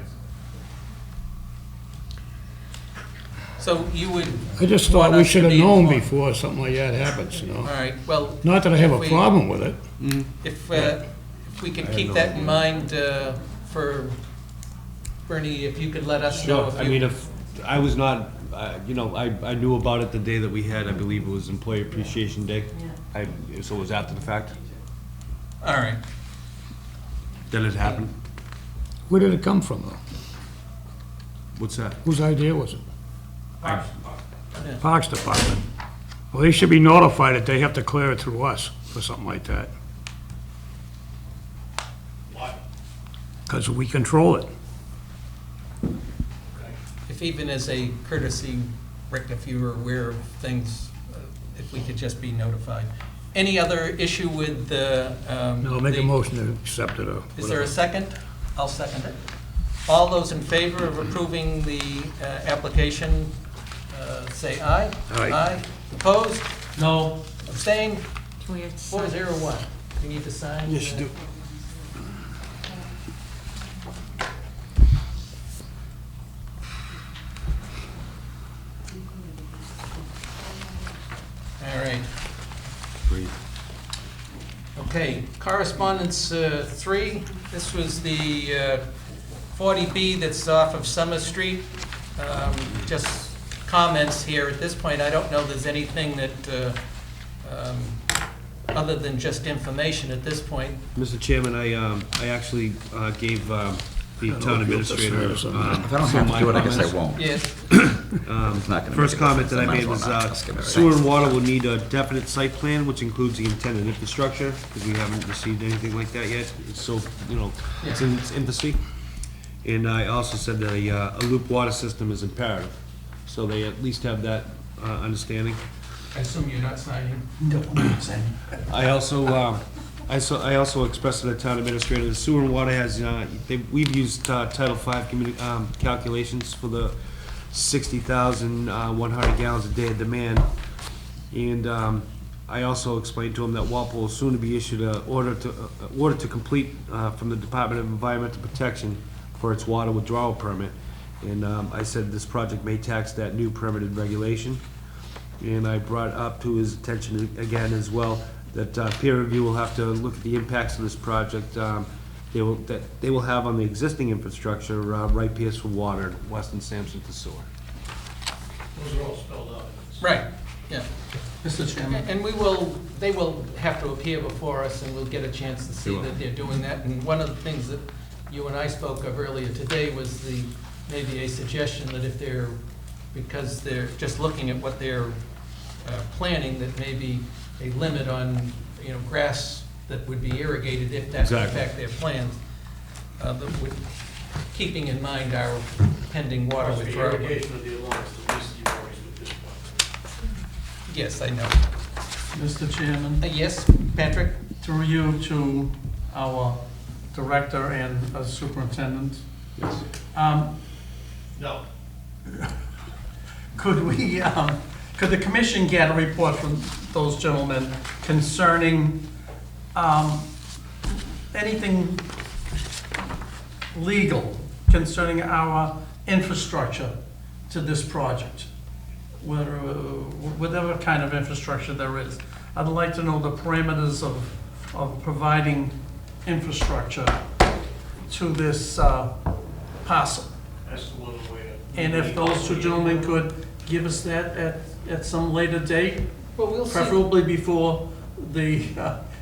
So you would, I just thought Want we us to should have be known informed. before something like that happens, you all know? right, well, Not that I have If a we- problem with it. if we can keep that in mind for Bernie, if you could let us know. Sure, if I mean, you- if, I was not, you know, I knew about it the day that we had, I believe it was Employee Appreciation Day. Yeah. So it was after the fact? All right. That it happened? Where did it come from, though? What's that? Whose idea was it? Parks Department. Well, they should be notified that they have to clear it through us for something like that. Why? Because we control it. If even as a courtesy, Rick, if you were aware of things, if we could just be notified. Any other issue with the? No, make a motion to accept it or Is there whatever. a second? I'll second it. All those in favor of approving the application, say aye. Aye. Opposed? No, Abstained? Can we have to sign 401. You need to sign? Yes, you do. All right. Breathe. Okay, correspondence 3, this was the 40B that's off of Summer Street. Just comments here. At this point, I don't know there's anything that, other than just information at this point. Mr. Chairman, I actually gave the town administrator. If I don't have to do it, I guess I won't. Yes. It's not gonna First make a comment difference. that I I might made as well was not ask him. sewer and water will need a definite site plan, which includes the intended infrastructure, because we haven't received anything like that yet. It's so, it's in its infancy. And I also said that a loop water system is imperative, so they at least have that understanding. I assume you're not signing? no, I'm saying. I also expressed to the town administrator, the sewer and water has, we've used Title V calculations for the 60,100 gallons a day of demand. And I also explained to him that Walpole will soon to be issued an order to complete from the Department of Environmental Protection for its water withdrawal permit. And I said this project may tax that new permitted regulation. And I brought up to his attention again as well that peer review will have to look at the impacts of this project they will have on the existing infrastructure, Wright Pierce for water, Weston Sampson to sewer. Those are all spelled out. Right, yeah. Mr. Chairman. And they will have to appear before us, and we'll get a chance to see that they're doing that. And one of the things that you and I spoke of earlier today was maybe a suggestion that if because they're just looking at what they're planning, that maybe a limit on, grass that would be irrigated if that's in Exactly. fact their plans, keeping in mind our pending water Must be withdrawal. irrigation of the allotments, the least you've always with this point. Yes, I know. Mr. Chairman, Yes, Patrick? through you to our director and superintendent. No. Could the commission get a report from those gentlemen concerning anything legal concerning our infrastructure to this project? Whatever kind of infrastructure there is. I'd like to know the parameters of providing infrastructure to this parcel. That's the little way to. And if those two gentlemen could give us that at some later date, Well, we'll see. preferably before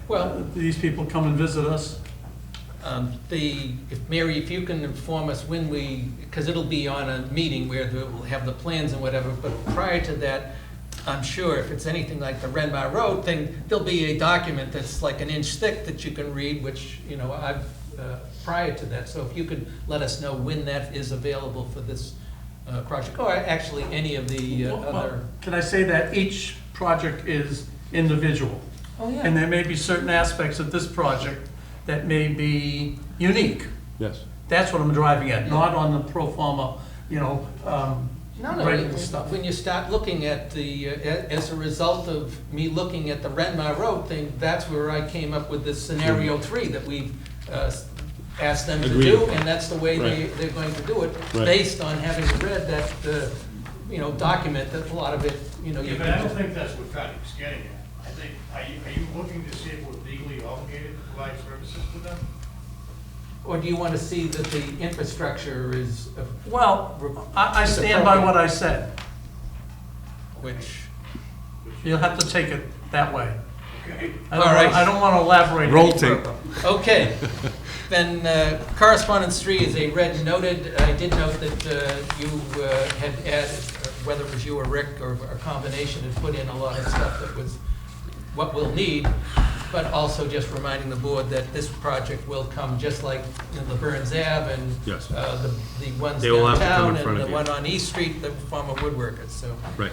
Well, these people come and visit us. Mary, if you can inform us when because it'll be on a meeting where we'll have the plans and whatever, but prior to that, I'm sure if it's anything like the Renmar Road thing, there'll be a document that's like an inch thick that you can read, which, prior to that. So if you could let us know when that is available for this project, or actually any of the other. Can I say that each project is individual? Oh, yeah. And there may be certain aspects of this project that may be unique. Yes. That's what I'm driving at, not on the pro forma, No, regular stuff. when you start looking at as a result of me looking at the Renmar Road thing, that's where I came up with this scenario 3 that we've asked them to Agreed. do, and that's the way Right. they're going to do it, Right. based on having read that, document, that a lot of it, you Yeah, can but I don't just. think that's what Patrick's getting at. I think, are you looking to see if we're legally obligated to provide services to them? Or do you want to see that the infrastructure is, Well, I stand by what I said. which, You'll have to take it that way. Okay. I don't All right. want to elaborate Roll any tape. further. okay. Then correspondence 3 is a red noted. I did note that you had added, whether it was you or Rick or a combination, had put in a lot of stuff that was what we'll need, but also just reminding the board that this project will come just like the Burns Ave and Yes. the ones They will have to come downtown in front and of the you. one on East Street, the former woodworkers, so. Right.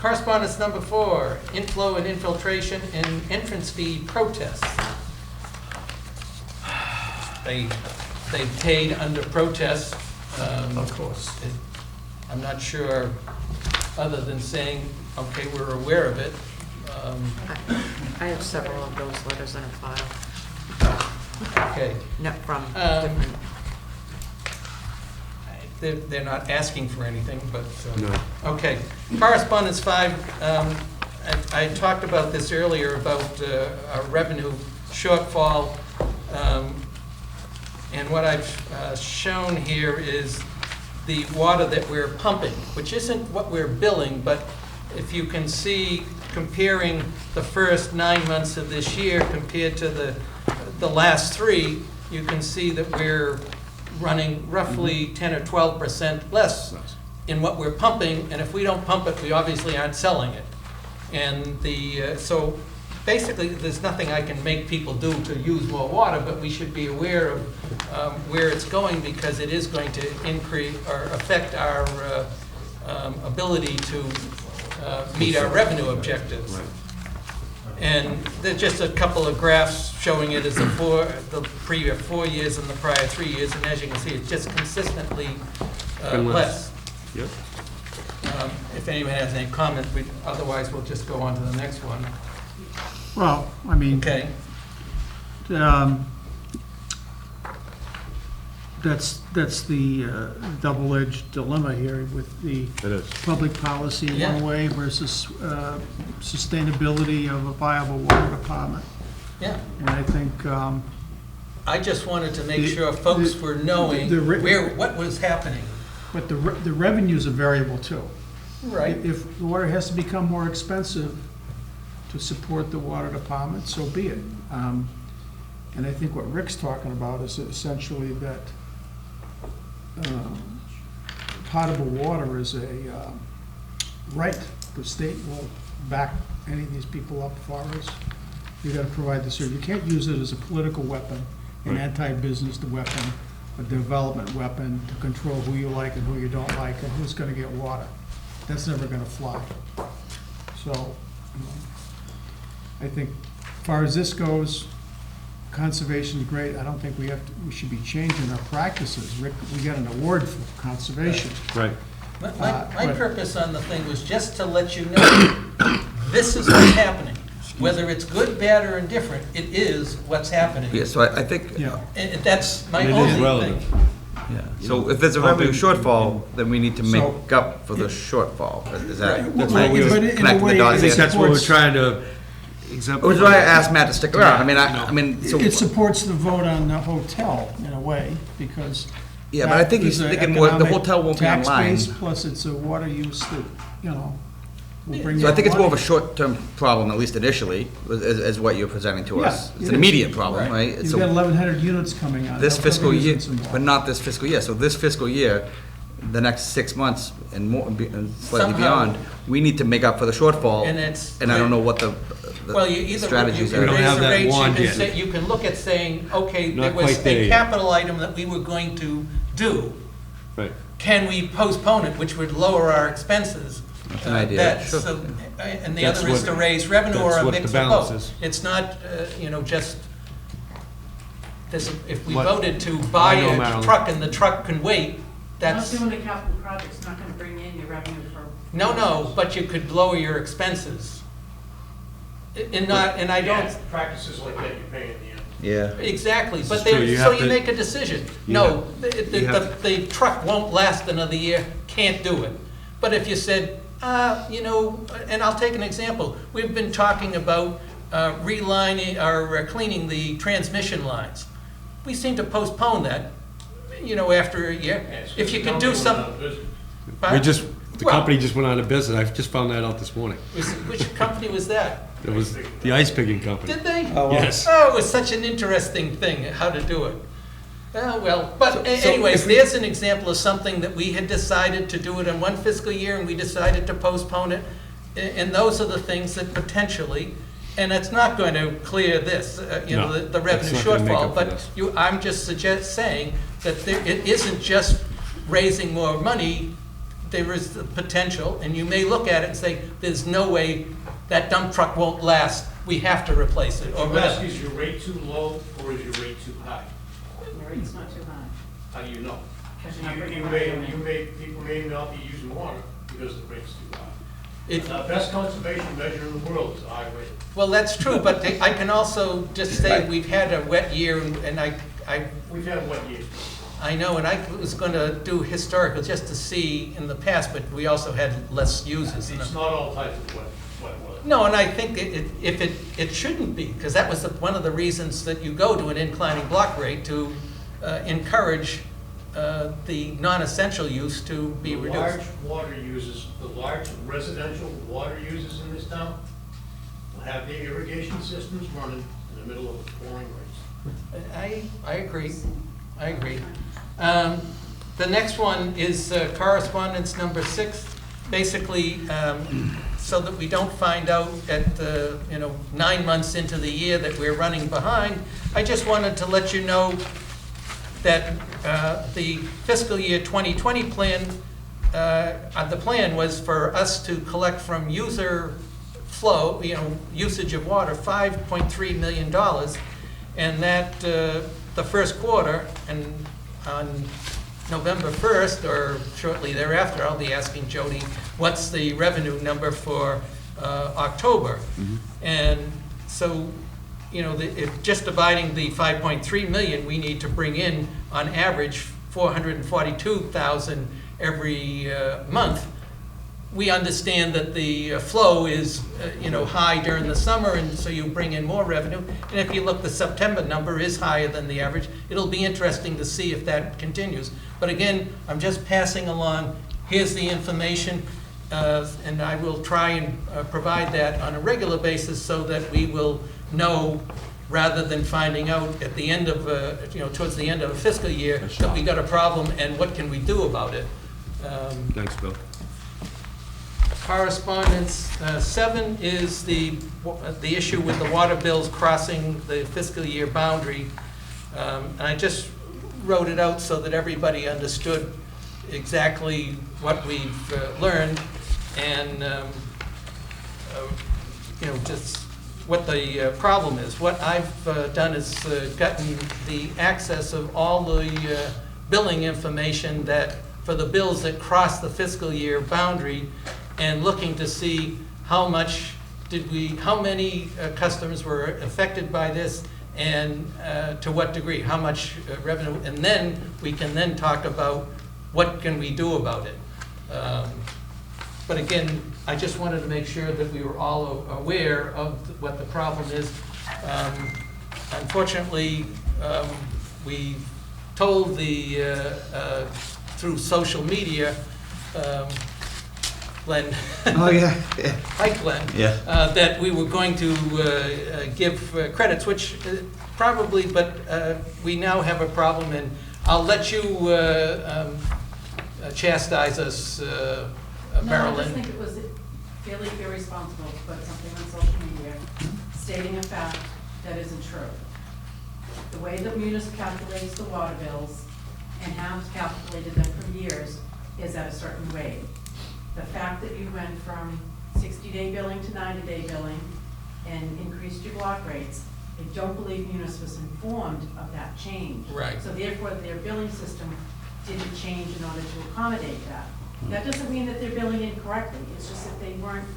Correspondence number 4, inflow and infiltration and entrance fee protests. They paid under protest. Of course. I'm not sure, other than saying, okay, we're aware of it. I have several of those letters in a file. Okay. No, from Um, different, They're not asking for anything, but, No. okay. Correspondence 5, I talked about this earlier, about our revenue shortfall. And what I've shown here is the water that we're pumping, which isn't what we're billing, but if you can see, comparing the first 9 months of this year compared to the last 3, you can see that we're running roughly 10 or 12% less in what we're pumping, and if we don't pump it, we obviously aren't selling it. And so basically, there's nothing I can make people do to use more water, but we should be aware of where it's going, because it is going to increase or affect our ability to meet our revenue objectives. And there's just a couple of graphs showing it as the previous 4 years and the prior 3 years, and as you can see, it's just consistently less. Yep. If anyone has any comment, otherwise we'll just go on to the next one. Well, I mean, Okay. That's the double-edged dilemma here with the It is. public policy in Yeah. one way versus sustainability of a viable water department. Yeah. And I think, I just wanted to make The- sure folks the- were knowing what was happening. but the revenues are variable too. Right. If the water has to become more expensive to support the water department, so be it. And I think what Rick's talking about is essentially that potable water is a right. The state will back any of these people up for us. You gotta provide the service. You can't use it as a political weapon, an anti-business weapon, a development weapon to control who you like and who you don't like and who's gonna get water. That's never gonna fly. So, I think as far as this goes, conservation's great. I don't think we should be changing our practices. Rick, we got an award for conservation. Right. My but- purpose on the thing was just to let you know, this is what's happening. Whether it's good, bad, or indifferent, it is what's happening. Yeah, so I think, Yeah. And that's my It is only relevant. thing. yeah, so if there's a revenue shortfall, then we need to make up for the shortfall. Is that? Right. That's Well, what we were- but in a connecting the way, dots I it think here? that's what we're supports- trying to Which exemplify. is why I asked Matt to stick around. I mean, so. It supports the vote on the hotel in a way, because. Yeah, but I think he's that is a thinking more, the economic hotel won't be tax online. base, plus it's a water use that, will bring. So I think it's more of a money. short-term problem, at least initially, as what you're presenting to us. Yeah, It's it an is. immediate problem, right? You've So got 1,100 units coming on. this They'll fiscal probably year, use some more. but not this fiscal year. So this fiscal year, the next 6 months and more, and slightly Somehow- beyond, we need to make up for the shortfall. And it's- And I don't know what the Well, you either, you strategies can are. don't raise have the that rates, you wand can yet. say, you can look at saying, okay, there Not was quite there a yet. capital item that we were going to do. Right. Can we postpone it, which would lower our expenses? That's an idea, sure. And the That's other is what- to raise revenue or that's a what mix the of balance both. is. It's not, just, if we What- voted to buy I know, a Marilyn. truck and the truck can wait, Not that's, doing a capital project's not gonna bring in your revenue for. no, but you could lower your expenses. And I don't, Practices like that, you pay in the end. Yeah. exactly, This but is true. they, You so have you to- make a decision. you No, you have the truck won't last another year, can't do it. But if you said, and I'll take an example, we've been talking about relining or cleaning the transmission lines. We seem to postpone that, after a year. If you can do something. We just, The Well- company just went out of business. I just found that out this morning. Which company was that? It was the ice picking company. Did they? Oh, well. Yes. Oh, it was such an interesting thing, how to do it. Well, but So anyways, if we- there's an example of something that we had decided to do it in one fiscal year, and we decided to postpone it. And those are the things that potentially, and it's not going to clear this, No, the revenue it's not gonna make shortfall, up for but this. I'm just saying that it isn't just raising more money, there is the potential, and you may look at it and say, there's no way that dump truck won't last, we have to replace it, or I'm asking, whatever. is your rate too low or is your rate too high? Your rate's not too high. How do you know? Because you're not You bringing may, revenue in. people may not be using water because the rate's too high. It- The best conservation measure in the world is a high rate. Well, that's true, but I can also just say, we've had a wet year, and We've had wet years. I know, and I was gonna do historical just to see in the past, but we also had less users. It's not all types of wet weather. No, and I think it shouldn't be, because that was one of the reasons that you go to an inclining block rate, to encourage the non-essential use to be The reduced. large water users, the large residential water users in this town will have their irrigation systems running in the middle of a pouring rain. I agree, I agree. The next one is correspondence number 6. Basically, so that we don't find out at, 9 months into the year that we're running behind, I just wanted to let you know that the fiscal year 2020 plan, the plan was for us to collect from user flow, usage of water, $5.3 million. And that the first quarter, and on November 1st, or shortly thereafter, I'll be asking Jody, what's the revenue number for October? And so, if just dividing the 5.3 million, we need to bring in, on average, 442,000 every month. We understand that the flow is, high during the summer, and so you bring in more revenue. And if you look, the September number is higher than the average. It'll be interesting to see if that continues. But again, I'm just passing along, here's the information, and I will try and provide that on a regular basis so that we will know, rather than finding out at the end of, towards the end of a fiscal year, that we got a problem and what can we do about it. Thanks, Bill. Correspondence 7 is the issue with the water bills crossing the fiscal year boundary. And I just wrote it out so that everybody understood exactly what we've learned, and just what the problem is. What I've done is gotten the access of all the billing information that, for the bills that cross the fiscal year boundary, and looking to see how many customers were affected by this, and to what degree, how much revenue, and then we can then talk about what can we do about it. But again, I just wanted to make sure that we were all aware of what the problem is. Unfortunately, we told through social media, Glenn. Oh, yeah. Hi, Glenn. Yeah. That we were going to give credits, which probably, but we now have a problem, and I'll let you chastise us, No, I Marilyn. just think it was fairly irresponsible to put something on social media stating a fact that isn't true. The way that Munis calculates the water bills and has calculated them for years is at a certain rate. The fact that you went from 60-day billing to 90-day billing and increased your block rates, I don't believe Munis was informed of that change. Right. So therefore, their billing system didn't change in order to accommodate that. That doesn't mean that they're billing incorrectly, it's just that they weren't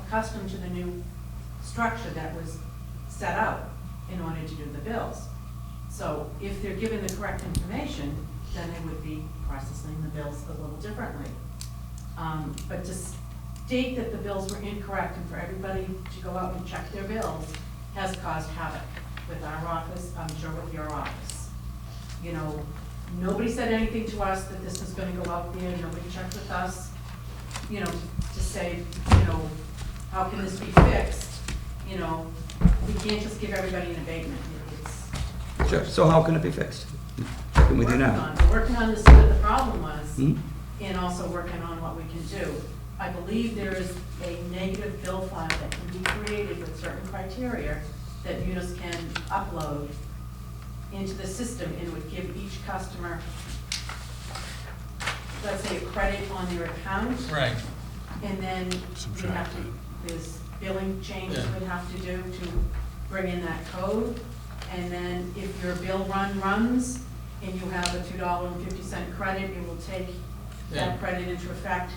accustomed to the new structure that was set out in order to do the bills. So if they're given the correct information, then they would be processing the bills a little differently. But to state that the bills were incorrect and for everybody to go out and check their bills has caused havoc with our office, I'm sure with your office. Nobody said anything to us that this was gonna go out there, nobody checked with us. you know, to say, you know, how can this be fixed? You know, we can't just give everybody an abatement. It's Sure, so how can it be fixed? Checking with you now. We're working on to see what the problem was, Hmm? and also working on what we can do. I believe there is a negative bill file that can be created with certain criteria that Munis can upload into the system and would give each customer, let's say, a credit on their account. Right. And then we have to, there's billing changes Yeah. we'd have to do to bring in that code. And then if your bill runs and you have a $2.50 credit, it will take Yeah. that credit into effect,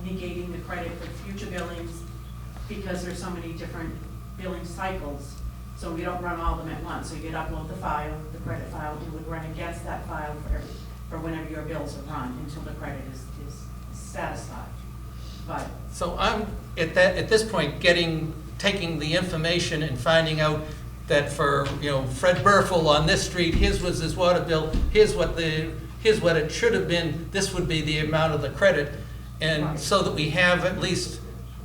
negating the credit for future billings, because there's so many different billing cycles. So we don't run all of them at once. So you'd upload the file, the credit file, and would run against that file for whenever your bills are run until the credit is satisfied. But So I'm, at this point, taking the information and finding out that for, you know, Fred Burfel on this street, his was his water bill, here's what it should have been, this would be the amount of the credit. And so that we have at least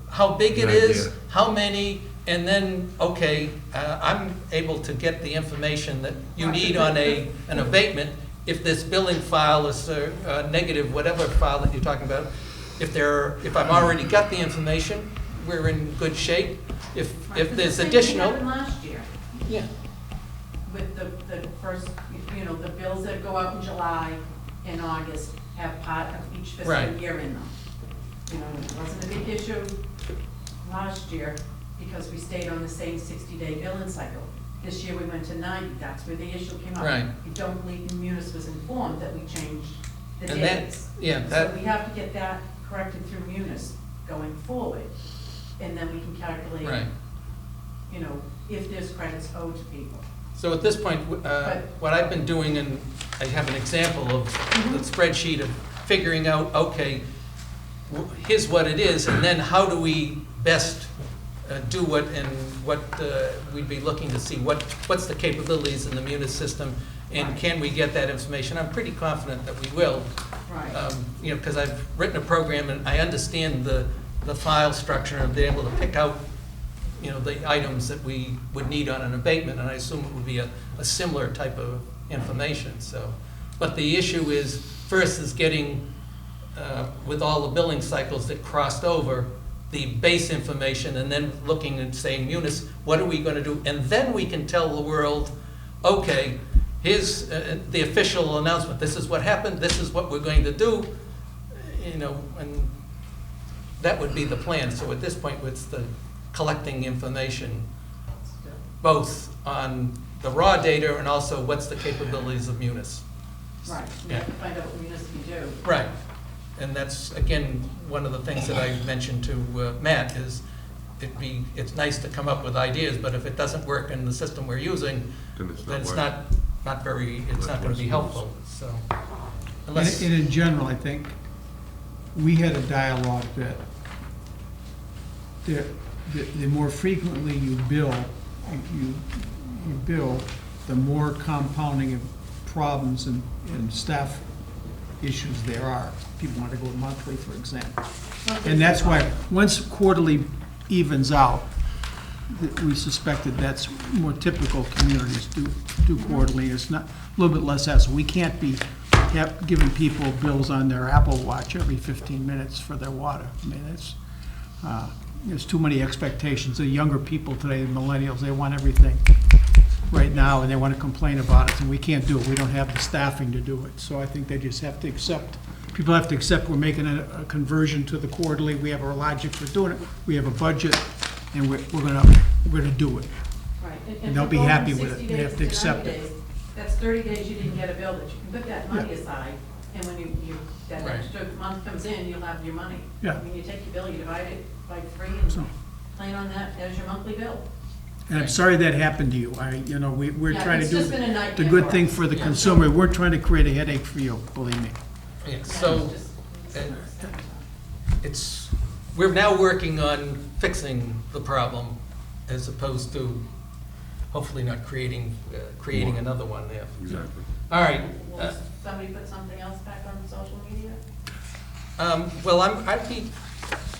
how big it is, how many, and then, okay, I'm able to get the information that you need on an abatement. If this billing file is a negative, whatever file that you're talking about, if I've already got the information, we're in good shape. If there's additional. The same thing happened last year. Yeah. With the first, you know, the bills that go out in July and August have part of each fiscal Right. year in them. You know, it wasn't a big issue last year because we stayed on the same 60-day billing cycle. This year we went to 90, that's where the issue came up. Right. I don't believe Munis was informed that we changed the And that- dates. yeah, So that- we have to get that corrected through Munis going forward, and then we can calculate, Right. you know, if there's credits owed to people. So at this point, what I've been doing, and I have an example of the spreadsheet of figuring out, okay, here's what it is, and then how do we best do it, and what we'd be looking to see, what's the capabilities in the Munis system, and can we get that information? I'm pretty confident that we will. Right. You know, because I've written a program and I understand the file structure and be able to pick out, you know, the items that we would need on an abatement, and I assume it would be a similar type of information, so. But the issue is, first is getting, with all the billing cycles that crossed over, the base information, and then looking and saying, Munis, what are we gonna do? And then we can tell the world, okay, here's the official announcement, this is what happened, this is what we're going to do, you know, and that would be the plan. So at this point, it's the collecting information, both on the raw data and also what's the capabilities of Munis. Right, we have to find out what Munis can do. Right, and that's, again, one of the things that I mentioned to Matt, is it's nice to come up with ideas, but if it doesn't work in the system we're using, then it's not gonna be helpful, so. Unless, And in general, I think, we had a dialogue that the more frequently you bill, the more compounding of problems and staff issues there are. People want to go monthly, for example. And that's why, once quarterly evens out, we suspected that's more typical communities do quarterly. It's not, a little bit less hassle. We can't be giving people bills on their Apple Watch every 15 minutes for their water. I mean, there's too many expectations. The younger people today, the millennials, they want everything right now, and they want to complain about it, and we can't do it. We don't have the staffing to do it. So I think they just have to accept, people have to accept we're making a conversion to the quarterly. We have our logic for doing it. We have a budget, and we're gonna do it. Right. And they'll for be going happy from with it. 60 They have days to accept 90 it. days, That's 30 days you didn't get a bill, that you can put that money aside, and when that Right. extra month comes in, you'll have your money. Yeah. When you take your bill, you divide it by 3 and So- plan on that as your monthly bill. And I'm sorry that happened to you. We're Yeah, trying to it's do just been a nightmare the good for thing us. for the Yeah. consumer. We're trying to create a headache for you, believe me. yeah, Yeah, so, we're now working on fixing the problem, as opposed to hopefully not creating another one there. Exactly. All right. Will somebody put something else back on social media? Well, I'd be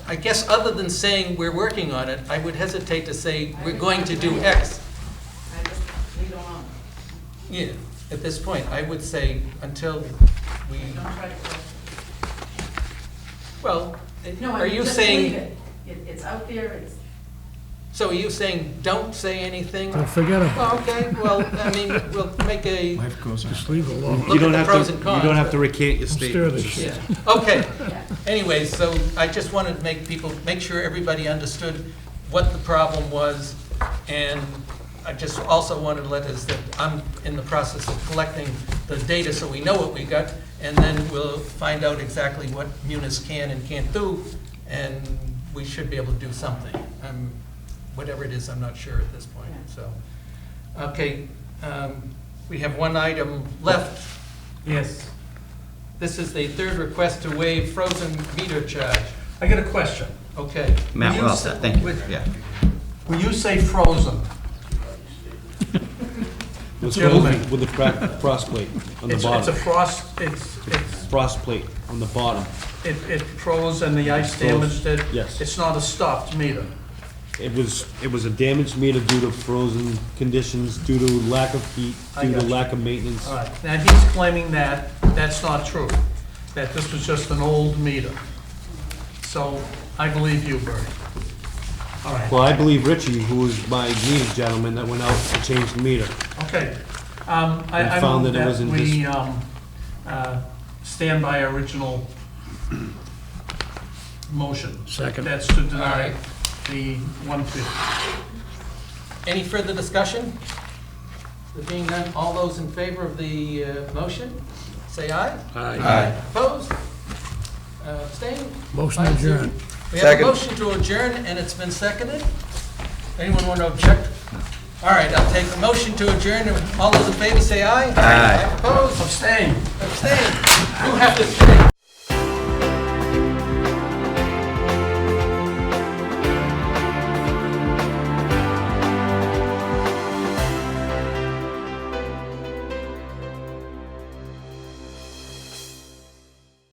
I guess other than saying we're working on it, I would hesitate to say we're going to do X. I just leave it alone. Yeah, at this point, I would say until we, Don't try to force well, it. No, are I you just leave saying, it. It's out there, it's, so are you saying don't say anything? Well, forget about Well, okay, well, I mean, we'll make a, Life goes on. Just leave it alone. look at the pros and You cons. don't have but- to recant your Stir statement. this shit. Yeah, okay. Anyway, so I just wanted to make sure everybody understood what the problem was. And I just also wanted to let us that I'm in the process of collecting the data so we know what we got. And then we'll find out exactly what Munis can and can't do. And we should be able to do something. Whatever it is, I'm not sure at this point, so. Okay, we have one item left. Yes. This is the third request to waive frozen meter charge. I got a question. Okay. Matt, When we're you all say- set, thank you, when- yeah. When you say frozen, It's Gentlemen. frozen with the frost plate on the it's a bottom. frost, Frost plate on the bottom. it froze and the ice damaged it? Yes. It's not a stopped meter? It was a damaged meter due to frozen conditions, due to lack of heat, I due got to you. lack of maintenance. All right, now he's claiming that that's not true, that this was just an old meter. So I believe you, Bertie. All right, Well, I believe Richie, who was my meter gentleman that went out to change the meter. okay. And I found move that it was that in we stand by original motion. Second. That's to All deny right. the 150. Any further discussion? There being none, all those in favor of the motion, say aye. Aye. Opposed? Abstained? Motion 5-0. adjourned. We have a Second. motion to adjourn, and it's been seconded. Anyone want to object? All right, I'll take the motion to adjourn. All those in favor say aye. Aye. Opposed? Abstain. Abstained? You have to stay.